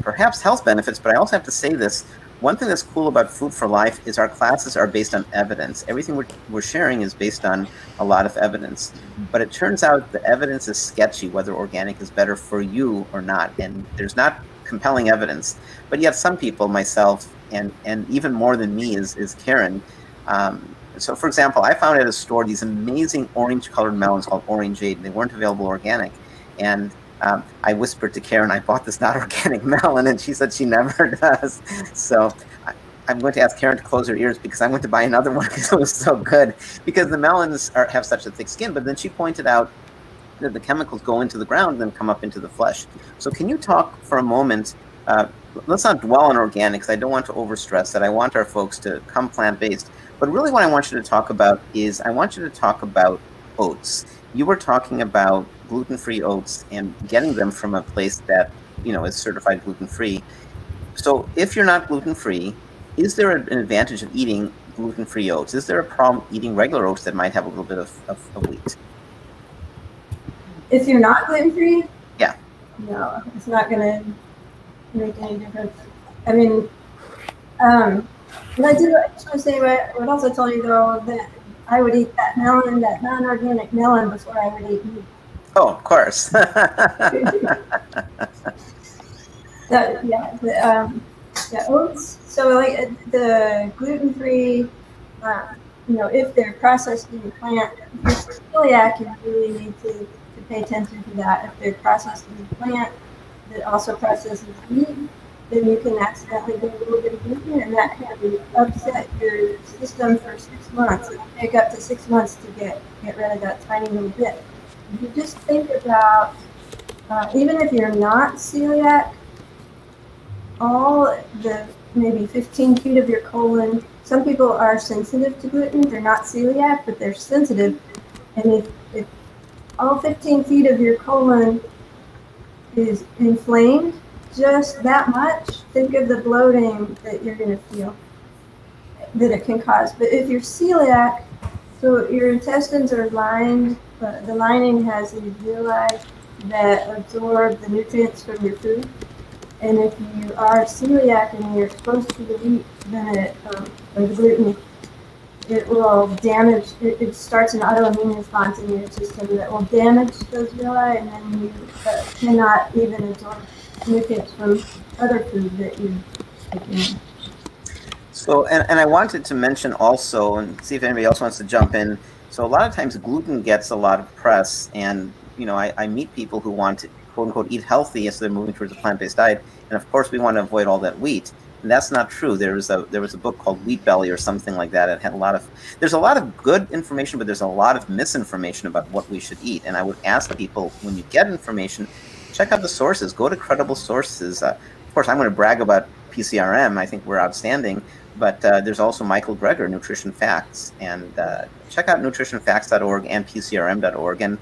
perhaps health benefits. But I also have to say this. One thing that's cool about Food for Life is our classes are based on evidence. Everything we're sharing is based on a lot of evidence. But it turns out the evidence is sketchy, whether organic is better for you or not. And there's not compelling evidence. But yet some people, myself, and even more than me is Karen. So for example, I found at a store these amazing orange-colored melons called Orangeade. They weren't available organic. And I whispered to Karen, I bought this not organic melon, and she said she never does. So I'm going to ask Karen to close her ears because I'm going to buy another one because it was so good. Because the melons have such a thick skin, but then she pointed out that the chemicals go into the ground and then come up into the flesh. So can you talk for a moment, let's not dwell on organic because I don't want to overstress that. I want our folks to come plant-based. But really what I want you to talk about is I want you to talk about oats. You were talking about gluten-free oats and getting them from a place that, is certified gluten-free. So if you're not gluten-free, is there an advantage of eating gluten-free oats? Is there a problem eating regular oats that might have a little bit of wheat? If you're not gluten-free? Yeah. No, it's not going to make any difference. I mean, and I just want to say, I would also tell you, though, that I would eat that melon, that non-organic melon, before I would eat meat. Oh, of course. Oats. So like the gluten-free, if they're processed in the plant, if you're celiac, you really need to pay attention to that. If they're processed in the plant, that also processes meat, then you can accidentally get a little bit of gluten, and that can upset your system for 6 months. It can take up to 6 months to get rid of that tiny little bit. If you just think about, even if you're not celiac, all the maybe 15 feet of your colon, some people are sensitive to gluten. They're not celiac, but they're sensitive. And if all 15 feet of your colon is inflamed just that much, think of the bloating that you're going to feel that it can cause. But if you're celiac, so your intestines are lined, the lining has these villi that absorb the nutrients from your food. And if you are celiac and you're exposed to the wheat, then or the gluten, it will damage, it starts an autoimmune response in your system that will damage those villi, and then you cannot even absorb nutrients from other food that you take in. So, and I wanted to mention also, and see if anybody else wants to jump in. So a lot of times gluten gets a lot of press, and I meet people who want to quote unquote eat healthy as they're moving towards a plant-based diet, and of course we want to avoid all that wheat. And that's not true. There was a book called Wheat Belly or something like that. It had there's a lot of good information, but there's a lot of misinformation about what we should eat. And I would ask people, when you get information, check out the sources. Go to credible sources. Of course, I'm going to brag about PCRM. I think we're outstanding. But there's also Michael Greger, Nutrition Facts. And check out nutritionfacts.org and PCRM.org. And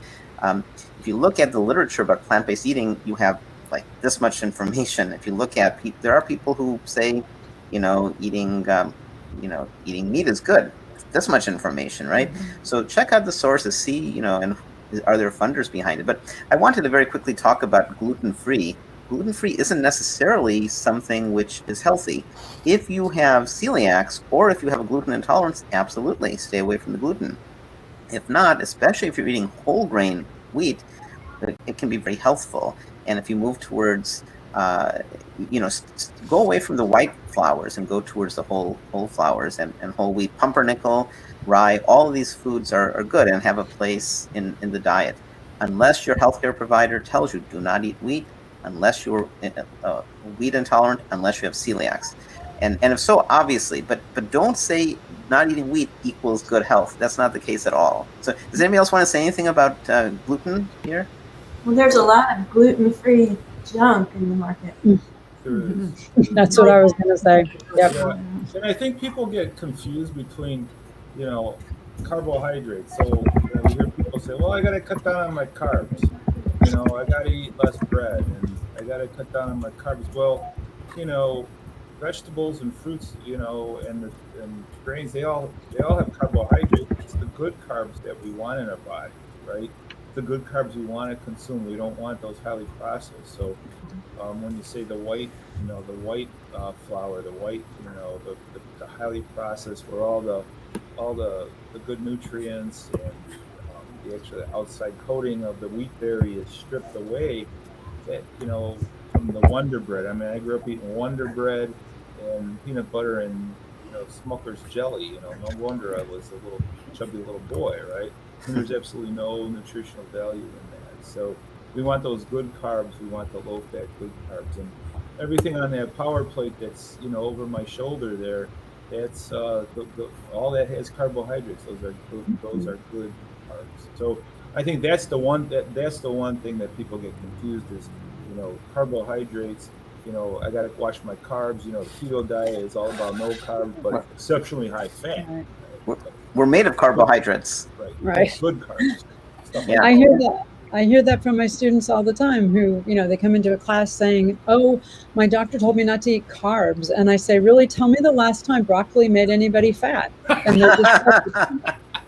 if you look at the literature about plant-based eating, you have like this much information. If you look at, there are people who say, eating meat is good. This much information, right? Mm-hmm. So check out the sources, see, and are there funders behind it? But I wanted to very quickly talk about gluten-free. Gluten-free isn't necessarily something which is healthy. If you have celiacs or if you have a gluten intolerance, absolutely stay away from the gluten. If not, especially if you're eating whole grain wheat, it can be very healthful. And if you move towards, go away from the white flours and go towards the whole flours and whole wheat. Pumpernickel, rye, all of these foods are good and have a place in the diet. Unless your healthcare provider tells you do not eat wheat, unless you're wheat intolerant, unless you have celiacs. And if so, obviously, but don't say not eating wheat equals good health. That's not the case at all. So does anybody else want to say anything about gluten here? Well, there's a lot of gluten-free junk in the market. That's what I was going to say. Yep. Yeah. And I think people get confused between, carbohydrates. So you hear people say, well, I got to cut down on my carbs. I got to eat less bread and I got to cut down on my carbs. Well, vegetables and fruits, and grains, they all have carbohydrates. It's the good carbs that we want in our body, right? The good carbs we want to consume. We don't want those highly processed. So when you say the white, flour, the white, the highly processed, where all the good nutrients and the outside coating of the wheat berry is stripped away, that from the Wonder Bread. I mean, I grew up eating Wonder Bread and peanut butter and Smucker's jelly. No wonder I was a little chubby little boy, right? And there's absolutely no nutritional value in that. So we want those good carbs. We want the low-fat good carbs, and everything on that power plate that's over my shoulder there. That's all that has carbohydrates. Those are good carbs. So I think that's the one thing that people get confused is carbohydrates. I got to watch my carbs. The keto diet is all about no carbs, but exceptionally high fat. We're made of carbohydrates. Right. Good carbs. Yeah. I hear that from my students all the time who, they come into a class saying, oh, my doctor told me not to eat carbs. And I say, really, tell me the last time broccoli made anybody fat. And they're just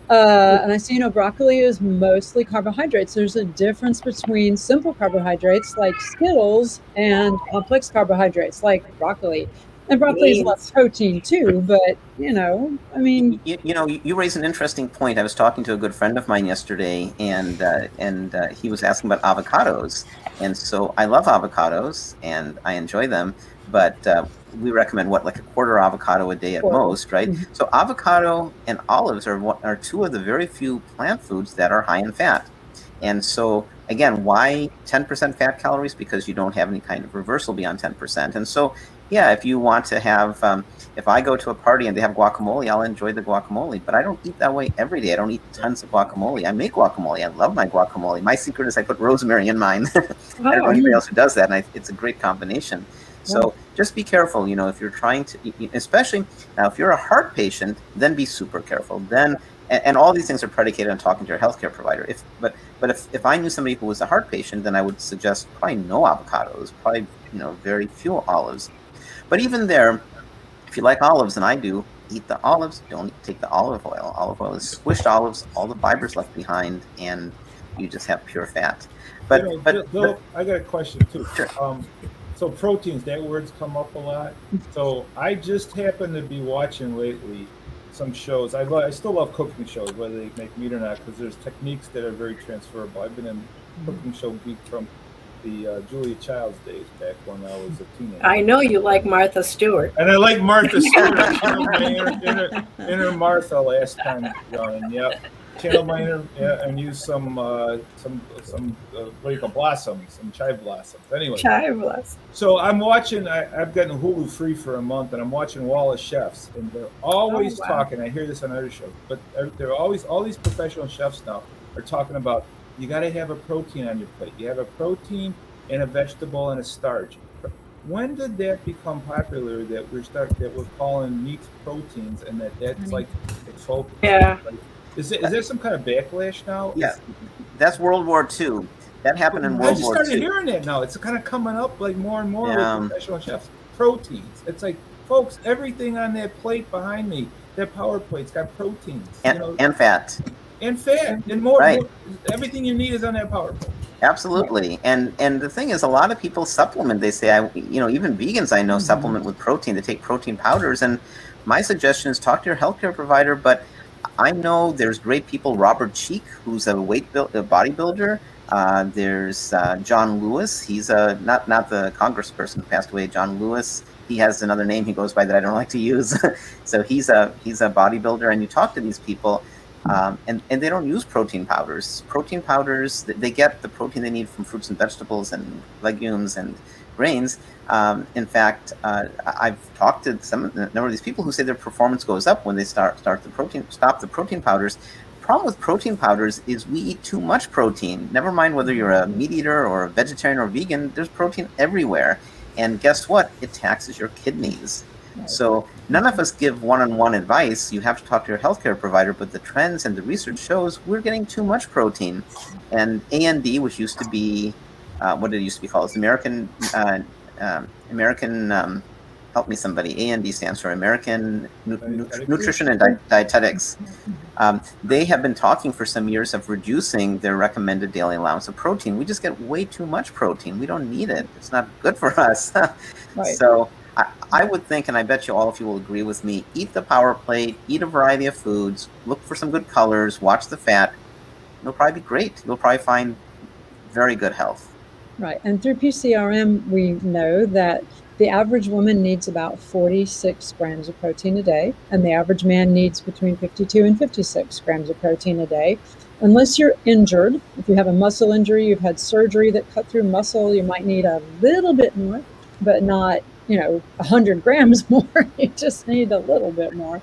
and I say, broccoli is mostly carbohydrates. There's a difference between simple carbohydrates like Skittles and complex carbohydrates like broccoli. And broccoli is a lot of protein too, but I mean, you raise an interesting point. I was talking to a good friend of mine yesterday, and he was asking about avocados, and so I love avocados and I enjoy them, but we recommend like a quarter avocado a day at most, right? Mm-hmm. So avocado and olives are two of the very few plant foods that are high in fat. And so again, why 10% fat calories? Because you don't have any kind of reversal beyond 10%. And so, yeah, if you want to have, if I go to a party and they have guacamole, I'll enjoy the guacamole, but I don't eat that way every day. I don't eat tons of guacamole. I make guacamole. I love my guacamole. My secret is I put rosemary in mine. I don't know anybody else who does that, and it's a great combination. So just be careful, if you're trying to, especially now, if you're a heart patient, then be super careful. Then, and all these things are predicated on talking to your healthcare provider. But if I knew somebody who was a heart patient, then I would suggest probably no avocados, probably very few olives. But even there, if you like olives, and I do, eat the olives. Don't take the olive oil. Olive oil is squished olives, all the fibers left behind, and you just have pure fat. But Bill, I got a question too. Sure. So proteins, that word's come up a lot. So I just happen to be watching lately some shows. I still love cooking shows, whether they make meat or not, because there's techniques that are very transferable. I've been in cooking show geek from the Julia Child's days back when I was a teenager. I know you like Martha Stewart. And I like Martha Stewart. I channeled my inner Martha last time, John. Yep. Channeled my inner and used some what do you call blossoms, some chive blossoms. Anyway. Chive blossoms. So I'm watching. I've gotten Hulu free for a month, and I'm watching Wallace Chefs, and they're always talking. I hear this on other shows, but they're always, all these professional chefs now are talking about, you got to have a protein on your plate. You have a protein and a vegetable and a starch. When did that become popular that we're calling meats proteins, and that's like it's whole? Yeah. Like, is there some kind of backlash now? Yeah, that's World War II. That happened in World War II. I just started hearing that now. It's kind of coming up like more and more with professional chefs. Proteins. It's like, folks, everything on that plate behind me, that power plate's got proteins. And fat. And fat. And more, right. more. Everything you need is on that power plate. Absolutely. And the thing is, a lot of people supplement. They say, even vegans I know supplement with protein. They take protein powders. And my suggestion is talk to your healthcare provider. But I know there's great people. Robert Cheek, who's a bodybuilder. There's John Lewis. He's not the congressperson who passed away. John Lewis. He has another name he goes by that I don't like to use. So he's a bodybuilder. And you talk to these people. And they don't use protein powders. Protein powders, they get the protein they need from fruits and vegetables and legumes and grains. In fact, I've talked to a number of these people who say their performance goes up when they stop the protein powders. The problem with protein powders is we eat too much protein. Never mind whether you're a meat eater or a vegetarian or vegan, there's protein everywhere. And guess what? It taxes your kidneys. So none of us give one-on-one advice. You have to talk to your healthcare provider, but the trends and the research shows we're getting too much protein. And A&D, which used to be, what did it used to be called? It's American, help me somebody. A&D stands for American Nutrition and Dietetics. They have been talking for some years of reducing their recommended daily allowance of protein. We just get way too much protein. We don't need it. It's not good for us. Right. So I would think, and I bet you all of you will agree with me, eat the power plate, eat a variety of foods, look for some good colors, watch the fat. It'll probably be great. You'll probably find very good health. Right. And through PCRM, we know that the average woman needs about 46 grams of protein a day, and the average man needs between 52 and 56 grams of protein a day. Unless you're injured, if you have a muscle injury, you've had surgery that cut through muscle, you might need a little bit more, but not 100 grams more. You just need a little bit more.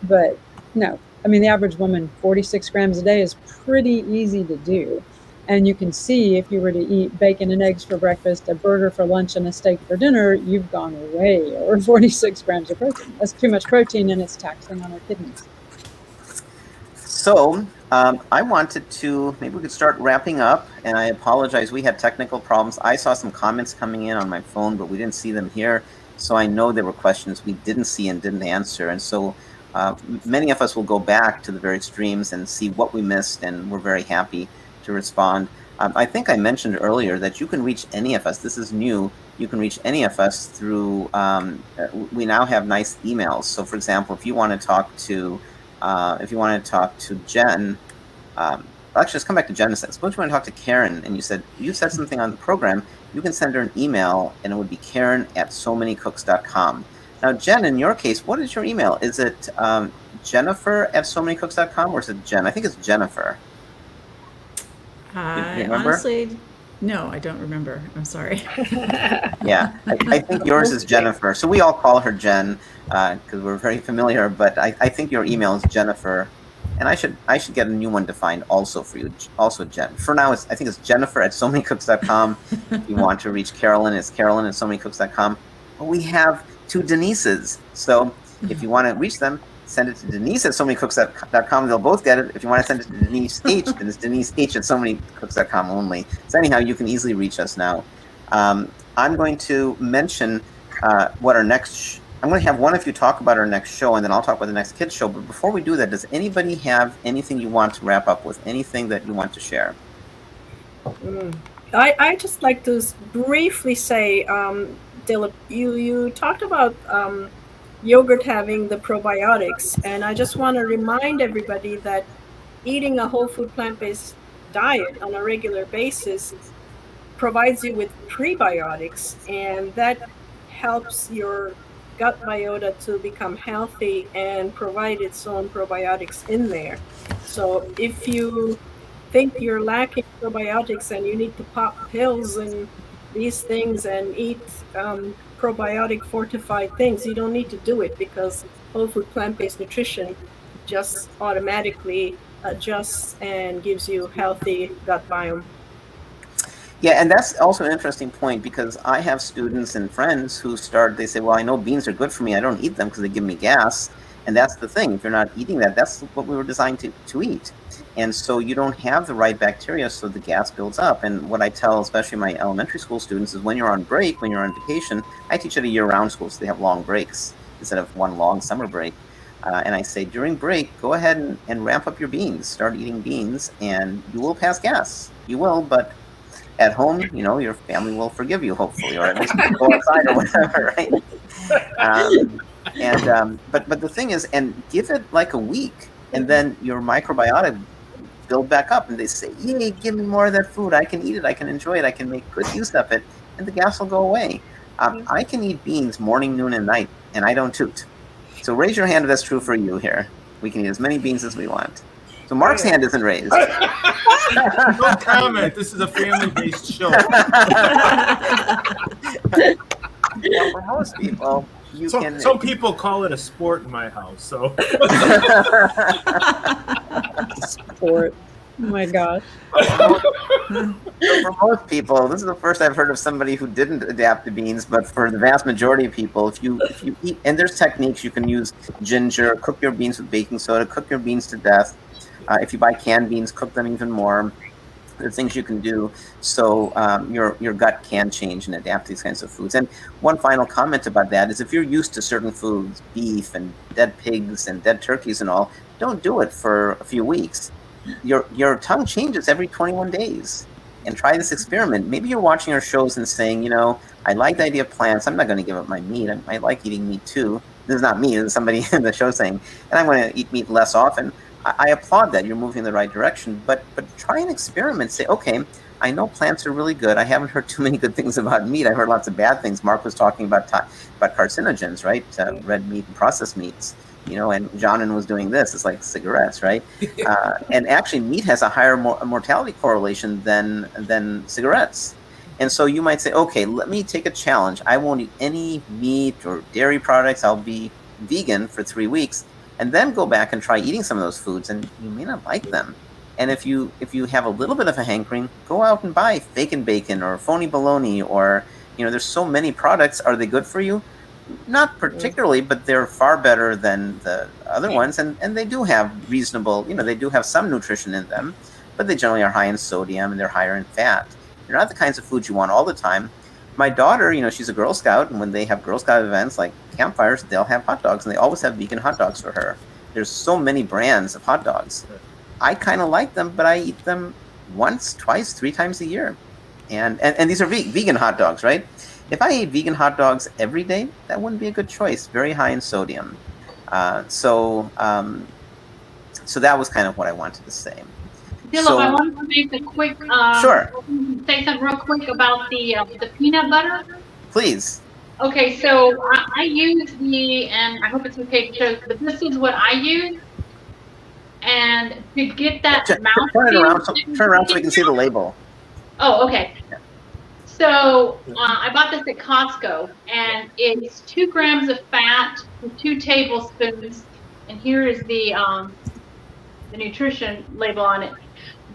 But no, the average woman, 46 grams a day is pretty easy to do. And you can see if you were to eat bacon and eggs for breakfast, a burger for lunch, and a steak for dinner, you've gone way over 46 grams of protein. That's too much protein, and it's taxing on our kidneys. So I wanted to, maybe we could start wrapping up, and I apologize, we had technical problems. I saw some comments coming in on my phone, but we didn't see them here. So I know there were questions we didn't see and didn't answer. And so many of us will go back to the very streams and see what we missed, and we're very happy to respond. I think I mentioned earlier that you can reach any of us. This is new. You can reach any of us through, we now have nice emails. So for example, if you want to talk to Jen, actually, let's come back to Jen a second. Suppose you want to talk to Karen, and you said something on the program. You can send her an email, and it would be Karen@somanycooks.com. Now, Jen, in your case, what is your email? Is it Jennifer@somanycooks.com, or is it Jen? I think it's Jennifer. I remember? honestly, no, I don't remember. I'm sorry. Yeah, I think yours is Jennifer. So we all call her Jen because we're very familiar. But I think your email is Jennifer, and I should get a new one defined also for you. Also Jen. For now, I think it's Jennifer@somanycooks.com. If you want to reach Carolyn, it's Carolyn@somanycooks.com. But we have two Denises, so if you want to reach them, send it to Denise@somanycooks.com. They'll both get it. If you want to send it to Denise H, then it's Denise H@somanycooks.com only. So anyhow, you can easily reach us now. I'm going to mention what our next. I'm going to have one of you talk about our next show, and then I'll talk about the next kids show. But before we do that, does anybody have anything you want to wrap up with? Anything that you want to share? I just like to briefly say, Dilip, you talked about yogurt having the probiotics, and I just want to remind everybody that eating a whole food plant-based diet on a regular basis provides you with prebiotics, and that helps your gut biota to become healthy and provide its own probiotics in there. So if you think you're lacking probiotics and you need to pop pills and these things and eat probiotic fortified things, you don't need to do it, because whole food plant-based nutrition just automatically adjusts and gives you healthy gut biome. Yeah, and that's also an interesting point, because I have students and friends who they say, well, I know beans are good for me. I don't eat them because they give me gas. And that's the thing. If you're not eating that, that's what we were designed to eat. And so you don't have the right bacteria, so the gas builds up. And what I tell, especially my elementary school students, is when you're on break, when you're on vacation, I teach at a year-round school, so they have long breaks instead of one long summer break. And I say, during break, go ahead and ramp up your beans. Start eating beans, and you will pass gas. You will, but at home, your family will forgive you, hopefully, or at least go outside or whatever, right? But the thing is, and give it like a week, and then your microbiota build back up, and they say, yay, give me more of that food. I can eat it. I can enjoy it. I can make good use of it, and the gas will go away. I can eat beans morning, noon, and night, and I don't toot. So raise your hand if that's true for you here. We can eat as many beans as we want. So Mark's hand isn't raised. No comment. This is a family-based show. Well, for most people, some people call it a sport in my house. So Sport. Oh my gosh. For most people, this is the first I've heard of somebody who didn't adapt to beans, but for the vast majority of people, if you eat, and there's techniques you can use: ginger, cook your beans with baking soda, cook your beans to death. If you buy canned beans, cook them even more. There are things you can do so your gut can change and adapt to these kinds of foods. And one final comment about that is, if you're used to certain foods, beef and dead pigs and dead turkeys and all, don't do it for a few weeks. Your tongue changes every 21 days. And try this experiment. Maybe you're watching our shows and saying, I like the idea of plants. I'm not going to give up my meat. I like eating meat too. This is not me. This is somebody in the show saying, and I'm going to eat meat less often. I applaud that. You're moving in the right direction. But try an experiment. Say, okay, I know plants are really good. I haven't heard too many good things about meat. I've heard lots of bad things. Mark was talking about carcinogens, right? Red meat and processed meats. And Jonan was doing this. It's like cigarettes, right? And actually, meat has a higher mortality correlation than cigarettes. And so you might say, okay, let me take a challenge. I won't eat any meat or dairy products. I'll be vegan for 3 weeks, and then go back and try eating some of those foods, and you may not like them. And if you have a little bit of a hankering, go out and buy fake and bacon or phony bologna, or there's so many products. Are they good for you? Not particularly, but they're far better than the other ones, and they do have reasonable, they do have some nutrition in them, but they generally are high in sodium and they're higher in fat. They're not the kinds of foods you want all the time. My daughter, she's a Girl Scout, and when they have Girl Scout events like campfires, they'll have hot dogs, and they always have vegan hot dogs for her. There's so many brands of hot dogs. I kind of like them, but I eat them once, twice, 3 times a year. And these are vegan hot dogs, right? If I ate vegan hot dogs every day, that wouldn't be a good choice. Very high in sodium. So that was kind of what I wanted to say. Dylan, I wanted to make a quick sure. Say something real quick about the peanut butter. Please. Okay, so I use and I hope it's okay to show, but this is what I use. And to get that Turn mouthfeel. it around. Turn around so we can see the label. Oh, okay. So I bought this at Costco, and it's 2 grams of fat with 2 tablespoons. And here is the nutrition label on it.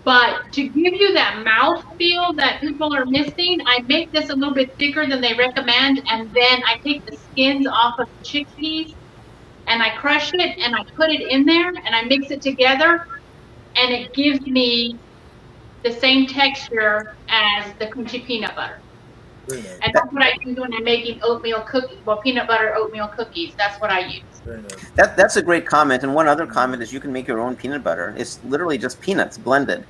But to give you that mouth feel that people are missing, I make this a little bit thicker than they recommend, and then I take the skins off of the chickpeas, and I crush it, and I put it in there, and I mix it together, and it gives me the same texture as the crunchy peanut butter. Very nice. And that's what I use when I'm making oatmeal cookies. Well, peanut butter oatmeal cookies. That's what I use. Very nice. That's a great comment. And one other comment is you can make your own peanut butter. It's literally just peanuts blended.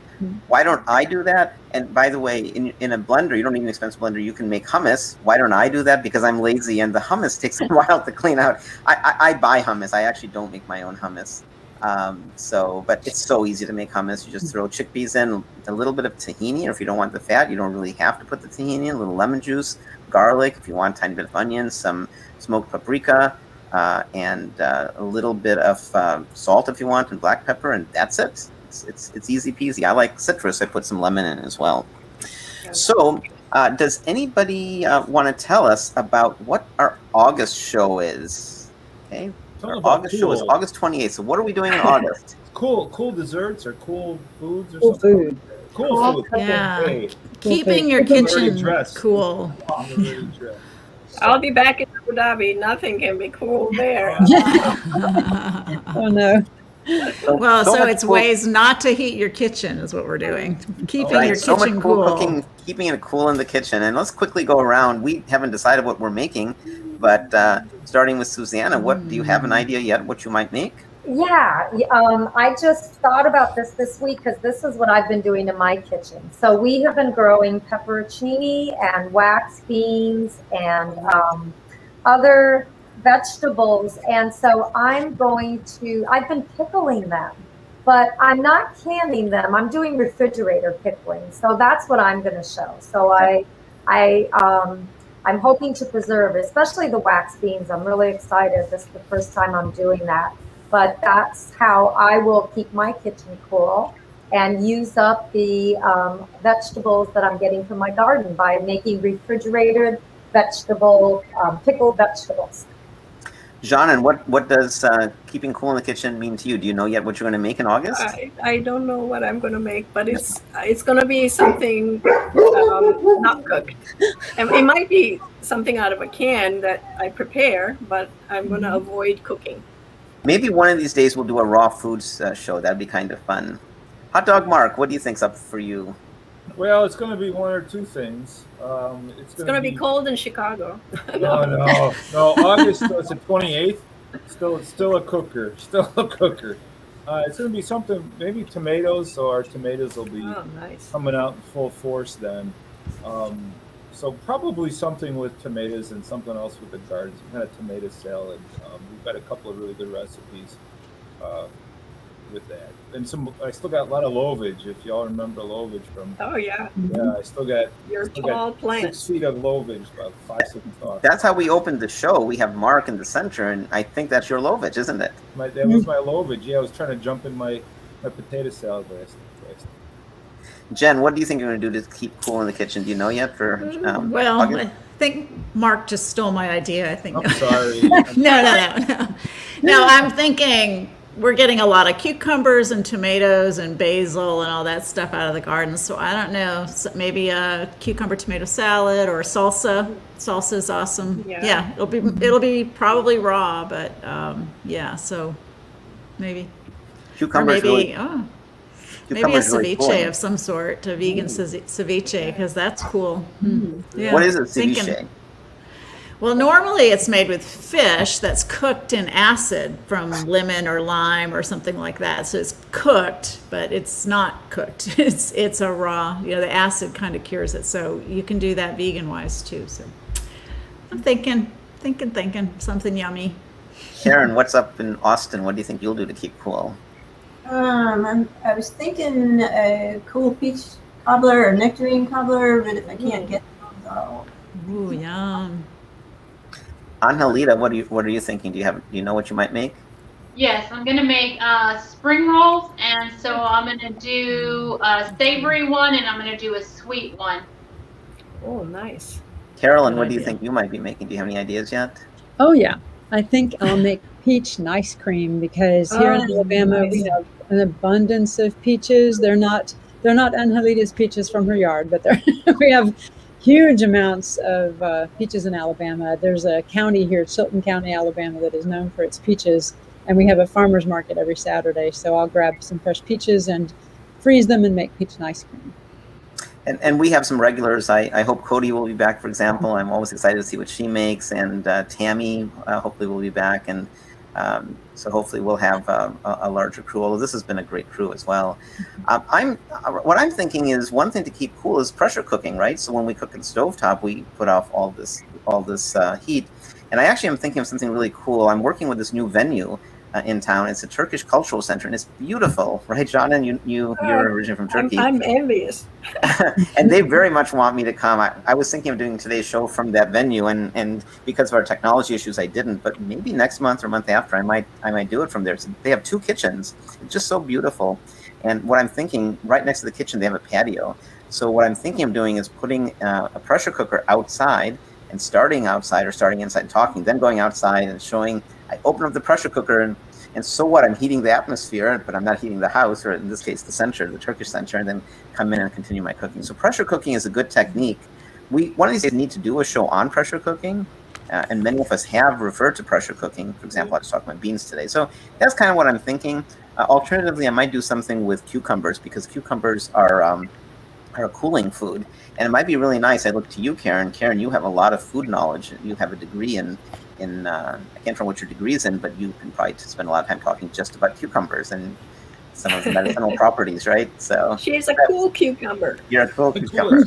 Why don't I do that? And by the way, in a blender, you don't need an expensive blender. You can make hummus. Why don't I do that? Because I'm lazy and the hummus takes a while to clean out. I buy hummus. I actually don't make my own hummus. But it's so easy to make hummus. You just throw chickpeas in, a little bit of tahini, or if you don't want the fat, you don't really have to put the tahini in, a little lemon juice, garlic, if you want a tiny bit of onions, some smoked paprika, and a little bit of salt if you want, and black pepper, and that's it. It's easy peasy. I like citrus. I put some lemon in as well. So does anybody want to tell us about what our August show is? Okay. Our August show is August 28th. So what are we doing in August? Cool desserts or cool foods or Cool something? food. Cool food. Yeah. Hey, Keeping your already kitchen dressed. cool. I'm already dressed. I'll be back in Abu Dhabi. Nothing can be cool there. Oh no. Well, so much it's cool- ways not to heat your kitchen is what we're doing. Keeping Right, your so much kitchen cool cool. cooking, keeping it cool in the kitchen. And let's quickly go around. We haven't decided what we're making, but starting with Susanna, what do you have an idea yet what you might make? Yeah, I just thought about this week because this is what I've been doing in my kitchen. So we have been growing pepperoncini and wax beans and other vegetables. And so I've been pickling them, but I'm not canning them. I'm doing refrigerator pickling. So that's what I'm going to show. So I'm hoping to preserve, especially the wax beans. I'm really excited. This is the first time I'm doing that. But that's how I will keep my kitchen cool and use up the vegetables that I'm getting from my garden by making refrigerated pickled vegetables. Jean, and what does keeping cool in the kitchen mean to you? Do you know yet what you're going to make in August? I don't know what I'm going to make, but it's going to be something not cooked. And it might be something out of a can that I prepare, but I'm going to avoid cooking. Maybe one of these days we'll do a raw foods show. That'd be kind of fun. Hot Dog Mark, what do you think's up for you? Well, it's going to be one or two things. It's going to be cold in Chicago. No. August is the 28th. Still a cooker. It's going to be something. Maybe tomatoes. So our tomatoes will be coming out in full force then. So probably something with tomatoes and something else with the garden. Some kind of tomato salad. We've got a couple of really good recipes with that. And I still got a lot of lovage. If y'all remember lovage from. Oh yeah. Yeah, I still got. Your tall plant. 6 feet of lovage, about 5, 6 tall. That's how we opened the show. We have Mark in the center, and I think that's your lovage, isn't it? That was my lovage. Yeah, I was trying to jump in my potato salad last. Jen, what do you think you're going to do to keep cool in the kitchen? Do you know yet for Well, August? I think Mark just stole my idea. I think. I'm sorry. No, I'm thinking we're getting a lot of cucumbers and tomatoes and basil and all that stuff out of the garden. So I don't know, maybe a cucumber tomato salad or salsa. Salsa is awesome. Yeah, it'll be probably raw, but so maybe. Cucumbers maybe really. Maybe a ceviche really cool. of some sort, a vegan ceviche, because that's cool. Yeah. What is a ceviche? Well, normally it's made with fish that's cooked in acid from lemon or lime or something like that. So it's cooked, but it's not cooked. It's a raw. The acid kind of cures it. So you can do that vegan-wise too. So I'm thinking something yummy. Karen, what's up in Austin? What do you think you'll do to keep cool? I was thinking a cool peach cobbler or nectarine cobbler, but if I can't get those, I'll. Ooh, yum. Angelita, what are you thinking? Do you know what you might make? Yes, I'm gonna make spring rolls, and so I'm gonna do a savory one, and I'm gonna do a sweet one. Oh, nice. Carolyn, Good what do you idea. think you might be making? Do you have any ideas yet? Oh yeah, I think I'll make peach ice cream because here in Oh, Alabama we nice. have an abundance of peaches. They're not Angelita's peaches from her yard, but we have huge amounts of peaches in Alabama. There's a county here, Chilton County, Alabama, that is known for its peaches, and we have a farmers market every Saturday. So I'll grab some fresh peaches and freeze them and make peach ice cream. And we have some regulars. I hope Cody will be back, for example. I'm always excited to see what she makes. And Tammy hopefully will be back. And so hopefully we'll have a larger crew, although this has been a great crew as well. What I'm thinking is one thing to keep cool is pressure cooking, right? So when we cook at the stovetop, we put off all this heat. And I actually am thinking of something really cool. I'm working with this new venue in town. It's a Turkish cultural center, and it's beautiful, right, John? And you're originally from Turkey. I'm envious. And they very much want me to come. I was thinking of doing today's show from that venue, and because of our technology issues, I didn't. But maybe next month or month after, I might do it from there. So they have 2 kitchens. It's just so beautiful. And what I'm thinking, right next to the kitchen, they have a patio. So what I'm thinking of doing is putting a pressure cooker outside and starting outside or starting inside and talking, then going outside and showing. I open up the pressure cooker and so what? I'm heating the atmosphere, but I'm not heating the house, or in this case, the center, the Turkish center, and then come in and continue my cooking. So pressure cooking is a good technique. We one of these days need to do a show on pressure cooking, and many of us have referred to pressure cooking. For example, I was talking about beans today. So that's kind of what I'm thinking. Alternatively, I might do something with cucumbers because cucumbers are a cooling food, and it might be really nice. I look to you, Karen. Karen, you have a lot of food knowledge. You have a degree in I can't remember what your degree is in, but you can probably spend a lot of time talking just about cucumbers and some of the medicinal properties, right? So She's a cool cucumber. you're a cool cucumber.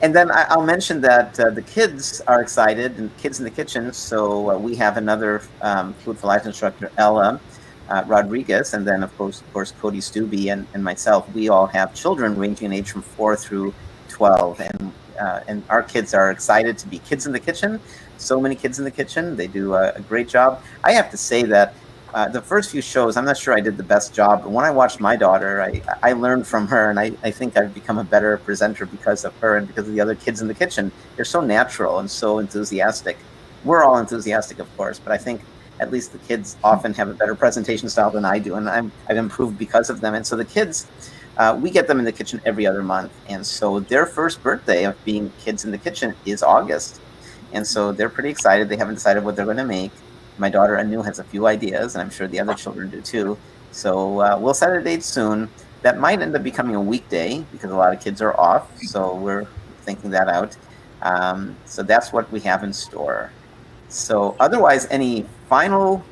And then I'll mention that the kids are excited, and Kids in the Kitchen. So we have another Food for Life instructor, Ella Rodriguez, and then of course Cody Stubbe and myself. We all have children ranging in age from 4 through 12, and our kids are excited to be kids in the kitchen. So many kids in the kitchen. They do a great job. I have to say that the first few shows, I'm not sure I did the best job, but when I watched my daughter, I learned from her, and I think I've become a better presenter because of her and because of the other kids in the kitchen. They're so natural and so enthusiastic. We're all enthusiastic, of course, but I think at least the kids often have a better presentation style than I do, and I've improved because of them. And so the kids, we get them in the kitchen every other month, and so their first birthday of being kids in the kitchen is August, and so they're pretty excited. They haven't decided what they're going to make. My daughter Anu has a few ideas, and I'm sure the other children do too. So we'll set a date soon. That might end up becoming a weekday because a lot of kids are off, so we're thinking that out. So that's what we have in store. So otherwise, any final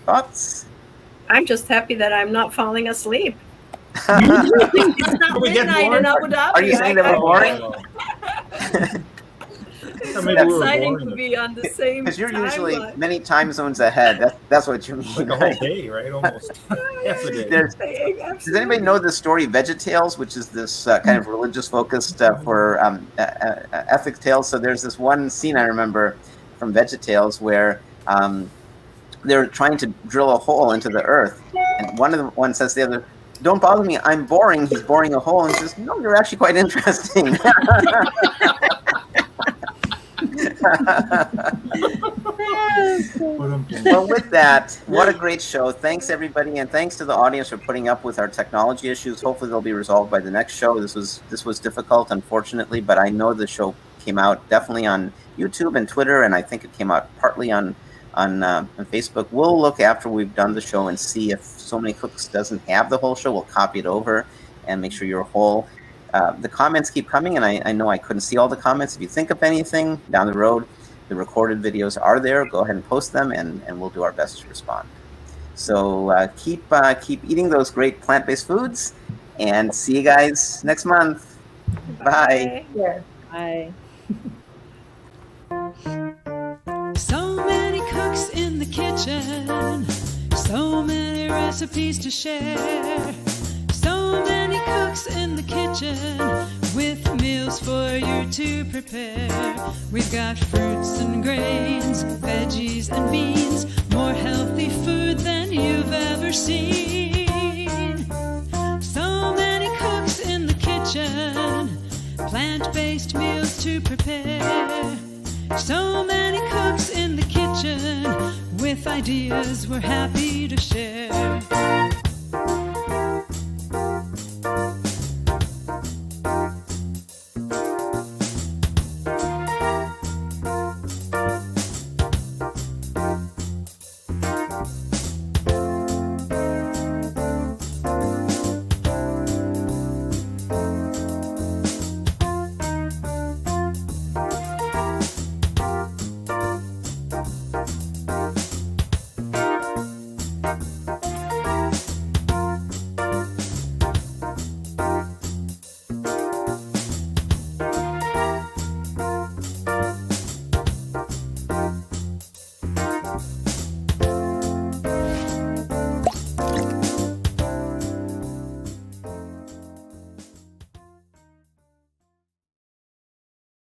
thoughts? I'm just happy that I'm not falling asleep. It's not midnight in Abu Dhabi. Are you saying that we're boring? It's so exciting to be on the same Because you're usually timeline. many time zones ahead. That's what you mean. Like a whole day, right? Almost half a day. Does anybody know the story VeggieTales, which is this kind of religious focused for ethics tales? So there's this one scene I remember from VeggieTales where they're trying to drill a hole into the earth, and one says to the other, "Don't bother me, I'm boring." He's boring a hole, and he says, "No, you're actually quite interesting." Well, with that, what a great show. Thanks, everybody, and thanks to the audience for putting up with our technology issues. Hopefully they'll be resolved by the next show. This was difficult, unfortunately, but I know the show came out definitely on YouTube and Twitter, and I think it came out partly on Facebook. We'll look after we've done the show and see if So Many Cooks doesn't have the whole show. We'll copy it over and make sure you're whole. The comments keep coming, and I know I couldn't see all the comments. If you think of anything down the road, the recorded videos are there. Go ahead and post them, and we'll do our best to respond. So keep eating those great plant-based foods, and see you guys next month. Bye. Yeah. Bye. So many cooks in the kitchen, so many recipes to share. So many cooks in the kitchen with meals for for you to prepare. We've got fruits and grains, veggies and beans, more healthy food than you've ever seen. So many cooks in the kitchen, plant-based meals to prepare. So many cooks in the kitchen, with ideas we're happy to share.